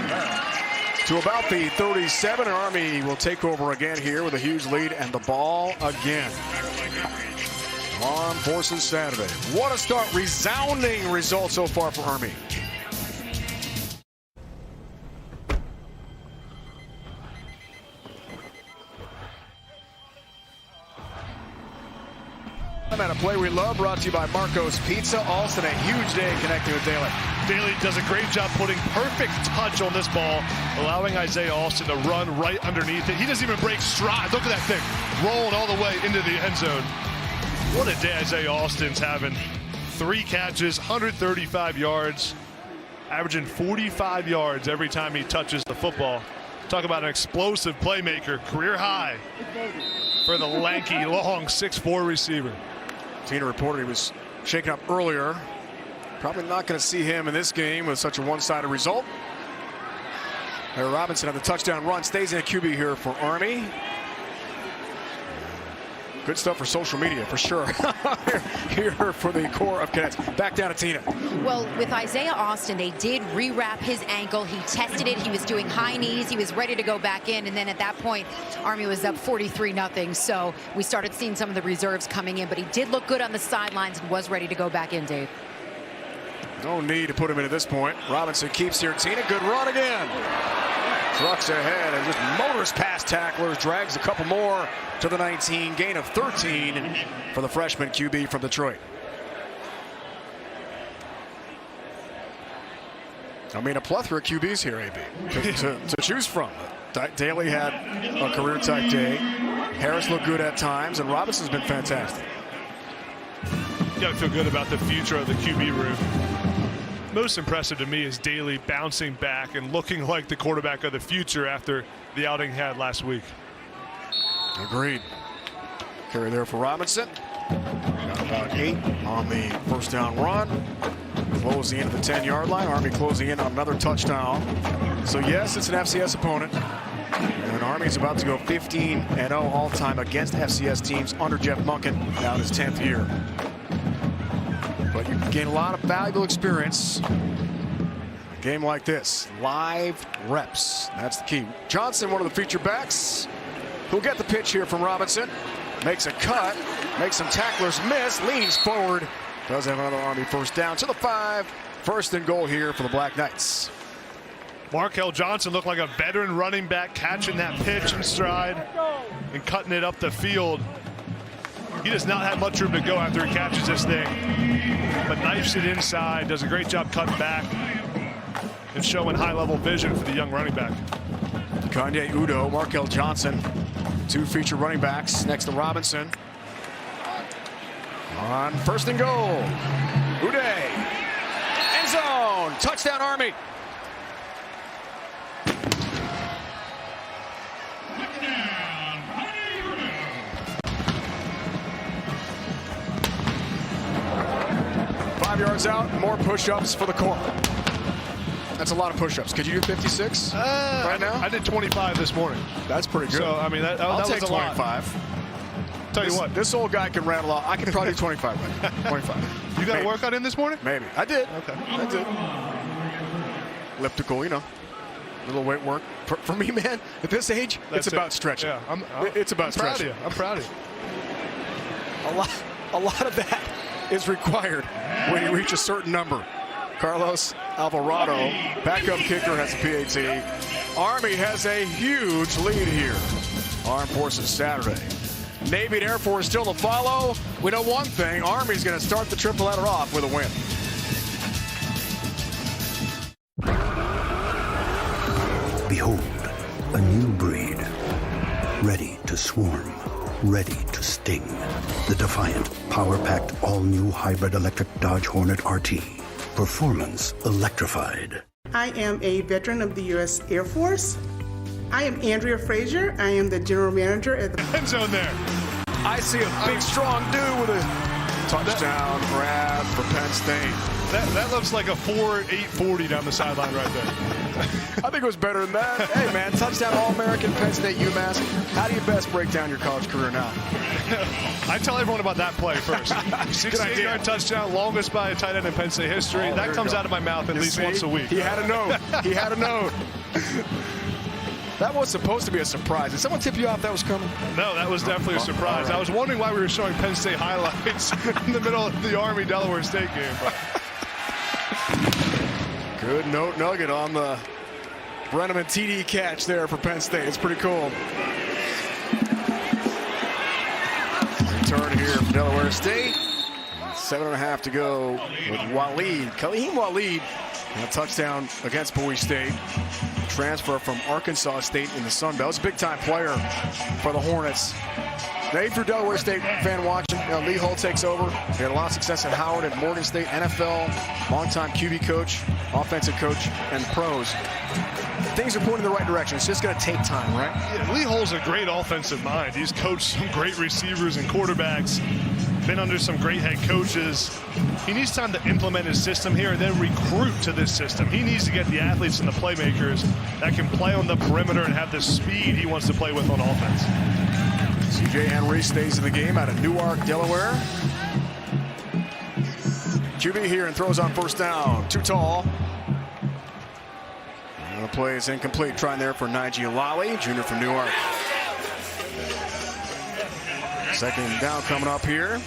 to about the 37. Army will take over again here with a huge lead and the ball again. Armed Forces Saturday. What a start. Resounding result so far for Army. At a play we love, brought to you by Marco's Pizza. Alston, a huge day connecting with Daly. Daly does a great job putting perfect touch on this ball, allowing Isaiah Alston to run right underneath it. He doesn't even break stride. Look at that thing, rolling all the way into the end zone. What a day Isaiah Alston's having. 3 catches, 135 yards, averaging 45 yards every time he touches the football. Talk about an explosive playmaker, career high for the lanky, long 6'4" receiver. Tina reported he was shaken up earlier. Probably not going to see him in this game with such a one-sided result. Harry Robinson on the touchdown run, stays in a QB here for Army. Good stuff for social media, for sure. Here for the core of cadets. Back down to Tina. Well, with Isaiah Alston, they did rewrap his ankle. He tested it. He was doing high knees. He was ready to go back in. And then at that point, Army was up 43-0. So we started seeing some of the reserves coming in. But he did look good on the sidelines and was ready to go back in, Dave. No need to put him in at this point. Robinson keeps here. Tina, good run again. Trucks ahead and just motors past tacklers, drags a couple more to the 19. Gain of 13 for the freshman QB from Detroit. I mean, a plethora of QBs here, AB, to choose from. Daly had a career-type day. Harris looked good at times, and Robinson's been fantastic. You got to feel good about the future of the QB room. Most impressive to me is Daly bouncing back and looking like the quarterback of the future after the outing he had last week. Agreed. Carry there for Robinson. Got about 8 on the first down run. Closing in at the 10-yard line. Army closing in on another touchdown. So yes, it's an FCS opponent. And Army's about to go 15-0 all-time against FCS teams under Jeff Monken, now in his 10th year. But you can gain a lot of valuable experience. A game like this, live reps. That's the key. Johnson, one of the feature backs, who'll get the pitch here from Robinson. Makes a cut, makes some tacklers miss, leans forward. Does have another Army first down to the 5. First and goal here for the Black Knights. Markel Johnson looked like a veteran running back, catching that pitch in stride and cutting it up the field. He does not have much room to go after he catches this thing, but knifes it inside, does a great job cutting back and showing high-level vision for the young running back. Kanye Udo, Markel Johnson, 2 feature running backs next to Robinson. On first and goal, Uday, end zone, touchdown Army. Yards out, more push-ups for the core. That's a lot of push-ups. Could you do 56 right now? I did 25 this morning. That's pretty good. So, I mean, I'll that take was a 25. Lot. Tell you what. This old guy can rattle off. I could probably do 25 right now. 25. You got a workout in this morning? Maybe. I did. Okay. I did. Elliptical, you know. A little weight work. For me, man, at this age, it's about stretching. Yeah, it's about stretching. I'm proud of you. A lot of that is required when you reach a certain number. Carlos Alvarado, backup kicker, has a PAT. Army has a huge lead here. Armed Forces Saturday. Navy and Air Force still to follow. We know one thing, Army's going to start the triple header off with a win. Behold, a new breed, ready to swarm, ready to sting. The defiant, power-packed, all-new hybrid electric Dodge Hornet RT. Performance electrified. I am a veteran of the U.S. Air Force. I am Andrea Frazier. I am the general manager at the end zone there. I see a big, strong dude with a touchdown grab for Penn State. That looks like a 4.840 down the sideline right there. I think it was better than that. Hey, man, touchdown All-American, Penn State, UMass. How do you best break down your college career now? I tell everyone about that play first. 68-yard touchdown, longest by a tight end in Penn State history. That comes out of my mouth at least once a week. He had a note. He had a note. That was supposed to be a surprise. Did someone tip you off that was coming? No, that was definitely a surprise. Right. I was wondering why we were showing Penn State highlights in the middle of the Army-Delaware State game. Good note nugget on the Brenneman TD catch there for Penn State. It's pretty cool. Return here from Delaware State. 7.5 to go with Waleed. Kaleem Waleed, and a touchdown against Bowie State. Transfer from Arkansas State in the Sun Belt. It's a big-time player for the Hornets. Now, if you're a Delaware State fan watching, Lee Hull takes over. He had a lot of success at Howard and Morgan State, NFL, longtime QB coach, offensive coach, and pros. Things are pointing in the right direction. It's just going to take time, right? Yeah, Lee Hull's a great offensive mind. He's coached some great receivers and quarterbacks, been under some great head coaches. He needs time to implement his system here and then recruit to this system. He needs to get the athletes and the playmakers that can play on the perimeter and have the speed he wants to play with on offense. C.J. Henry stays in the game out of Newark, Delaware. QB here and throws on first down. Too tall. And the play is incomplete. Trying there for Nige Lally, junior from Newark. Second down coming up here.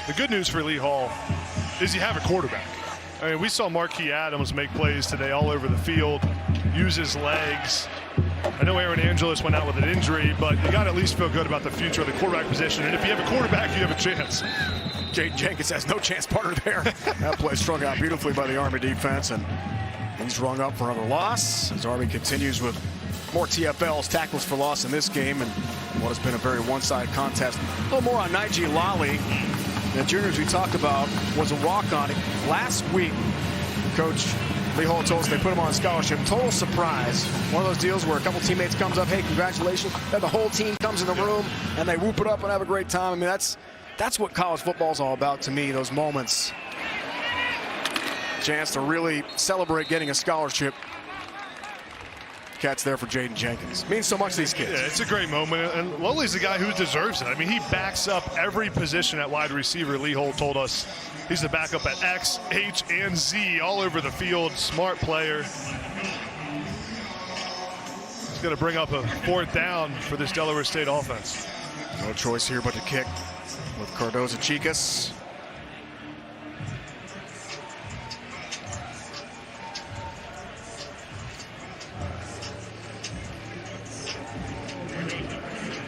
The good news for Lee Hull is you have a quarterback. I mean, we saw Marquis Adams make plays today all over the field, use his legs. I know Aaron Angelis went out with an injury, but you got to at least feel good about the future of the quarterback position. And if you have a quarterback, you have a chance. Jaden Jenkins has no chance, partner there. That play strung out beautifully by the Army defense, and he's rung up for another loss as Army continues with more TFLs, tackles for loss in this game, and what has been a very one-sided contest. A little more on Nige Lally. The juniors we talked about was a walk-on. Last week, Coach Lee Hull told us they put him on scholarship. Total surprise. One of those deals where a couple teammates comes up, hey, congratulations. Then the whole team comes in the room and they whoop it up and have a great time. I mean, that's what college football is all about to me, those moments. Chance to really celebrate getting a scholarship. Catch there for Jaden Jenkins. Means so much to these kids. Yeah, it's a great moment, and Lowley's the guy who deserves it. I mean, he backs up every position at wide receiver. Lee Hull told us he's the backup at X, H, and Z all over the field. Smart player. He's going to bring up a fourth down for this Delaware State offense. No choice here but to kick with Cardozo-Chicas.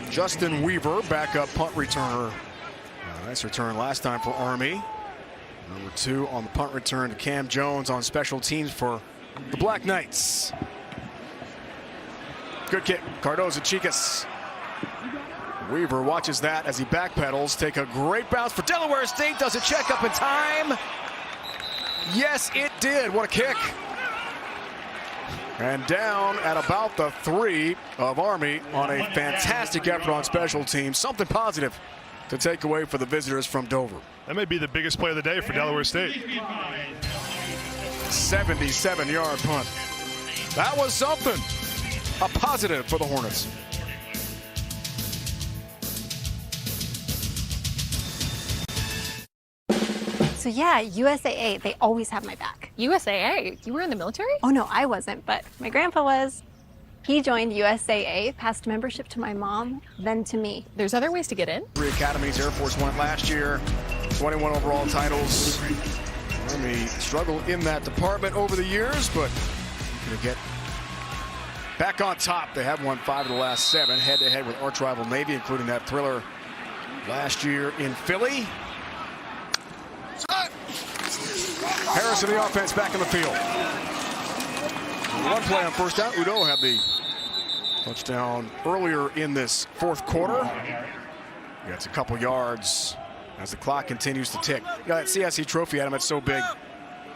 Justin Weaver, backup punt returner. Nice return last time for Army. Number 2 on the punt return to Cam Jones on special teams for the Black Knights. Good kick, Cardozo-Chicas. Weaver watches that as he backpedals. Take a great bounce for Delaware State. Does it check up in time? Yes, it did. What a kick. And down at about the 3 of Army on a fantastic effort on special teams. Something positive to take away for the visitors from Dover. That may be the biggest play of the day for Delaware State. 77-yard punt. That was something. A positive for the Hornets. So yeah, USAA, they always have my back. USAA? You were in the military? Oh no, I wasn't, but my grandpa was. He joined USAA, passed membership to my mom, then to me. There's other ways to get in? 3 academies, Air Force went last year, 21 overall titles. Army struggled in that department over the years, but gonna get back on top. They have won 5 of the last 7, head-to-head with arch rival Navy, including that thriller last year in Philly. Harris in the offense back in the field. One play on first down. Udo had the touchdown earlier in this fourth quarter. Gets a couple yards as the clock continues to tick. You know, that CSC trophy, Adam, it's so big.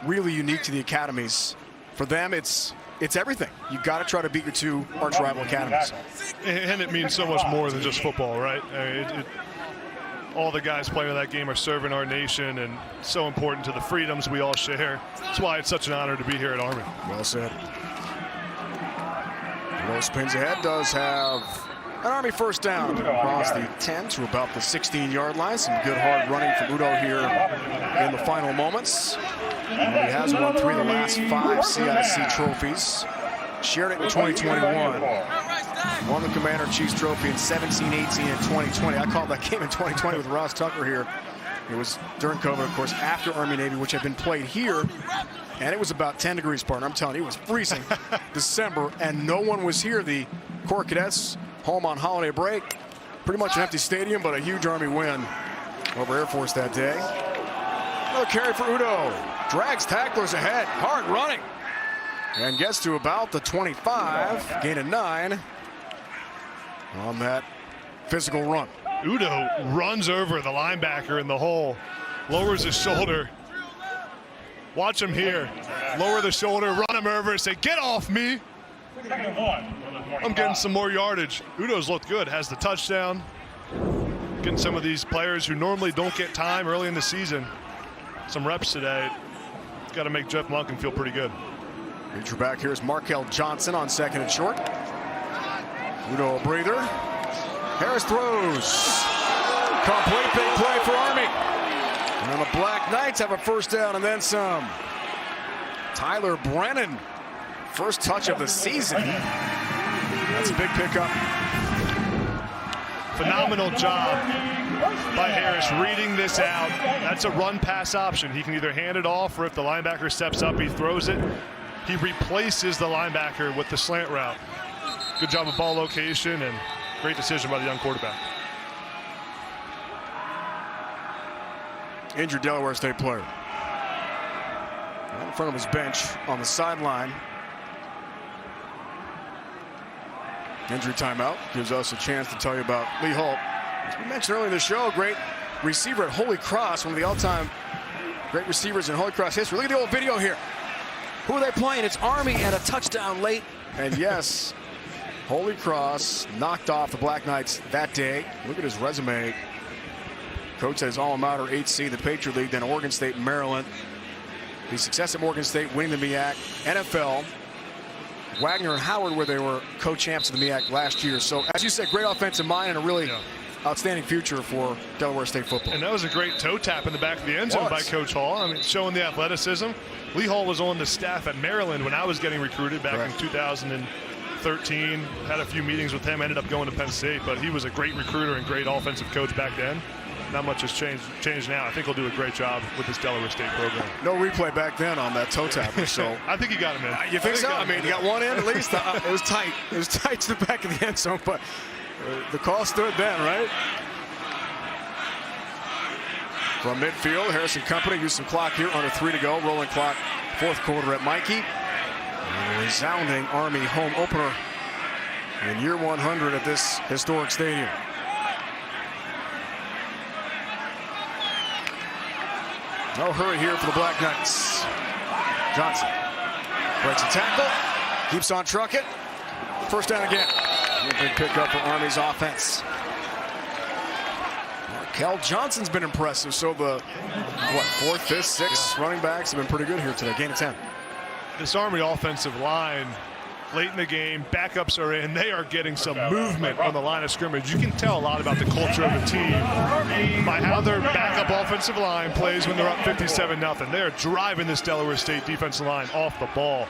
Really unique to the academies. For them, it's everything. You got to try to beat your two arch-rival academies. And it means so much more than just football, right? All the guys playing in that game are serving our nation and so important to the freedoms we all share. That's why it's such an honor to be here at Army. Well said. Low spins ahead, does have an Army first down across the 10 to about the 16-yard line. Some good hard running from Udo here in the final moments. He has won 3 of the last 5 CIC trophies. Shared it in 2021. Won the Commander-in-Chief's trophy in 17, 18, and 2020. I called that game in 2020 with Ross Tucker here. It was during COVID, of course, after Army-Navy, which had been played here. And it was about 10 degrees, partner. I'm telling you, it was freezing December, and no one was here. The Corps Cadets home on holiday break. Pretty much an empty stadium, but a huge Army win over Air Force that day. Another carry for Udo. Drags tacklers ahead. Hard running. And gets to about the 25. Gain of 9 on that physical run. Udo runs over the linebacker in the hole. Lowers his shoulder. Watch him here. Lower the shoulder, run him over, say, get off me. I'm getting some more yardage. Udo's looked good, has the touchdown. Getting some of these players who normally don't get time early in the season some reps today. Got to make Jeff Monken feel pretty good. Feature back here is Markel Johnson on second and short. Udo a breather. Harris throws. Complete big play for Army. And the Black Knights have a first down and then some. Tyler Brennan, first touch of the season. That's a big pickup. Phenomenal job by Harris reading this out. That's a run-pass option. He can either hand it off, or if the linebacker steps up, he throws it. He replaces the linebacker with the slant route. Good job of ball location and great decision by the young quarterback. Injured Delaware State player. Right in front of his bench on the sideline. Injury timeout gives us a chance to tell you about Lee Holt. As we mentioned earlier in the show, great receiver at Holy Cross, one of the all-time great receivers in Holy Cross history. Look at the old video here. Who are they playing? It's Army and a touchdown late. And yes, Holy Cross knocked off the Black Knights that day. Look at his resume. Coach at his alma mater, HC, the Patriot League, then Oregon State, Maryland. The success at Morgan State, winning the MEAC, NFL. Wagner and Howard, where they were co-champs of the MEAC last year. So, as you said, great offensive mind and a really outstanding future for Delaware State football. And that was a great toe tap in the back of the end zone by Coach Hall. I mean, showing the athleticism. Lee Hall was on the staff at Maryland when I was getting recruited back in 2013. Had a few meetings with him, ended up going to Penn State, but he was a great recruiter and great offensive coach back then. Not much has changed now. I think he'll do a great job with this Delaware State program. No replay back then on that toe tapper, so. I think he got him in. You think so? I mean, he got one in at least. It was tight. It was tight to the back of the end zone, but the call stood then, right? From midfield, Harrison Company used some clock here, under 3 to go. Rolling clock, fourth quarter at Mikey. And a resounding Army home opener in year 100 at this historic stadium. No hurry here for the Black Knights. Johnson breaks a tackle, keeps on trucking. First down again. A big pickup for Army's offense. Markel Johnson's been impressive. So the, fourth, fifth, sixth running backs have been pretty good here today. Gain of 10. This Army offensive line, late in the game, backups are in. They are getting some movement on the line of scrimmage. You can tell a lot about the culture of the team by how their backup offensive line plays when they're up 57-0. They're driving this Delaware State defensive line off the ball.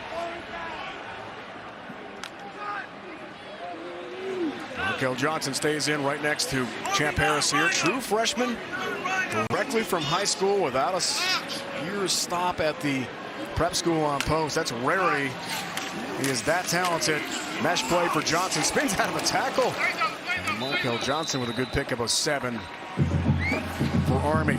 Markel Johnson stays in right next to Champ Harris here. True freshman, directly from high school without a year's stop at the prep school on post. That's a rarity. He is that talented. Mesh play for Johnson. Spins out of a tackle. And Markel Johnson with a good pickup of 7 for Army.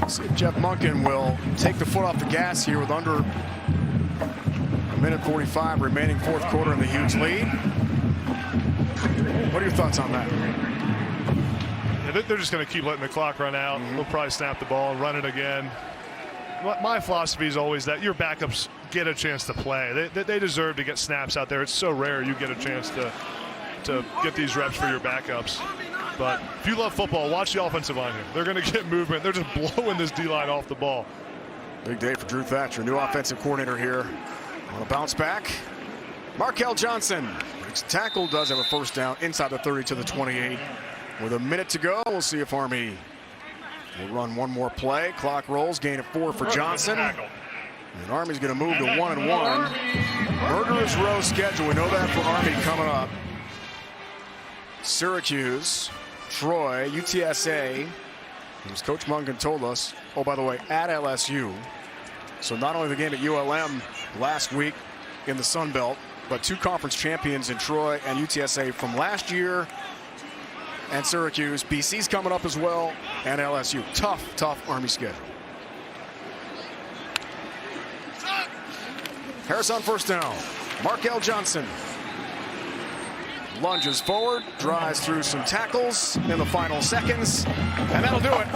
See if Jeff Monken will take the foot off the gas here with under a minute 45 remaining fourth quarter in the huge lead. What are your thoughts on that? Yeah, they're just going to keep letting the clock run out. They'll probably snap the ball and run it again. My philosophy is always that your backups get a chance to play. They deserve to get snaps out there. It's so rare you get a chance to get these reps for your backups. But if you love football, watch the offensive line here. They're going to get movement. They're just blowing this D-line off the ball. Big day for Drew Thatcher, new offensive coordinator here. On a bounce back. Markel Johnson breaks tackle, does have a first down inside the 30 to the 28. With a minute to go, we'll see if Army will run one more play. Clock rolls, gain of 4 for Johnson. And Army's going to move to 1-1. Murderer's row schedule. We know that for Army coming up. Syracuse, Troy, UTSA, as Coach Monken told us, oh, by the way, at LSU. So not only the game at ULM last week in the Sun Belt, but 2 conference champions in Troy and UTSA from last year. And Syracuse, BC's coming up as well, and LSU. Tough Army schedule. Harris on first down. Markel Johnson lunges forward, drives through some tackles in the final seconds, and that'll do it.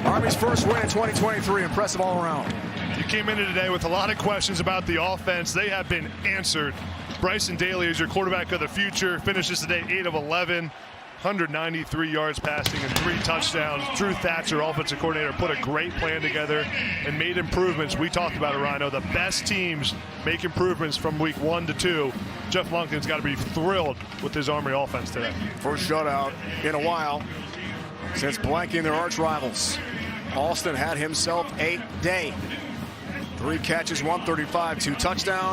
Army's first win in 2023. Impressive all around. You came into today with a lot of questions about the offense. They have been answered. Bryson Daly is your quarterback of the future. Finishes today 8 of 11, 193 yards passing and 3 touchdowns. Drew Thatcher, offensive coordinator, put a great plan together and made improvements. We talked about it, Rhino. The best teams make improvements from week 1 to 2. Jeff Monken's got to be thrilled with his Army offense today. First shutout in a while since blanking their arch rivals. Alston had himself a day. 3 catches, 135, 2 touchdowns.